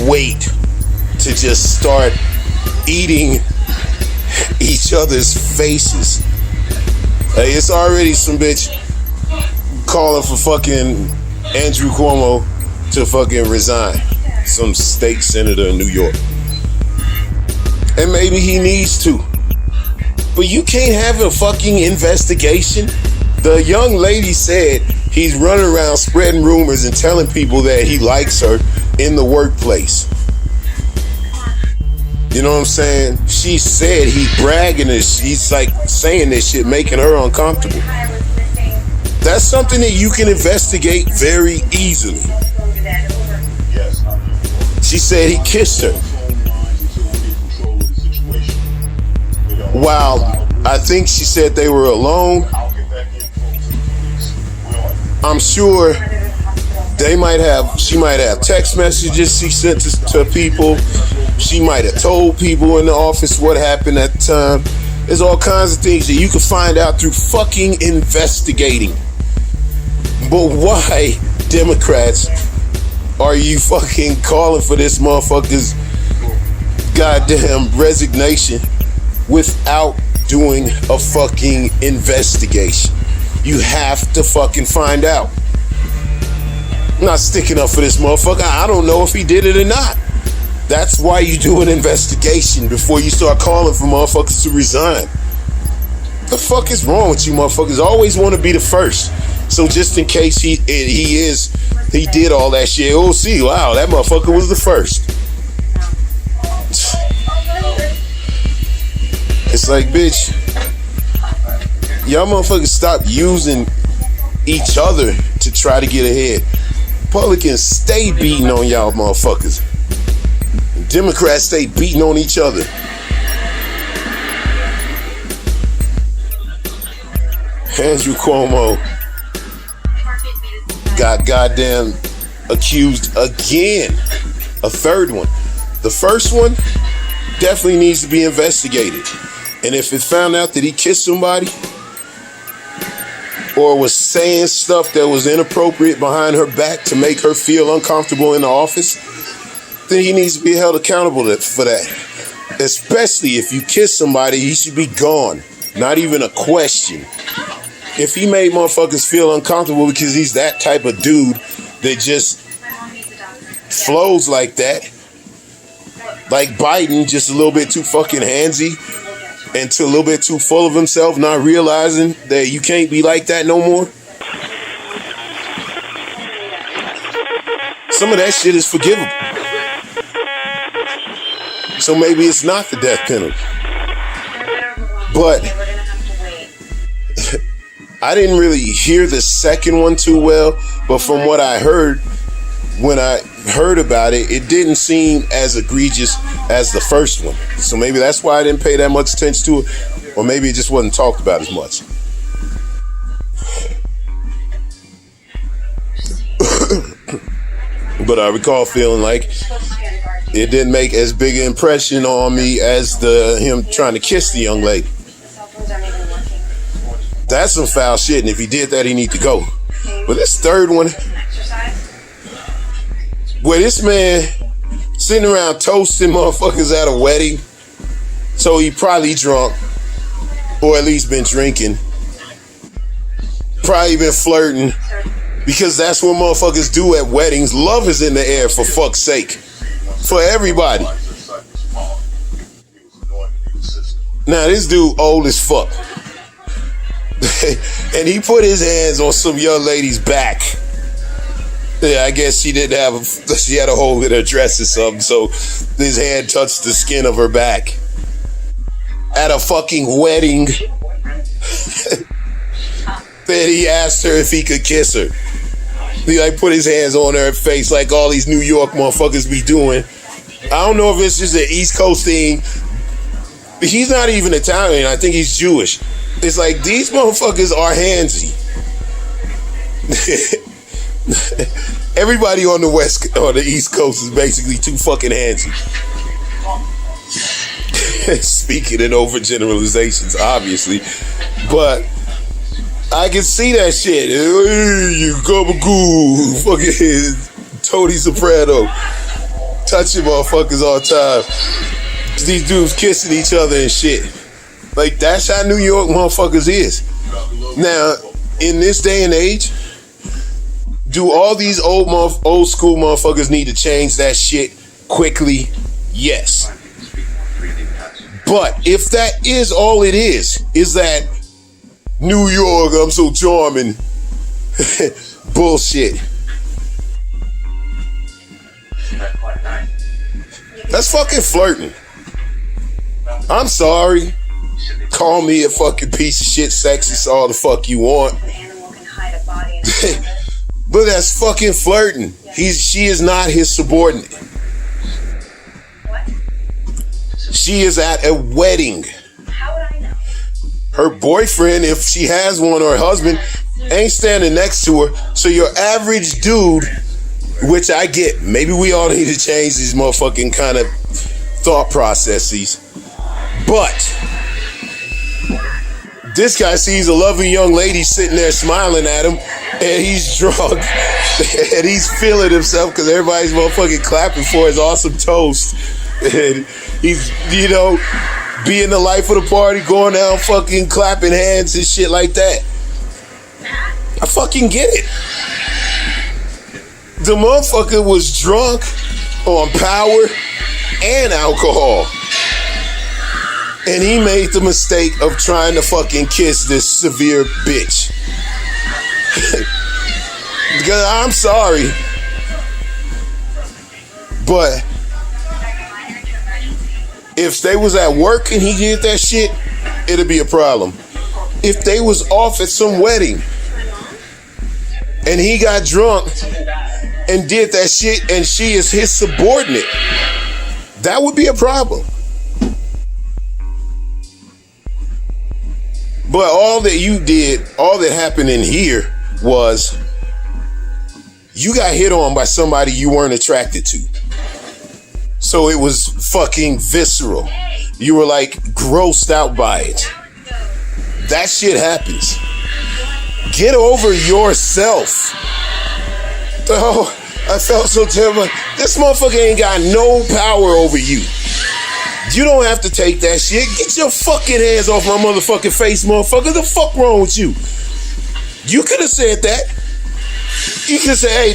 [SPEAKER 1] wait to just start eating each other's faces. Hey, it's already some bitch calling for fucking Andrew Cuomo to fucking resign. Some state senator in New York. And maybe he needs to. But you can't have a fucking investigation. The young lady said he's running around spreading rumors and telling people that he likes her in the workplace. You know what I'm saying? She said he's bragging this. He's like saying this shit, making her uncomfortable. That's something that you can investigate very easily. She said he kissed her. While I think she said they were alone, I'm sure she might have text messages she sent to people. She might have told people in the office what happened at the time. There's all kinds of things that you can find out through fucking investigating. But why, Democrats, are you fucking calling for this motherfucker's goddamn resignation without doing a fucking investigation? You have to fucking find out. I'm not sticking up for this motherfucker. I don't know if he did it or not. That's why you do an investigation before you start calling for motherfuckers to resign. The fuck is wrong with you motherfuckers? Always want to be the first. So just in case he did all that shit, oh, see, wow, that motherfucker was the first. It's like, bitch, y'all motherfuckers stop using each other to try to get ahead. Republicans stay beating on y'all motherfuckers. Democrats stay beating on each other. Andrew Cuomo got goddamn accused again. A third one. The first one definitely needs to be investigated. And if it found out that he kissed somebody or was saying stuff that was inappropriate behind her back to make her feel uncomfortable in the office, then he needs to be held accountable for that. Especially if you kiss somebody, he should be gone. Not even a question. If he made motherfuckers feel uncomfortable because he's that type of dude that just flows like that, like Biden, just a little bit too fucking handsy and a little bit too full of himself, not realizing that you can't be like that no more. Some of that shit is forgivable. So maybe it's not the death penalty. But I didn't really hear the second one too well, but from what I heard, when I heard about it, it didn't seem as egregious as the first one. So maybe that's why I didn't pay that much attention to it, or maybe it just wasn't talked about as much. But I recall feeling like it didn't make as big an impression on me as him trying to kiss the young lady. That's some foul shit, and if he did that, he need to go. But this third one, where this man sitting around toasting motherfuckers at a wedding, so he probably drunk, or at least been drinking, probably been flirting, because that's what motherfuckers do at weddings. Love is in the air, for fuck's sake, for everybody. Now this dude old as fuck. And he put his hands on some young lady's back. Yeah, I guess she had a hole in her dress or something, so his hand touched the skin of her back. At a fucking wedding. Then he asked her if he could kiss her. He like put his hands on her face like all these New York motherfuckers be doing. I don't know if it's just an East Coast thing. He's not even Italian. I think he's Jewish. It's like these motherfuckers are handsy. Everybody on the East Coast is basically too fucking handsy. Speaking in overgeneralizations, obviously, but I can see that shit. Hey, you gabagoo, fucking Tony Soprano, touching motherfuckers all the time. These dudes kissing each other and shit. Like, that's how New York motherfuckers is. Now, in this day and age, do all these old school motherfuckers need to change that shit quickly? Yes. But if that is all it is that New York, I'm so charming bullshit. That's fucking flirting. I'm sorry. Call me a fucking piece of shit sexist all the fuck you want. But that's fucking flirting. She is not his subordinate. She is at a wedding.
[SPEAKER 2] How would I know?
[SPEAKER 1] Her boyfriend, if she has one, or her husband, ain't standing next to her. So your average dude, which I get, maybe we all need to change these motherfucking kind of thought processes. But this guy sees a lovely young lady sitting there smiling at him, and he's drunk, and he's feeling himself because everybody's motherfucking clapping for his awesome toast. And he's, being the life of the party, going down fucking clapping hands and shit like that. I fucking get it. The motherfucker was drunk on power and alcohol. And he made the mistake of trying to fucking kiss this severe bitch. Because I'm sorry, but if they was at work and he did that shit, it'd be a problem. If they was off at some wedding and he got drunk and did that shit and she is his subordinate, that would be a problem. But all that you did, all that happened in here was you got hit on by somebody you weren't attracted to. So it was fucking visceral. You were like grossed out by it. That shit happens. Get over yourself. Oh, I felt so terrible. This motherfucker ain't got no power over you. You don't have to take that shit. Get your fucking hands off my motherfucking face, motherfucker. The fuck wrong with you? You could have said that. You could have said, hey,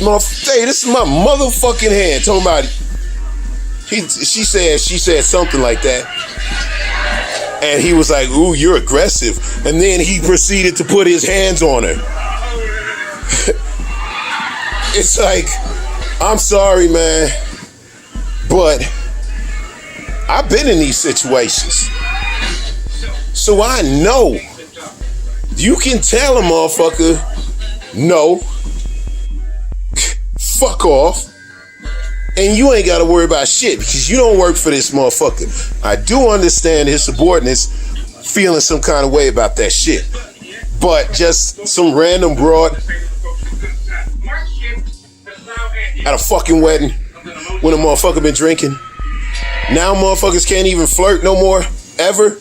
[SPEAKER 1] this is my motherfucking hand. Talking about it. She said something like that. And he was like, ooh, you're aggressive. And then he proceeded to put his hands on her. It's like, I'm sorry, man, but I've been in these situations. So I know. You can tell a motherfucker, no, fuck off, and you ain't got to worry about shit because you don't work for this motherfucker. I do understand his subordinates feeling some kind of way about that shit, but just some random broad. at a fucking wedding when a motherfucker been drinking. Now motherfuckers can't even flirt no more, ever.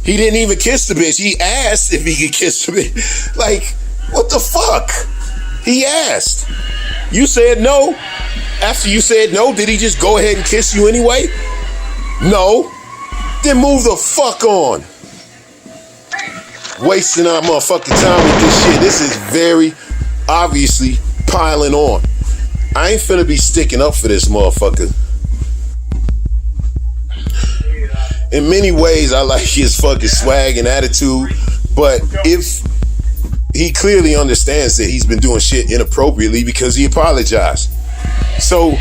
[SPEAKER 1] He didn't even kiss the bitch. He asked if he could kiss the bitch. Like, what the fuck? He asked. You said no. After you said no, did he just go ahead and kiss you anyway? No. Then move the fuck on. Wasting our motherfucking time with this shit. This is very obviously piling on. I ain't finna be sticking up for this motherfucker. In many ways, I like his fucking swag and attitude, but if he clearly understands that he's been doing shit inappropriately because he apologized. So,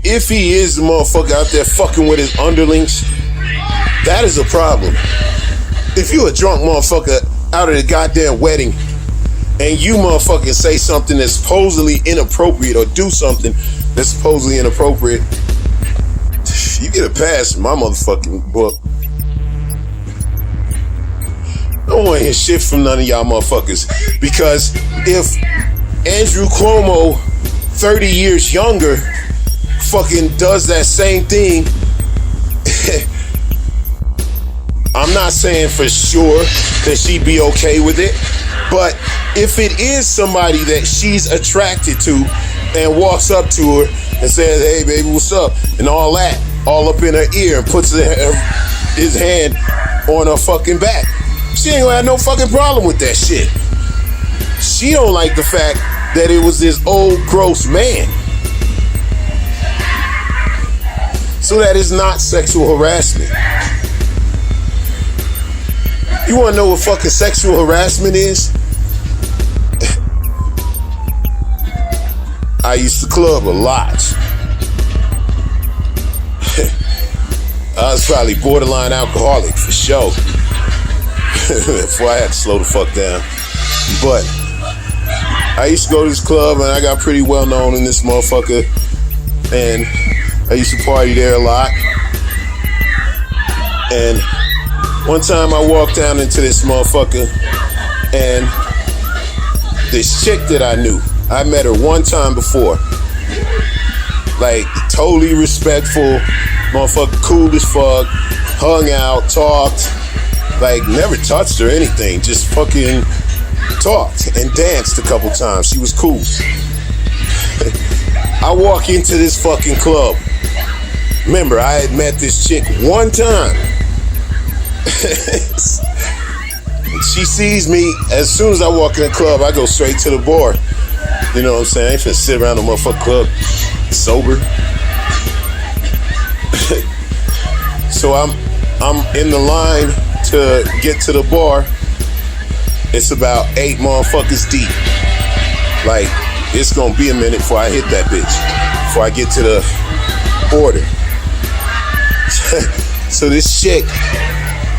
[SPEAKER 1] if he is the motherfucker out there fucking with his underlings, that is a problem. If you a drunk motherfucker out of the goddamn wedding and you motherfucking say something that's supposedly inappropriate or do something that's supposedly inappropriate, you get a pass in my motherfucking book. I don't want to hear shit from none of y'all motherfuckers. Because if Andrew Cuomo, 30 years younger, fucking does that same thing, I'm not saying for sure that she'd be okay with it. But if it is somebody that she's attracted to and walks up to her and says, hey baby, what's up? And all that, all up in her ear and puts his hand on her fucking back. She ain't gonna have no fucking problem with that shit. She don't like the fact that it was this old gross man. So that is not sexual harassment. You wanna know what fucking sexual harassment is? I used to club a lot. I was probably borderline alcoholic for sure. Before I had to slow the fuck down. But I used to go to this club and I got pretty well known in this motherfucker. And I used to party there a lot. And one time I walked down into this motherfucker and this chick that I knew, I met her one time before. Like, totally respectful, motherfucker, cool as fuck, hung out, talked, like, never touched or anything, just fucking talked and danced a couple times. She was cool. I walk into this fucking club. Remember, I had met this chick one time. She sees me, as soon as I walk in the club, I go straight to the bar. You know what I'm saying? I ain't finna sit around the motherfucking club sober. So I'm in the line to get to the bar. It's about 8 motherfuckers deep. Like, it's gonna be a minute before I hit that bitch, before I get to the order. So this chick,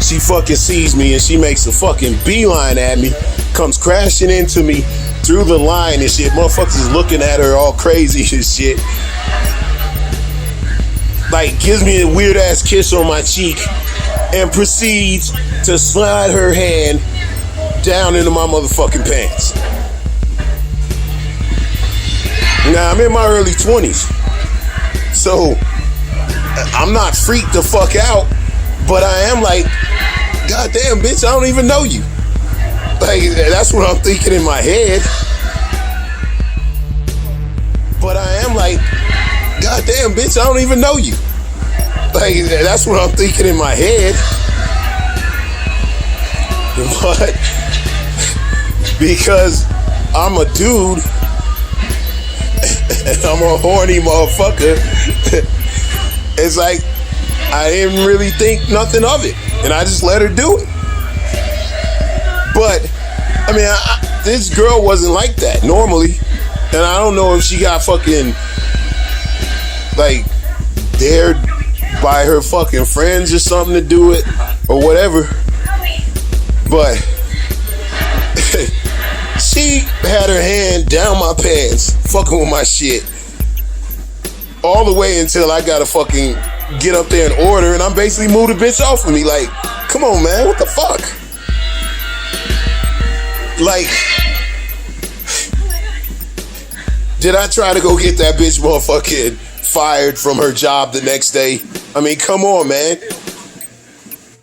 [SPEAKER 1] she fucking sees me and she makes a fucking beeline at me, comes crashing into me through the line and shit. Motherfuckers is looking at her all crazy and shit. Like, gives me a weird ass kiss on my cheek and proceeds to slide her hand down into my motherfucking pants. Now, I'm in my early 20s, so I'm not freaked the fuck out, but I am like, goddamn, bitch, I don't even know you. Like, that's what I'm thinking in my head. But I am like, goddamn, bitch, I don't even know you. Like, that's what I'm thinking in my head. But because I'm a dude and I'm a horny motherfucker, it's like I didn't really think nothing of it, and I just let her do it. But I mean, this girl wasn't like that normally, and I don't know if she got fucking like dared by her fucking friends or something to do it or whatever. But she had her hand down my pants, fucking with my shit, all the way until I gotta fucking get up there and order, and I'm basically moved the bitch off of me. Like, come on, man, what the fuck? Like, Did I try to go get that bitch motherfucking fired from her job the next day? I mean, come on, man.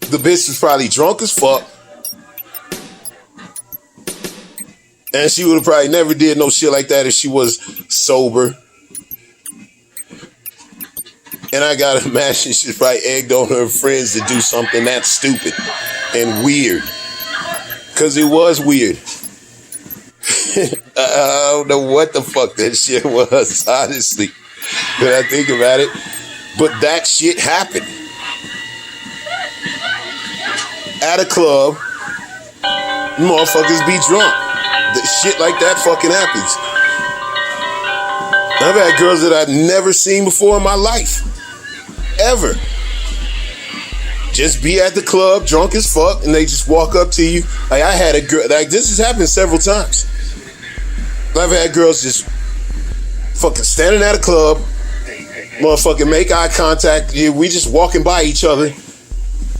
[SPEAKER 1] The bitch was probably drunk as fuck. And she would have probably never did no shit like that if she was sober. And I gotta imagine she's probably egged on her friends to do something that stupid and weird. Cause it was weird. I don't know what the fuck that shit was, honestly, when I think about it. But that shit happened. At a club, motherfuckers be drunk. The shit like that fucking happens. I've had girls that I've never seen before in my life. Ever. Just be at the club, drunk as fuck, and they just walk up to you. Like, I had a girl, like, this has happened several times. I've had girls just fucking standing at a club, motherfucking make eye contact. We just walking by each other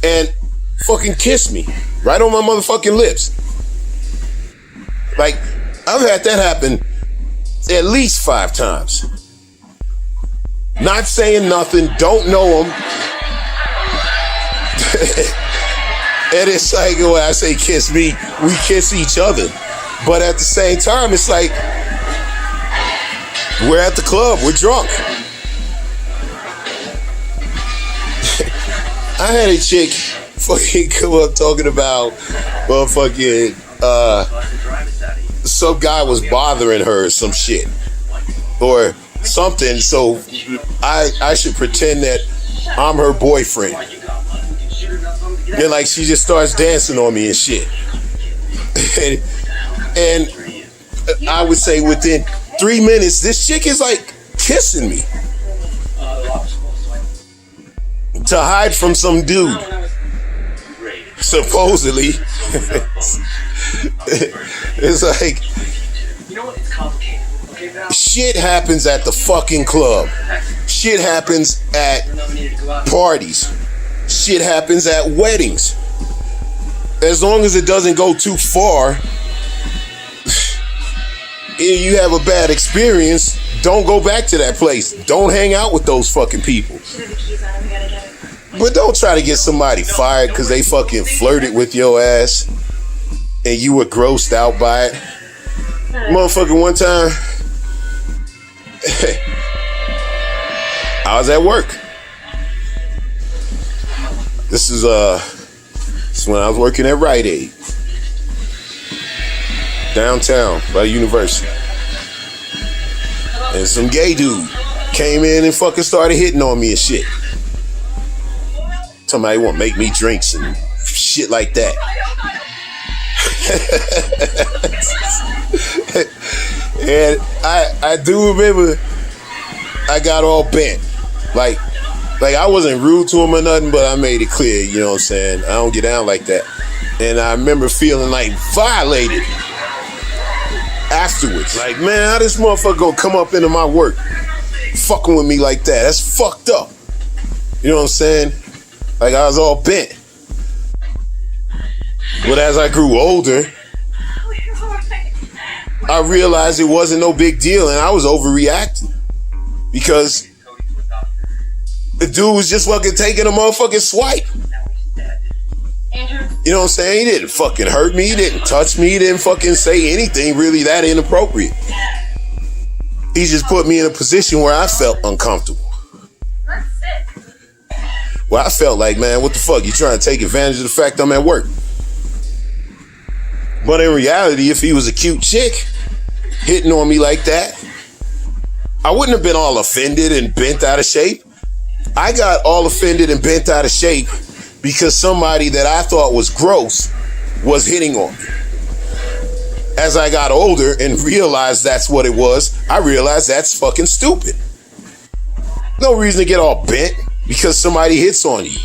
[SPEAKER 1] and fucking kiss me right on my motherfucking lips. Like, I've had that happen at least 5 times. Not saying nothing, don't know them. And it's like, when I say kiss me, we kiss each other. But at the same time, it's like, we're at the club, we're drunk. I had a chick fucking come up talking about motherfucking, some guy was bothering her or some shit. Or something, so I should pretend that I'm her boyfriend. And like, she just starts dancing on me and shit. And I would say within 3 minutes, this chick is like kissing me. To hide from some dude. Supposedly. It's like,
[SPEAKER 3] You know what? It's complicated. Okay, Val?
[SPEAKER 1] shit happens at the fucking club. Shit happens at parties. Shit happens at weddings. As long as it doesn't go too far, and you have a bad experience, don't go back to that place. Don't hang out with those fucking people. But don't try to get somebody fired because they fucking flirted with your ass and you were grossed out by it. Motherfucking one time, I was at work. This is when I was working at Rite Aid, downtown by the university. And some gay dude came in and fucking started hitting on me and shit. Somebody want to make me drinks and shit like that. And I do remember I got all bent. Like I wasn't rude to him or nothing, but I made it clear, you know what I'm saying? I don't get down like that. And I remember feeling like violated afterwards. Like, man, how this motherfucker gonna come up into my work fucking with me like that? That's fucked up. You know what I'm saying? Like, I was all bent. But as I grew older, I realized it wasn't no big deal and I was overreacting. Because the dude was just fucking taking a motherfucking swipe. You know what I'm saying? He didn't fucking hurt me. He didn't touch me. He didn't fucking say anything really that inappropriate. He just put me in a position where I felt uncomfortable. Well, I felt like, man, what the fuck? You trying to take advantage of the fact I'm at work? But in reality, if he was a cute chick hitting on me like that, I wouldn't have been all offended and bent out of shape. I got all offended and bent out of shape because somebody that I thought was gross was hitting on me. As I got older and realized that's what it was, I realized that's fucking stupid. No reason to get all bent because somebody hits on you.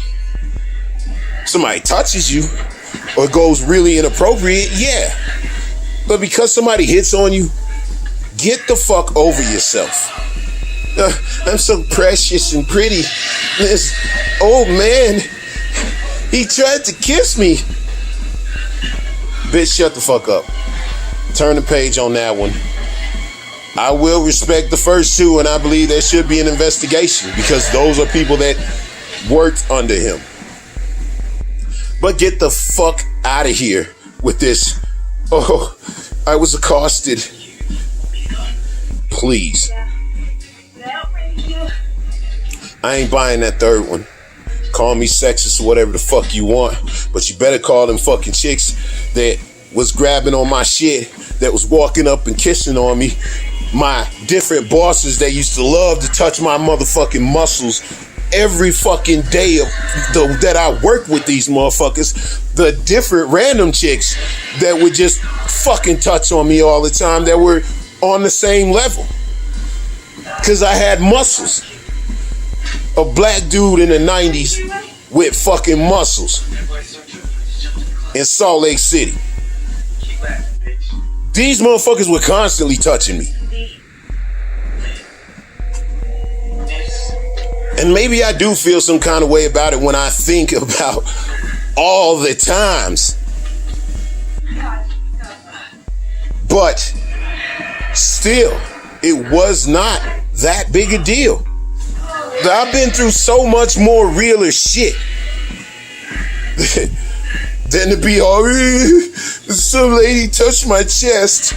[SPEAKER 1] Somebody touches you or goes really inappropriate, yeah. But because somebody hits on you, get the fuck over yourself. I'm so precious and pretty. This old man, he tried to kiss me. Bitch, shut the fuck up. Turn the page on that one. I will respect the first two, and I believe there should be an investigation because those are people that worked under him. But get the fuck out of here with this. Oh, I was accosted. Please. I ain't buying that third one. Call me sexist or whatever the fuck you want, but you better call them fucking chicks that was grabbing on my shit, that was walking up and kissing on me. My different bosses that used to love to touch my motherfucking muscles every fucking day that I worked with these motherfuckers. The different random chicks that would just fucking touch on me all the time that were on the same level. Cause I had muscles. A black dude in the 90s with fucking muscles in Salt Lake City. These motherfuckers were constantly touching me. And maybe I do feel some kind of way about it when I think about all the times. But still, it was not that big a deal. I've been through so much more realer shit than to be all, some lady touched my chest.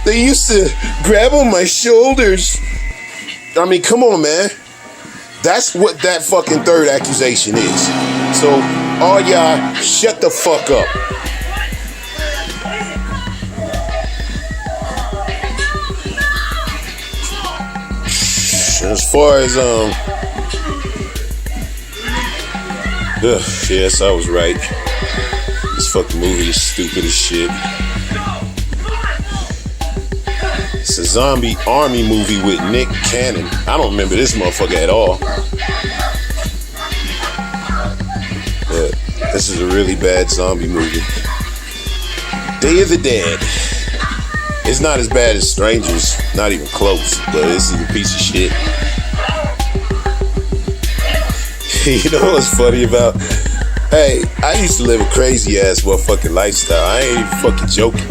[SPEAKER 1] They used to grab on my shoulders. I mean, come on, man. That's what that fucking third accusation is. So, all y'all, shut the fuck up. As far as, yes, I was right. This fucking movie is stupid as shit. It's a zombie army movie with Nick Cannon. I don't remember this motherfucker at all. But this is a really bad zombie movie. Day of the Dead. It's not as bad as Strangers, not even close, but this is a piece of shit. You know what's funny about? Hey, I used to live a crazy ass motherfucking lifestyle. I ain't even fucking joking.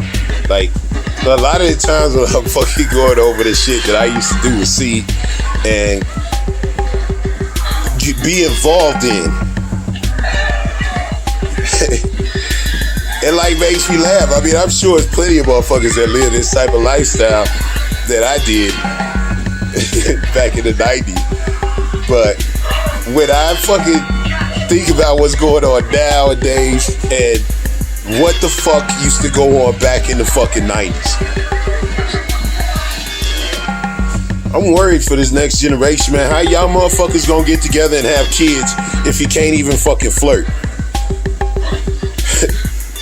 [SPEAKER 1] Like, a lot of the times when I'm fucking going over the shit that I used to do with C and be involved in, it like makes me laugh. I mean, I'm sure there's plenty of motherfuckers that live this type of lifestyle that I did back in the 90s. But when I fucking think about what's going on nowadays and what the fuck used to go on back in the fucking 90s, I'm worried for this next generation, man. How y'all motherfuckers gonna get together and have kids if you can't even fucking flirt?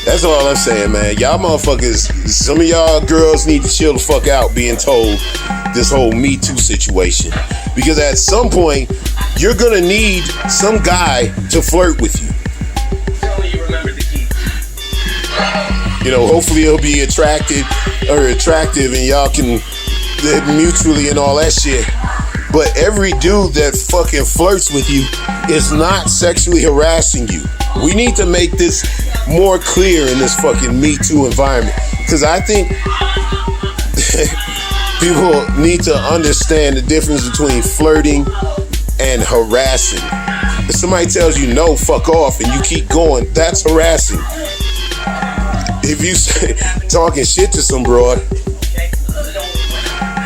[SPEAKER 1] That's all I'm saying, man. Y'all motherfuckers, some of y'all girls need to chill the fuck out being told this whole Me Too situation. Because at some point, you're gonna need some guy to flirt with you. You know, hopefully he'll be attractive and y'all can mutually and all that shit. But every dude that fucking flirts with you is not sexually harassing you. We need to make this more clear in this fucking Me Too environment. Because I think people need to understand the difference between flirting and harassing. If somebody tells you no, fuck off, and you keep going, that's harassing. If you say talking shit to some broad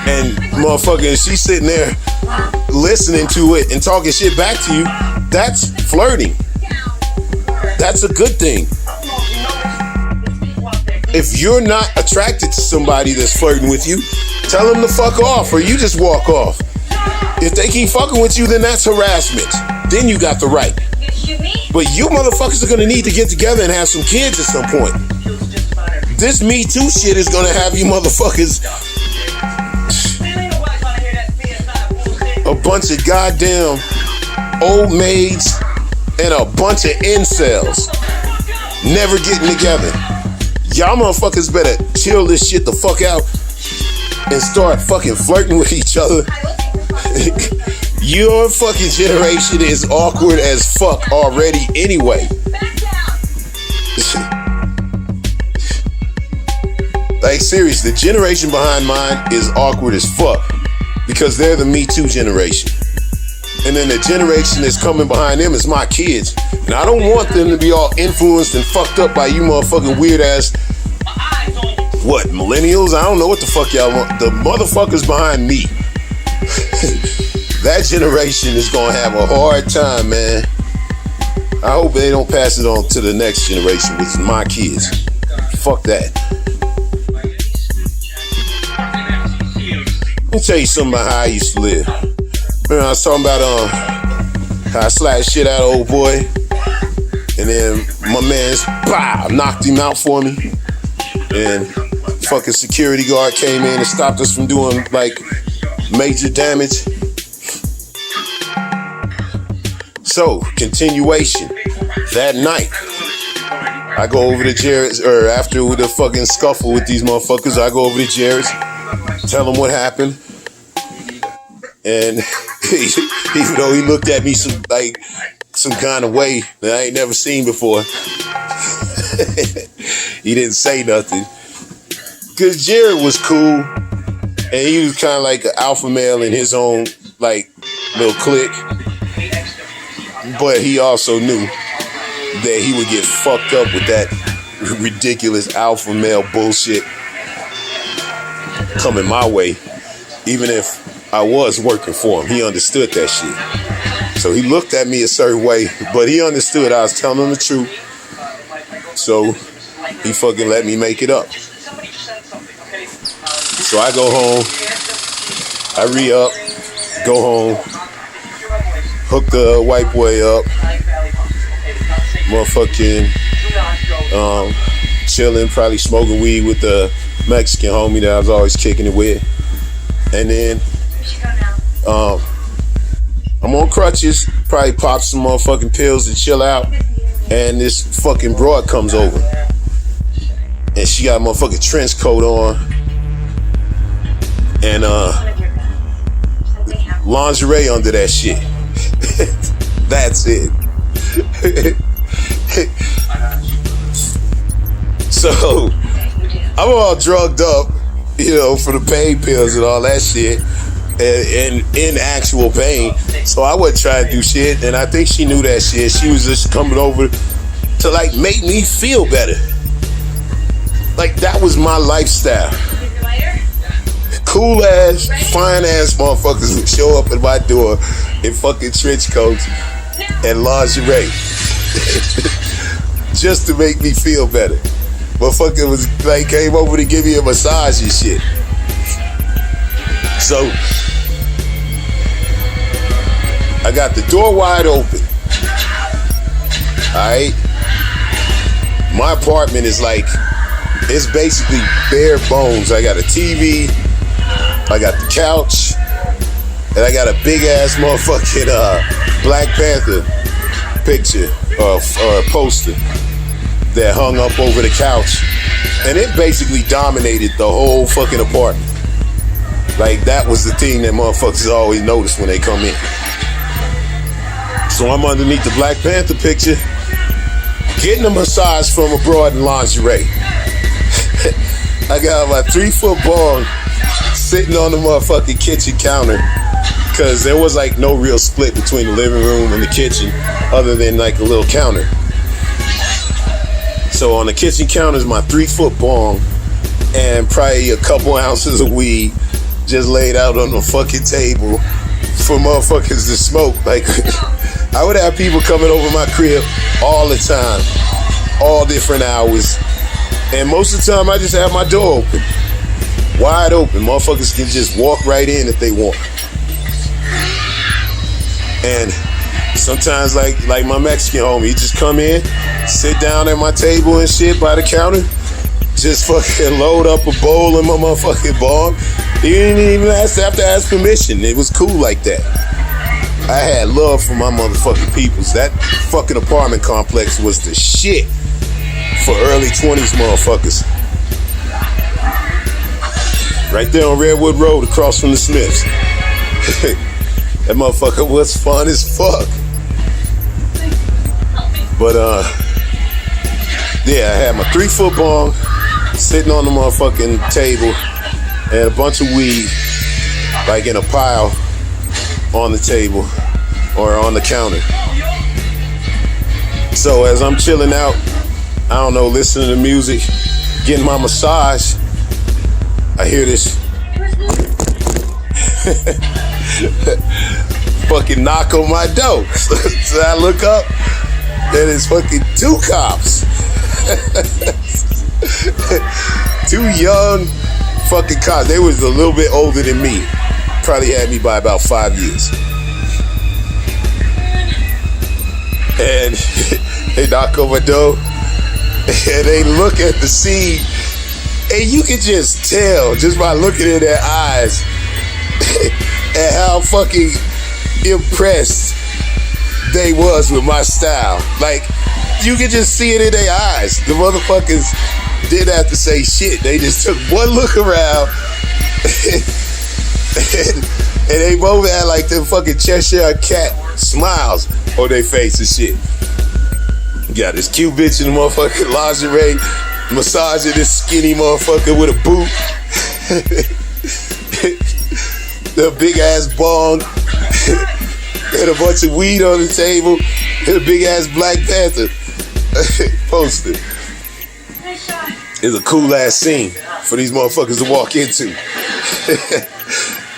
[SPEAKER 1] and motherfucker, she's sitting there listening to it and talking shit back to you, that's flirting. That's a good thing. If you're not attracted to somebody that's flirting with you, tell them to fuck off or you just walk off. If they keep fucking with you, then that's harassment. Then you got the right. But you motherfuckers are gonna need to get together and have some kids at some point. This Me Too shit is gonna have you motherfuckers a bunch of goddamn old maids and a bunch of incels never getting together. Y'all motherfuckers better chill this shit the fuck out and start fucking flirting with each other. Your fucking generation is awkward as fuck already anyway. Like, seriously, the generation behind mine is awkward as fuck because they're the Me Too generation. And then the generation that's coming behind them is my kids. And I don't want them to be all influenced and fucked up by you motherfucking weird ass, what, millennials? I don't know what the fuck y'all want. The motherfuckers behind me. That generation is gonna have a hard time, man. I hope they don't pass it on to the next generation, which is my kids. Fuck that. Let me tell you something about how I used to live. Remember I was talking about how I slapped shit out of old boy, and then my man's knocked him out for me, and fucking security guard came in and stopped us from doing like major damage. So, continuation. That night, I go over to Jared's, or after the fucking scuffle with these motherfuckers, I go over to Jared's, tell him what happened. And even though he looked at me some kind of way that I ain't never seen before, he didn't say nothing. Cause Jared was cool, and he was kind of like an alpha male in his own like little clique. But he also knew that he would get fucked up with that ridiculous alpha male bullshit coming my way, even if I was working for him. He understood that shit. So he looked at me a certain way, but he understood I was telling him the truth. So he fucking let me make it up. So I go home, I re-up, go home, hook the white boy up, motherfucking chilling, probably smoking weed with the Mexican homie that I was always kicking it with. And then I'm on crutches, probably pop some motherfucking pills to chill out, and this fucking broad comes over, and she got a motherfucking trench coat on, and lingerie under that shit. That's it. So I'm all drugged up, you know, for the pain pills and all that shit, and in actual pain. So I wasn't trying to do shit, and I think she knew that shit. She was just coming over to like make me feel better. Like that was my lifestyle. Cool ass, fine ass motherfuckers would show up at my door in fucking trench coats and lingerie just to make me feel better. Motherfucker was like came over to give me a massage and shit. So I got the door wide open. Alright? My apartment is like, it's basically bare bones. I got a TV, I got the couch, and I got a big ass motherfucking Black Panther picture or poster that hung up over the couch, and it basically dominated the whole fucking apartment. Like that was the thing that motherfuckers always notice when they come in. So I'm underneath the Black Panther picture, getting a massage from a broad in lingerie. I got my 3-foot bong sitting on the motherfucking kitchen counter, because there was like no real split between the living room and the kitchen other than like a little counter. So on the kitchen counter is my 3-foot bong and probably a couple ounces of weed just laid out on the fucking table for motherfuckers to smoke. Like I would have people coming over my crib all the time, all different hours, and most of the time I just have my door open, wide open. Motherfuckers can just walk right in if they want. And sometimes like my Mexican homie, he just come in, sit down at my table and shit by the counter, just fucking load up a bowl in my motherfucking bong. He didn't even have to ask permission. It was cool like that. I had love for my motherfucking peoples. That fucking apartment complex was the shit for early 20s motherfuckers. Right there on Redwood Road across from the Smiths. That motherfucker was fun as fuck. But yeah, I had my 3-foot bong sitting on the motherfucking table, and a bunch of weed, like in a pile on the table or on the counter. So as I'm chilling out, I don't know, listening to music, getting my massage, I hear this fucking knock on my door. So I look up, and it's fucking two cops. Two young fucking cops. They was a little bit older than me. Probably had me by about 5 years. And they knock on my door, and they look at the scene, and you can just tell just by looking in their eyes and how fucking impressed they was with my style. Like, you can just see it in their eyes. The motherfuckers didn't have to say shit. They just took one look around and they both had like them fucking Cheshire cat smiles on their face and shit. Got this cute bitch in the motherfucking lingerie, massaging this skinny motherfucker with a boot. The big ass bong. And a bunch of weed on the table. And a big ass Black Panther poster. It's a cool ass scene for these motherfuckers to walk into.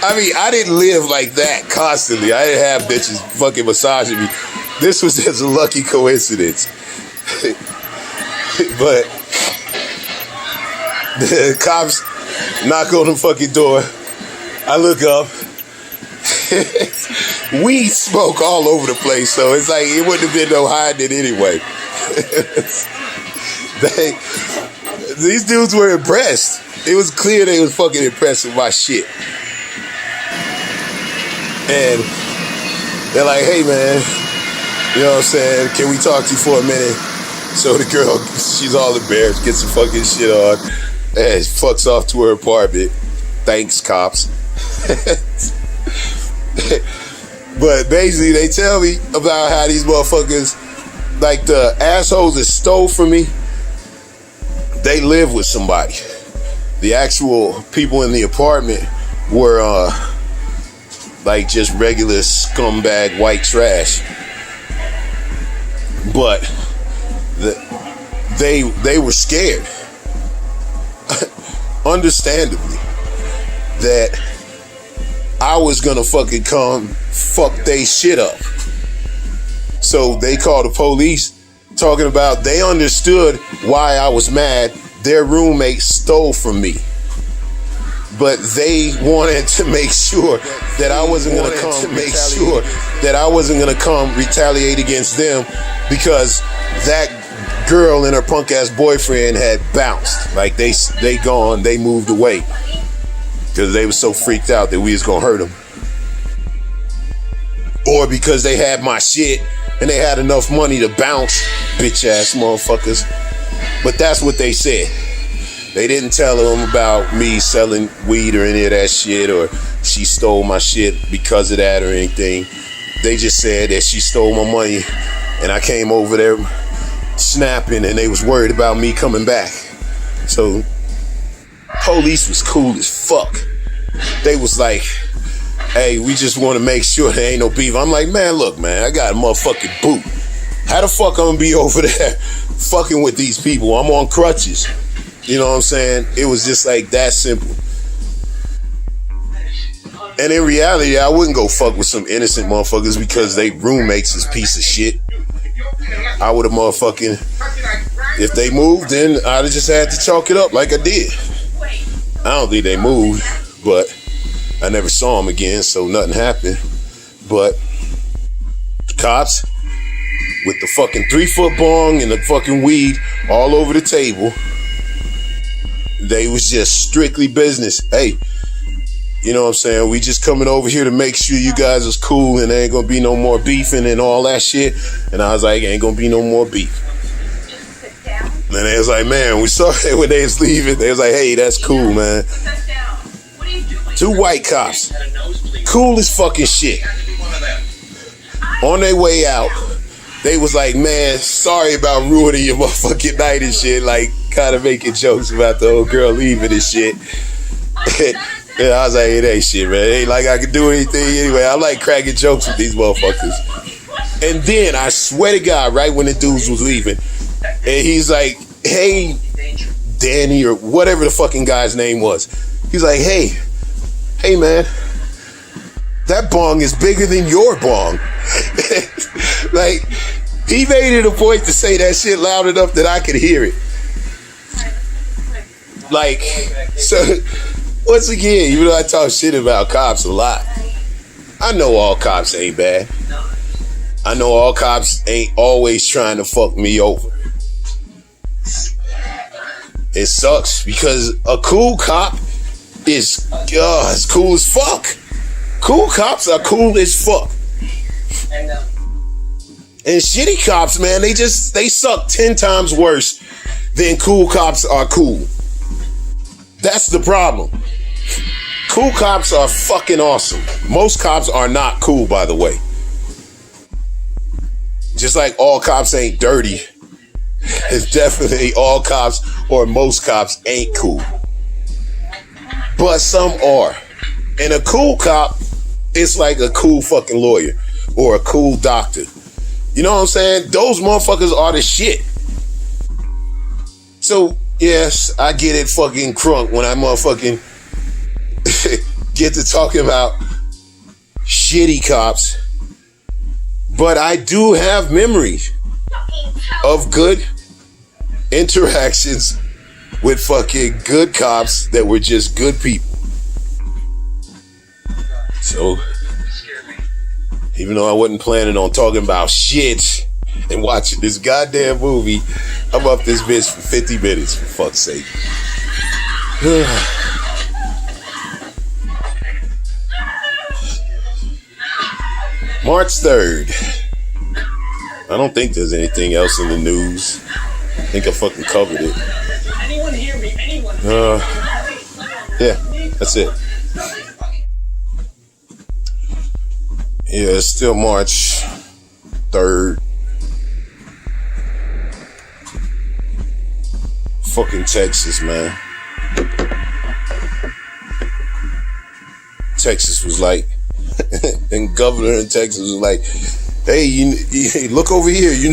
[SPEAKER 1] I mean, I didn't live like that constantly. I didn't have bitches fucking massaging me. This was just a lucky coincidence. But the cops knock on the fucking door. I look up. Weed smoke all over the place, so it's like it wouldn't have been no hiding it anyway. These dudes were impressed. It was clear they was fucking impressed with my shit. And they're like, hey man, you know what I'm saying, can we talk to you for a minute? So the girl, she's all embarrassed, gets some fucking shit on, and fucks off to her apartment. Thanks, cops. But basically, they tell me about how these motherfuckers, like the assholes that stole from me, they live with somebody. The actual people in the apartment were like just regular scumbag white trash. But they were scared, understandably, that I was gonna fucking come fuck they shit up. So they called the police, talking about they understood why I was mad. Their roommate stole from me, but they wanted to make sure that I wasn't gonna come retaliate against them, because that girl and her punk ass boyfriend had bounced. Like they moved away. Because they were so freaked out that we was gonna hurt them. Or because they had my shit and they had enough money to bounce, bitch ass motherfuckers. But that's what they said. They didn't tell them about me selling weed or any of that shit, or she stole my shit because of that or anything. They just said that she stole my money and I came over there snapping and they was worried about me coming back. So police was cool as fuck. They was like, hey, we just want to make sure there ain't no beef. I'm like, man, look, man, I got a motherfucking boot. How the fuck I'm gonna be over there fucking with these people? I'm on crutches. You know what I'm saying? It was just like that simple. And in reality, I wouldn't go fuck with some innocent motherfuckers because they roommates is piece of shit. I would have motherfucking, if they moved, then I'd have just had to chalk it up like I did. I don't think they moved, but I never saw them again, so nothing happened. But the cops with the fucking 3-foot bong and the fucking weed all over the table, they was just strictly business. Hey, you know what I'm saying? We just coming over here to make sure you guys is cool and there ain't gonna be no more beefing and all that shit. And I was like, ain't gonna be no more beef. And they was like, man, we saw it when they was leaving. They was like, hey, that's cool, man. 2 white cops, cool as fucking shit. On their way out, they was like, man, sorry about ruining your motherfucking night and shit. Like, kind of making jokes about the old girl leaving and shit. And I was like, it ain't shit, man. It ain't like I could do anything anyway. I like cracking jokes with these motherfuckers. And then, I swear to God, right when the dudes was leaving, and he's like, hey, Danny, or whatever the fucking guy's name was. He's like, hey, man, that bong is bigger than your bong. Like, he made it a point to say that shit loud enough that I could hear it. Like, so, once again, even though I talk shit about cops a lot, I know all cops ain't bad. I know all cops ain't always trying to fuck me over. It sucks because a cool cop is cool as fuck. Cool cops are cool as fuck. And shitty cops, man, they suck 10 times worse than cool cops are cool. That's the problem. Cool cops are fucking awesome. Most cops are not cool, by the way. Just like all cops ain't dirty. It's definitely all cops or most cops ain't cool. But some are. And a cool cop is like a cool fucking lawyer or a cool doctor. You know what I'm saying? Those motherfuckers are the shit. So, yes, I get it fucking crunk when I motherfucking get to talking about shitty cops. But I do have memories of good interactions with fucking good cops that were just good people. So, even though I wasn't planning on talking about shit and watching this goddamn movie, I'm up this bitch for 50 minutes, for fuck's sake. March 3rd. I don't think there's anything else in the news. I think I fucking covered it.
[SPEAKER 3] Anyone hear me? Anyone?
[SPEAKER 1] Yeah, that's it. Yeah, it's still March 3rd. Fucking Texas, man. Texas was like, and governor in Texas was like, hey, you look over here. You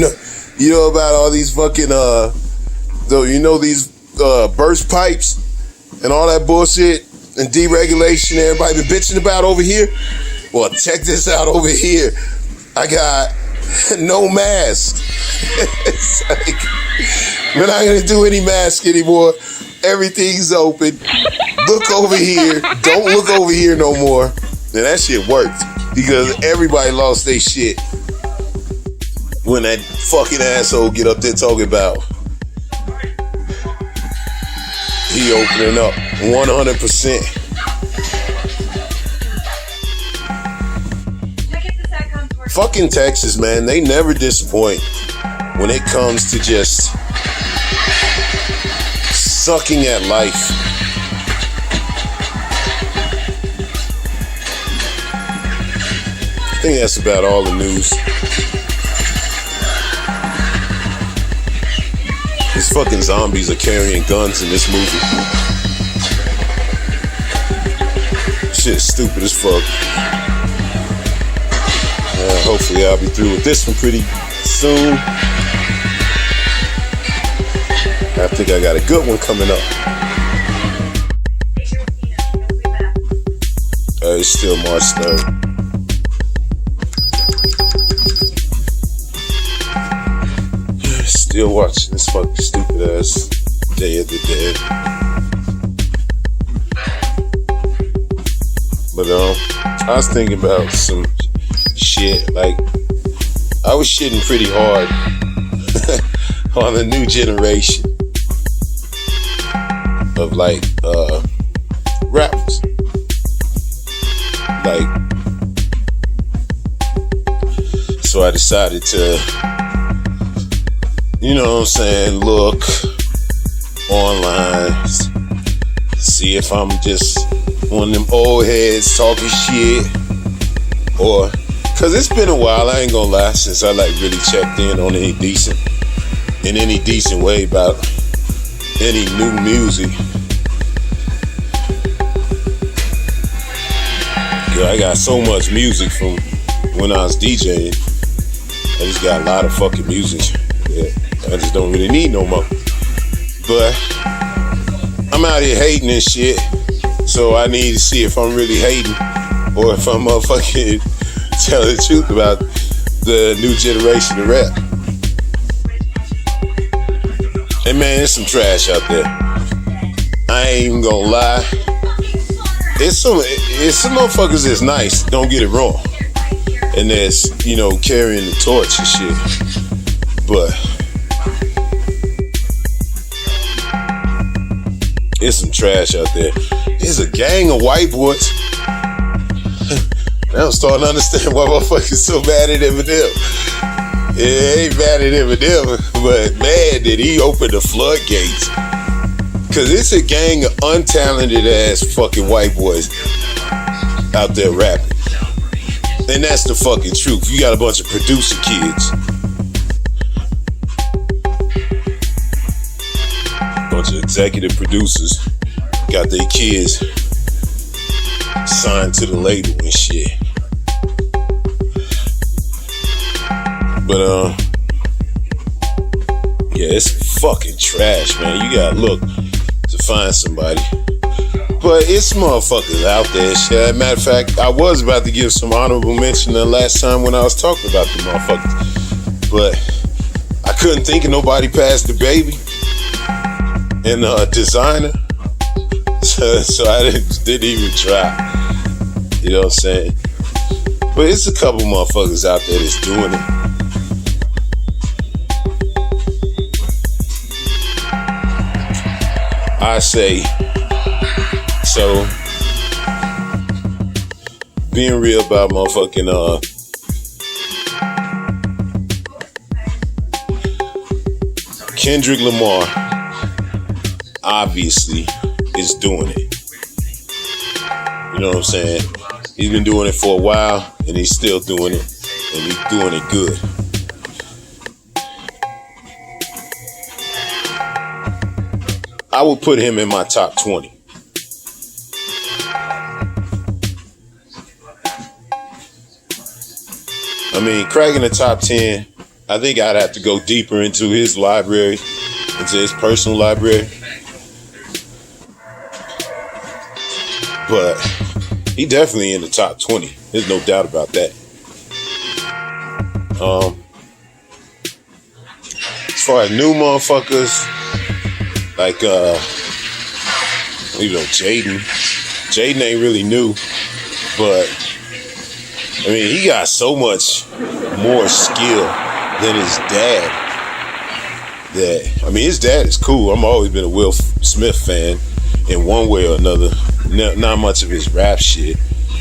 [SPEAKER 1] know about all these fucking these burst pipes and all that bullshit and deregulation everybody been bitching about over here. Well, check this out over here. I got no mask. It's like, we're not gonna do any mask anymore. Everything's open. Look over here. Don't look over here no more. And that shit worked because everybody lost their shit when that fucking asshole get up there talking about he opening up 100%. Fucking Texas, man, they never disappoint when it comes to just sucking at life. I think that's about all the news. These fucking zombies are carrying guns in this movie. Shit's stupid as fuck. Hopefully I'll be through with this one pretty soon. I think I got a good one coming up. It's still March 3rd. Still watching this fucking stupid ass Day of the Dead. But I was thinking about some shit. Like, I was shitting pretty hard on the new generation of like rappers. Like, so I decided to, you know what I'm saying, look online, see if I'm just one of them old heads talking shit, or Cause it's been a while, I ain't gonna lie, since I like really checked in on any decent way about any new music. I got so much music from when I was DJing. I just got a lot of fucking music that I just don't really need no more. But I'm out here hating and shit, so I need to see if I'm really hating or if I'm motherfucking telling the truth about the new generation of rap. And man, there's some trash out there. I ain't even gonna lie. It's some motherfuckers that's nice, don't get it wrong. And that's, carrying the torch and shit. But it's some trash out there. There's a gang of white boys. Now I'm starting to understand why motherfuckers so mad at Eminem. Yeah, ain't mad at Eminem, but man, did he open the floodgates. Cause it's a gang of untalented ass fucking white boys out there rapping. And that's the fucking truth. You got a bunch of producer kids. Bunch of executive producers got their kids signed to the label and shit. But yeah, it's fucking trash, man. You gotta look to find somebody. But it's motherfuckers out there, shit. Matter of fact, I was about to give some honorable mention the last time when I was talking about the motherfuckers. But I couldn't think of nobody past the baby and Designer. So I didn't even try. You know what I'm saying? But it's a couple motherfuckers out there that's doing it. I say, so being real about motherfucking Kendrick Lamar obviously is doing it. You know what I'm saying? He's been doing it for a while and he's still doing it, and he's doing it good. I would put him in my top 20. I mean, cracking the top 10, I think I'd have to go deeper into his library, into his personal library. But he definitely in the top 20. There's no doubt about that. As far as new motherfuckers, like, Jaden ain't really new, but, I mean, he got so much more skill than his dad that, I mean, his dad is cool. I've always been a Will Smith fan in one way or another. Not much of his rap shit,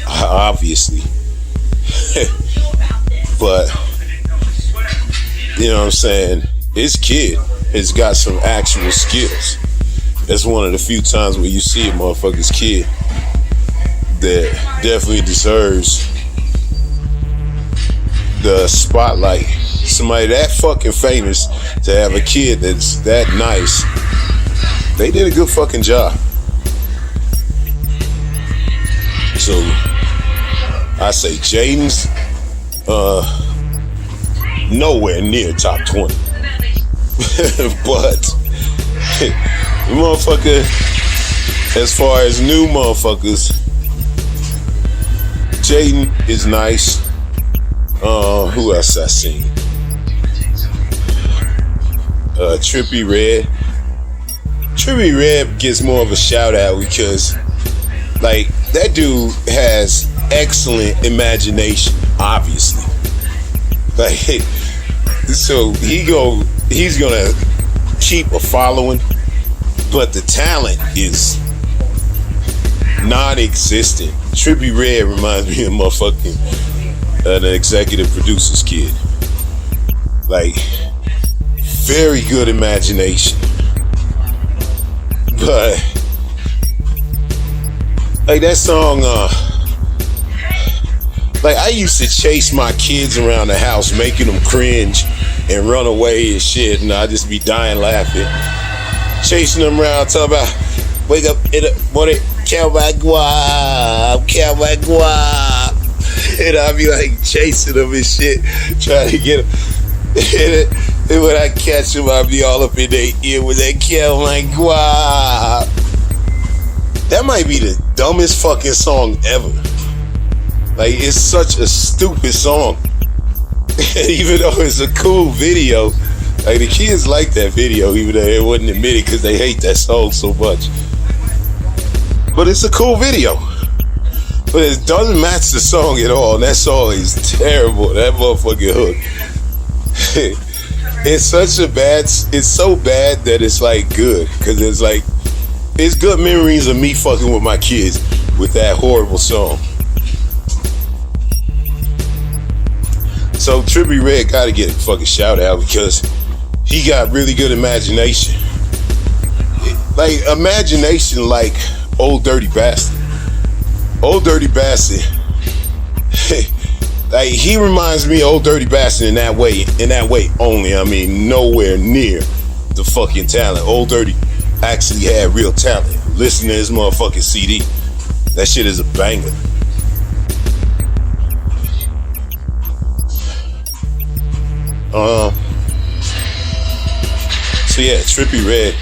[SPEAKER 1] obviously. But, you know what I'm saying? His kid has got some actual skills. That's one of the few times where you see a motherfucker's kid that definitely deserves the spotlight. Somebody that fucking famous to have a kid that's that nice. They did a good fucking job. So I say Jaden's nowhere near top 20. But motherfucker, as far as new motherfuckers, Jaden is nice. Who else I seen? Trippie Redd. Trippie Redd gets more of a shout out because, like, that dude has excellent imagination, obviously. Like, so he's gonna keep a following, but the talent is non-existent. Trippie Redd reminds me of motherfucking an executive producer's kid. Like, very good imagination, but like that song, Like, I used to chase my kids around the house, making them cringe and run away and shit, and I'd just be dying laughing. Chasing them around, talking about, wake up in the morning, count my guap, count my guap. And I'd be like chasing them and shit, trying to get them. And when I catch them, I'd be all up in their ear with that count my guap. That might be the dumbest fucking song ever. Like, it's such a stupid song. Even though it's a cool video. Like, the kids like that video, even though they wouldn't admit it because they hate that song so much. But it's a cool video. But it doesn't match the song at all. That song is terrible. That motherfucking hook. It's so bad that it's like good. Because it's like, it's good memories of me fucking with my kids with that horrible song. So Trippie Redd gotta get a fucking shout out because he got really good imagination. Like, imagination like Old Dirty Bastard. Old Dirty Bastard. Like, he reminds me of Old Dirty Bastard in that way only. I mean, nowhere near the fucking talent. Old Dirty actually had real talent. Listen to his motherfucking CD. That shit is a banger. So yeah, Trippie Redd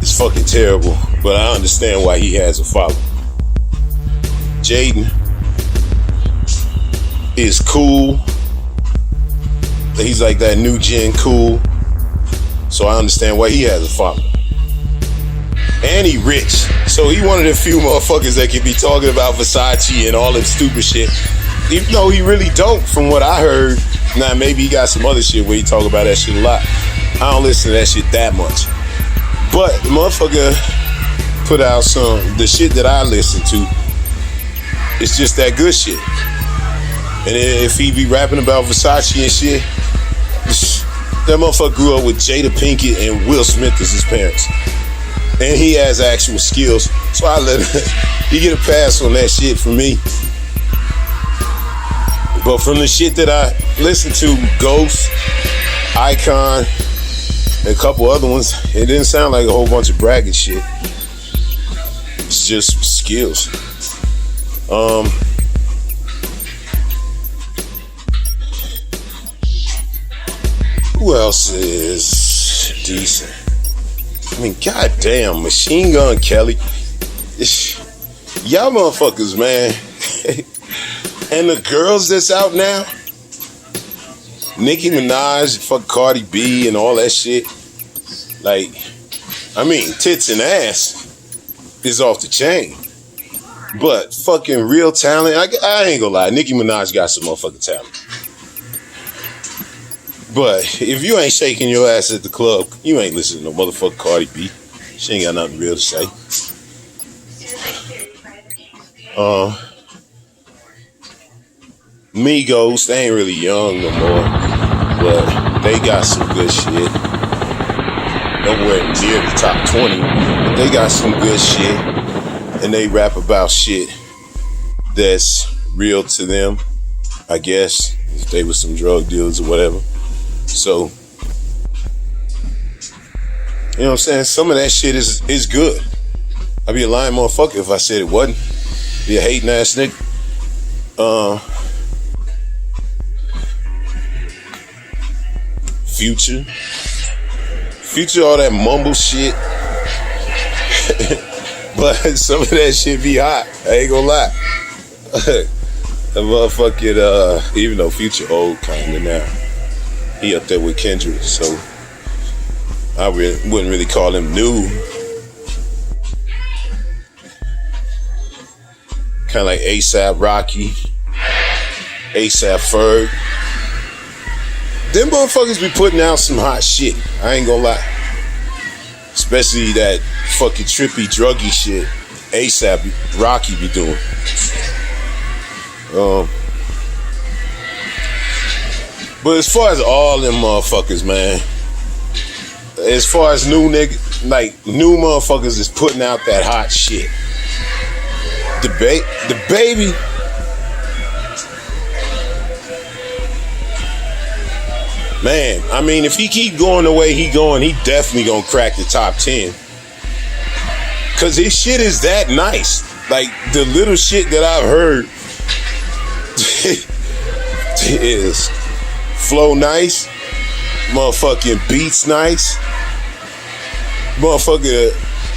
[SPEAKER 1] is fucking terrible, but I understand why he has a following. Jaden is cool. He's like that new gen cool. So I understand why he has a following. And he rich. So he one of the few motherfuckers that can be talking about Versace and all that stupid shit. Even though he really don't, from what I heard. Now, maybe he got some other shit where he talk about that shit a lot. I don't listen to that shit that much. But the motherfucker put out the shit that I listen to. It's just that good shit. And if he be rapping about Versace and shit, that motherfucker grew up with Jada Pinkett and Will Smith as his parents. And he has actual skills. So I let him, he get a pass on that shit from me. But from the shit that I listened to, Ghost, Icon, and a couple other ones, it didn't sound like a whole bunch of bragging shit. It's just skills. Who else is decent? I mean, goddamn, Machine Gun Kelly. Y'all motherfuckers, man. And the girls that's out now, Nicki Minaj, fuck Cardi B and all that shit. Like, I mean, tits and ass is off the chain. But fucking real talent, I ain't gonna lie, Nicki Minaj got some motherfucking talent. But if you ain't shaking your ass at the club, you ain't listening to no motherfucking Cardi B. She ain't got nothing real to say. Migos, they ain't really young no more, but they got some good shit. Nowhere near the top 20, but they got some good shit, and they rap about shit that's real to them, I guess, if they were some drug dealers or whatever. So, you know what I'm saying? Some of that shit is good. I'd be a lying motherfucker if I said it wasn't. Be a hating ass nigga. Future, all that mumble shit. But some of that shit be hot. I ain't gonna lie. The motherfucking, even though Future old kinda now, he up there with Kendrick, so I wouldn't really call him new. Kinda like ASAP Rocky, ASAP Ferg. Them motherfuckers be putting out some hot shit. I ain't gonna lie. Especially that fucking trippy, druggy shit ASAP Rocky be doing. But as far as all them motherfuckers, man, as far as new motherfuckers is putting out that hot shit. The baby, Man, I mean, if he keep going the way he going, he definitely gonna crack the top 10. Cause his shit is that nice. Like the little shit that I've heard is flow nice, motherfucking beats nice, motherfucker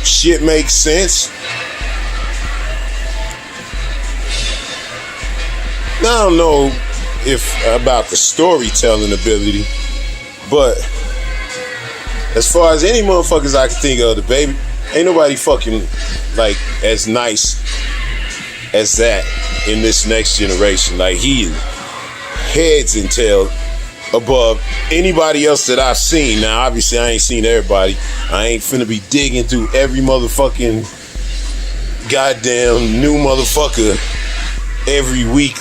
[SPEAKER 1] shit makes sense. Now, I don't know if about the storytelling ability, but as far as any motherfuckers I can think of, the baby, ain't nobody fucking like as nice as that in this next generation. Like he is heads and tails above anybody else that I've seen. Now, obviously, I ain't seen everybody. I ain't finna be digging through every motherfucking goddamn new motherfucker every week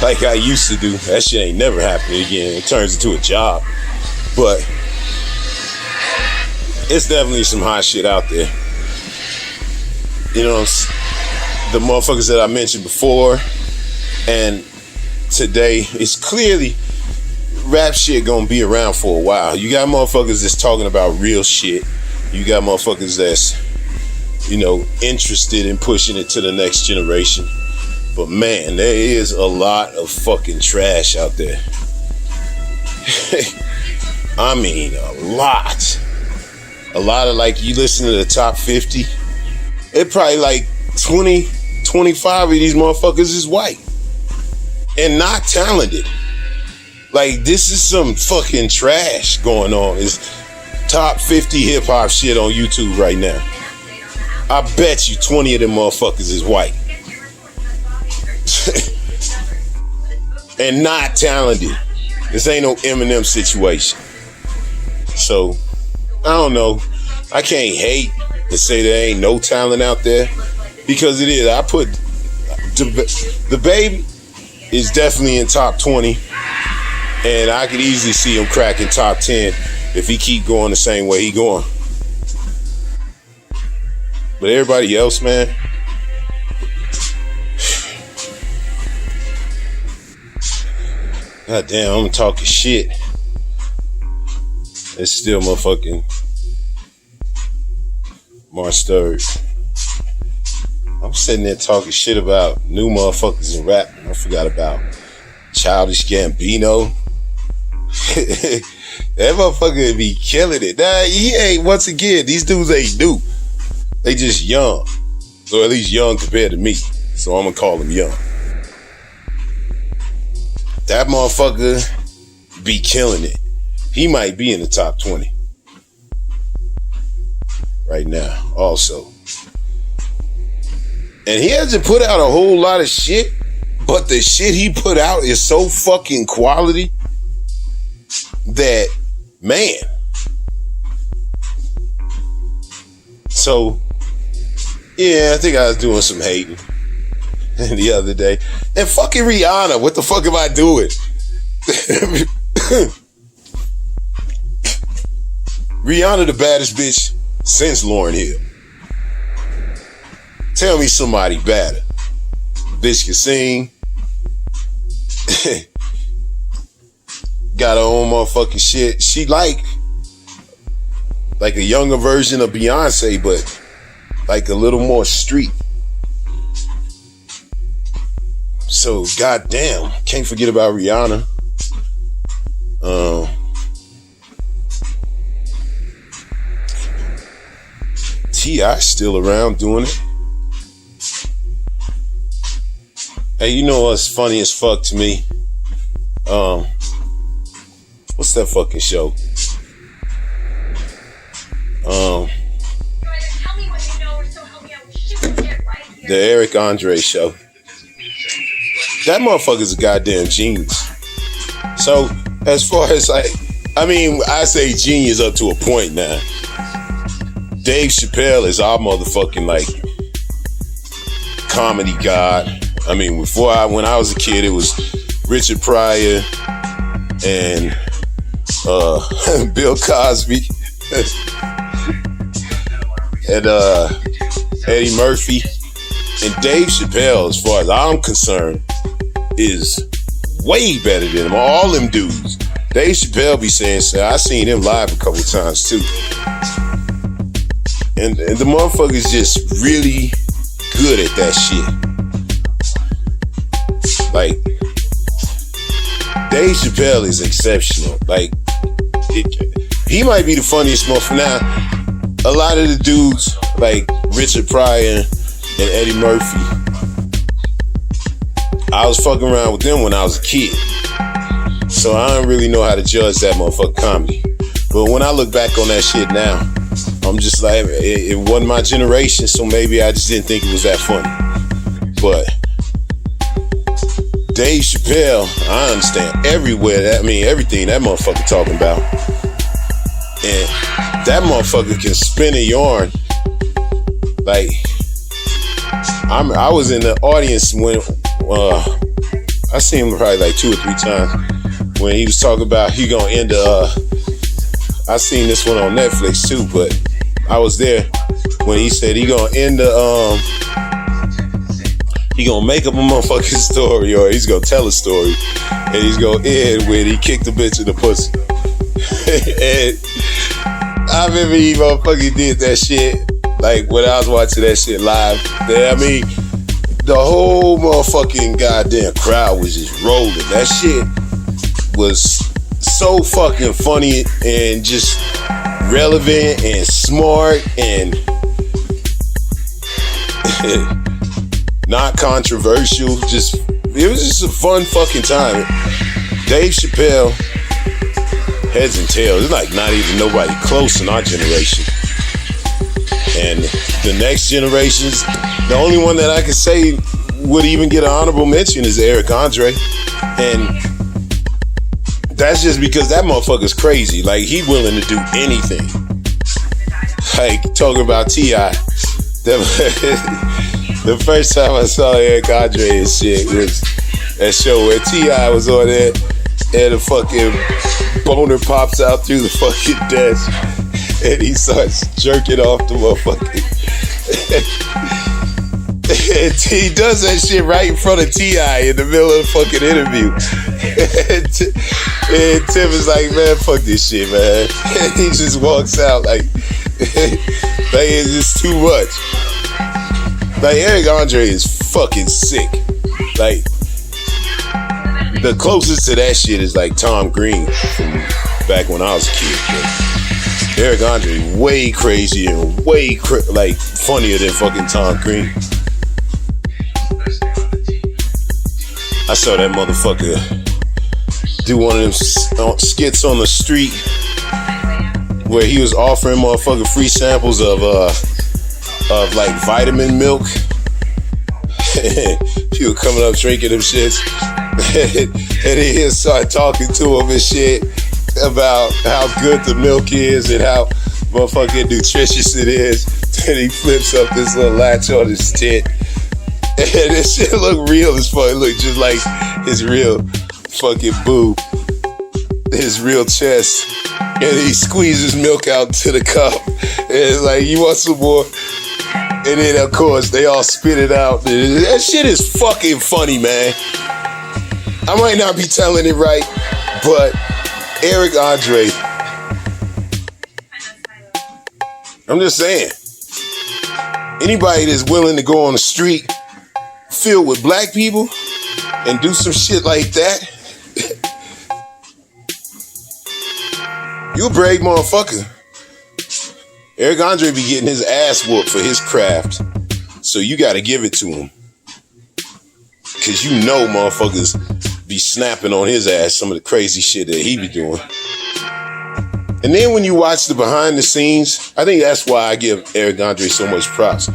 [SPEAKER 1] like I used to do. That shit ain't never happening again. It turns into a job. But it's definitely some hot shit out there. You know, the motherfuckers that I mentioned before and today, it's clearly rap shit gonna be around for a while. You got motherfuckers that's talking about real shit. You got motherfuckers that's, you know, interested in pushing it to the next generation. But man, there is a lot of fucking trash out there. I mean, a lot. A lot of, like, you listen to the top 50, it probably like 20, 25 of these motherfuckers is white. And not talented. Like, this is some fucking trash going on. It's top 50 hip hop shit on YouTube right now. I bet you 20 of them motherfuckers is white. And not talented. This ain't no Eminem situation. So, I don't know. I can't hate and say there ain't no talent out there, because it is. I put the baby is definitely in top 20, and I could easily see him cracking top 10 if he keep going the same way he going. But everybody else, man, god damn, I'm talking shit. It's still motherfucking March 3rd. I'm sitting there talking shit about new motherfuckers in rap. I forgot about Childish Gambino. That motherfucker be killing it. Nah, he ain't, once again, these dudes ain't new. They just young. Or at least young compared to me. So I'm gonna call him young. That motherfucker be killing it. He might be in the top 20 right now also. And he hasn't put out a whole lot of shit, but the shit he put out is so fucking quality that, man. So, yeah, I think I was doing some hating the other day. And fucking Rihanna, what the fuck am I doing? Rihanna the baddest bitch since Lauryn Hill. Tell me somebody better. Bitch can sing. Got her own motherfucking shit. She like a younger version of Beyonce, but like a little more street. So goddamn, can't forget about Rihanna. T.I. still around doing it. Hey, you know what's funny as fuck to me? What's that fucking show? The Eric Andre show. That motherfucker's a goddamn genius. So, as far as I say genius up to a point now. Dave Chappelle is our motherfucking, like, comedy god. I mean, when I was a kid, it was Richard Pryor and Bill Cosby and Eddie Murphy. And Dave Chappelle, as far as I'm concerned, is way better than them. All them dudes. Dave Chappelle be saying so. I seen him live a couple times too. And the motherfucker's just really good at that shit. Like, Dave Chappelle is exceptional. Like, he might be the funniest motherfucker. Now, a lot of the dudes, like Richard Pryor and Eddie Murphy, I was fucking around with them when I was a kid. So I don't really know how to judge that motherfucker comedy. But when I look back on that shit now, I'm just like, it wasn't my generation, so maybe I just didn't think it was that funny. But Dave Chappelle, I understand everything that motherfucker talking about. And that motherfucker can spin a yarn. Like, I was in the audience when I seen him probably like 2 or 3 times when he was talking about he gonna end I seen this one on Netflix too, but I was there when he said he gonna end he gonna make up a motherfucking story, or he's gonna tell a story, and he's gonna end with he kicked the bitch in the pussy. And I remember he motherfucking did that shit, like when I was watching that shit live. I mean, the whole motherfucking goddamn crowd was just rolling. That shit was so fucking funny and just relevant and smart and not controversial. It was just a fun fucking time. Dave Chappelle, heads and tails. It's like not even nobody close in our generation. And the next generations, the only one that I could say would even get an honorable mention is Eric Andre. And that's just because that motherfucker's crazy. Like, he willing to do anything. Like, talking about T.I. The first time I saw Eric Andre and shit was that show where T.I. was on there and the fucking boner pops out through the fucking desk and he starts jerking off the motherfucker. And he does that shit right in front of T.I. in the middle of the fucking interview. And Tim is like, man, fuck this shit, man. And he just walks out like it's just too much. Like, Eric Andre is fucking sick. Like, the closest to that shit is like Tom Green from back when I was a kid. But Eric Andre way crazier and way funnier than fucking Tom Green. I saw that motherfucker do one of them skits on the street where he was offering motherfucker free samples of like vitamin milk. People coming up drinking them shits. And then he'll start talking to him and shit about how good the milk is and how motherfucking nutritious it is. Then he flips up this little latch on his tit. And this shit look real as fuck. It look just like his real fucking boob. His real chest. And he squeezes milk out to the cup. And it's like, you want some more? And then, of course, they all spit it out. That shit is fucking funny, man. I might not be telling it right, but Eric Andre, I'm just saying, anybody that's willing to go on the street filled with black people and do some shit like that, you a brave motherfucker. Eric Andre be getting his ass whooped for his craft, so you gotta give it to him. Cause you know motherfuckers be snapping on his ass some of the crazy shit that he be doing. And then when you watch the behind the scenes, I think that's why I give Eric Andre so much props.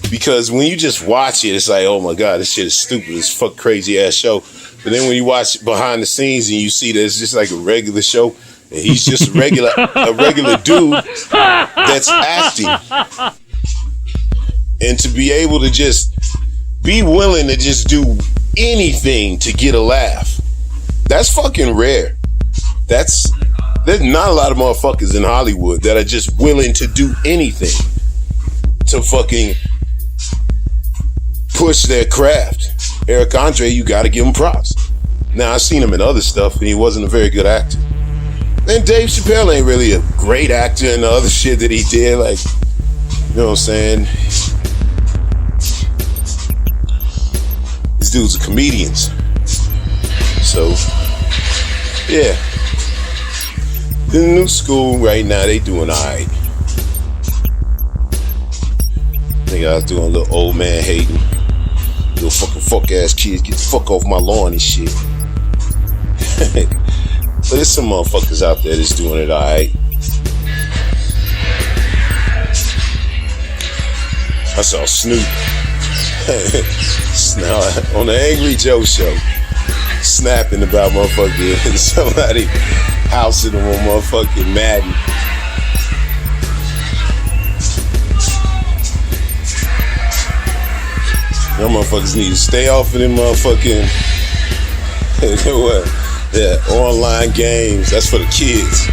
[SPEAKER 1] Because when you just watch it, it's like, oh my God, this shit is stupid. It's a fuck crazy ass show. But then when you watch behind the scenes and you see that it's just like a regular show, and he's just a regular dude that's acting. And to be able to just be willing to just do anything to get a laugh, that's fucking rare. There's not a lot of motherfuckers in Hollywood that are just willing to do anything to fucking push their craft. Eric Andre, you gotta give him props. Now, I've seen him in other stuff and he wasn't a very good actor. And Dave Chappelle ain't really a great actor in the other shit that he did. Like, you know what I'm saying? These dudes are comedians. So, yeah. The new school right now, they doing alright. I think I was doing a little old man hating. Little fuck ass kids, get the fuck off my lawn and shit. But there's some motherfuckers out there that's doing it alright. I saw Snoop on the Angry Joe show snapping about motherfucking somebody housing him on motherfucking Madden. Them motherfuckers need to stay off of them motherfucking what? Yeah, online games. That's for the kids.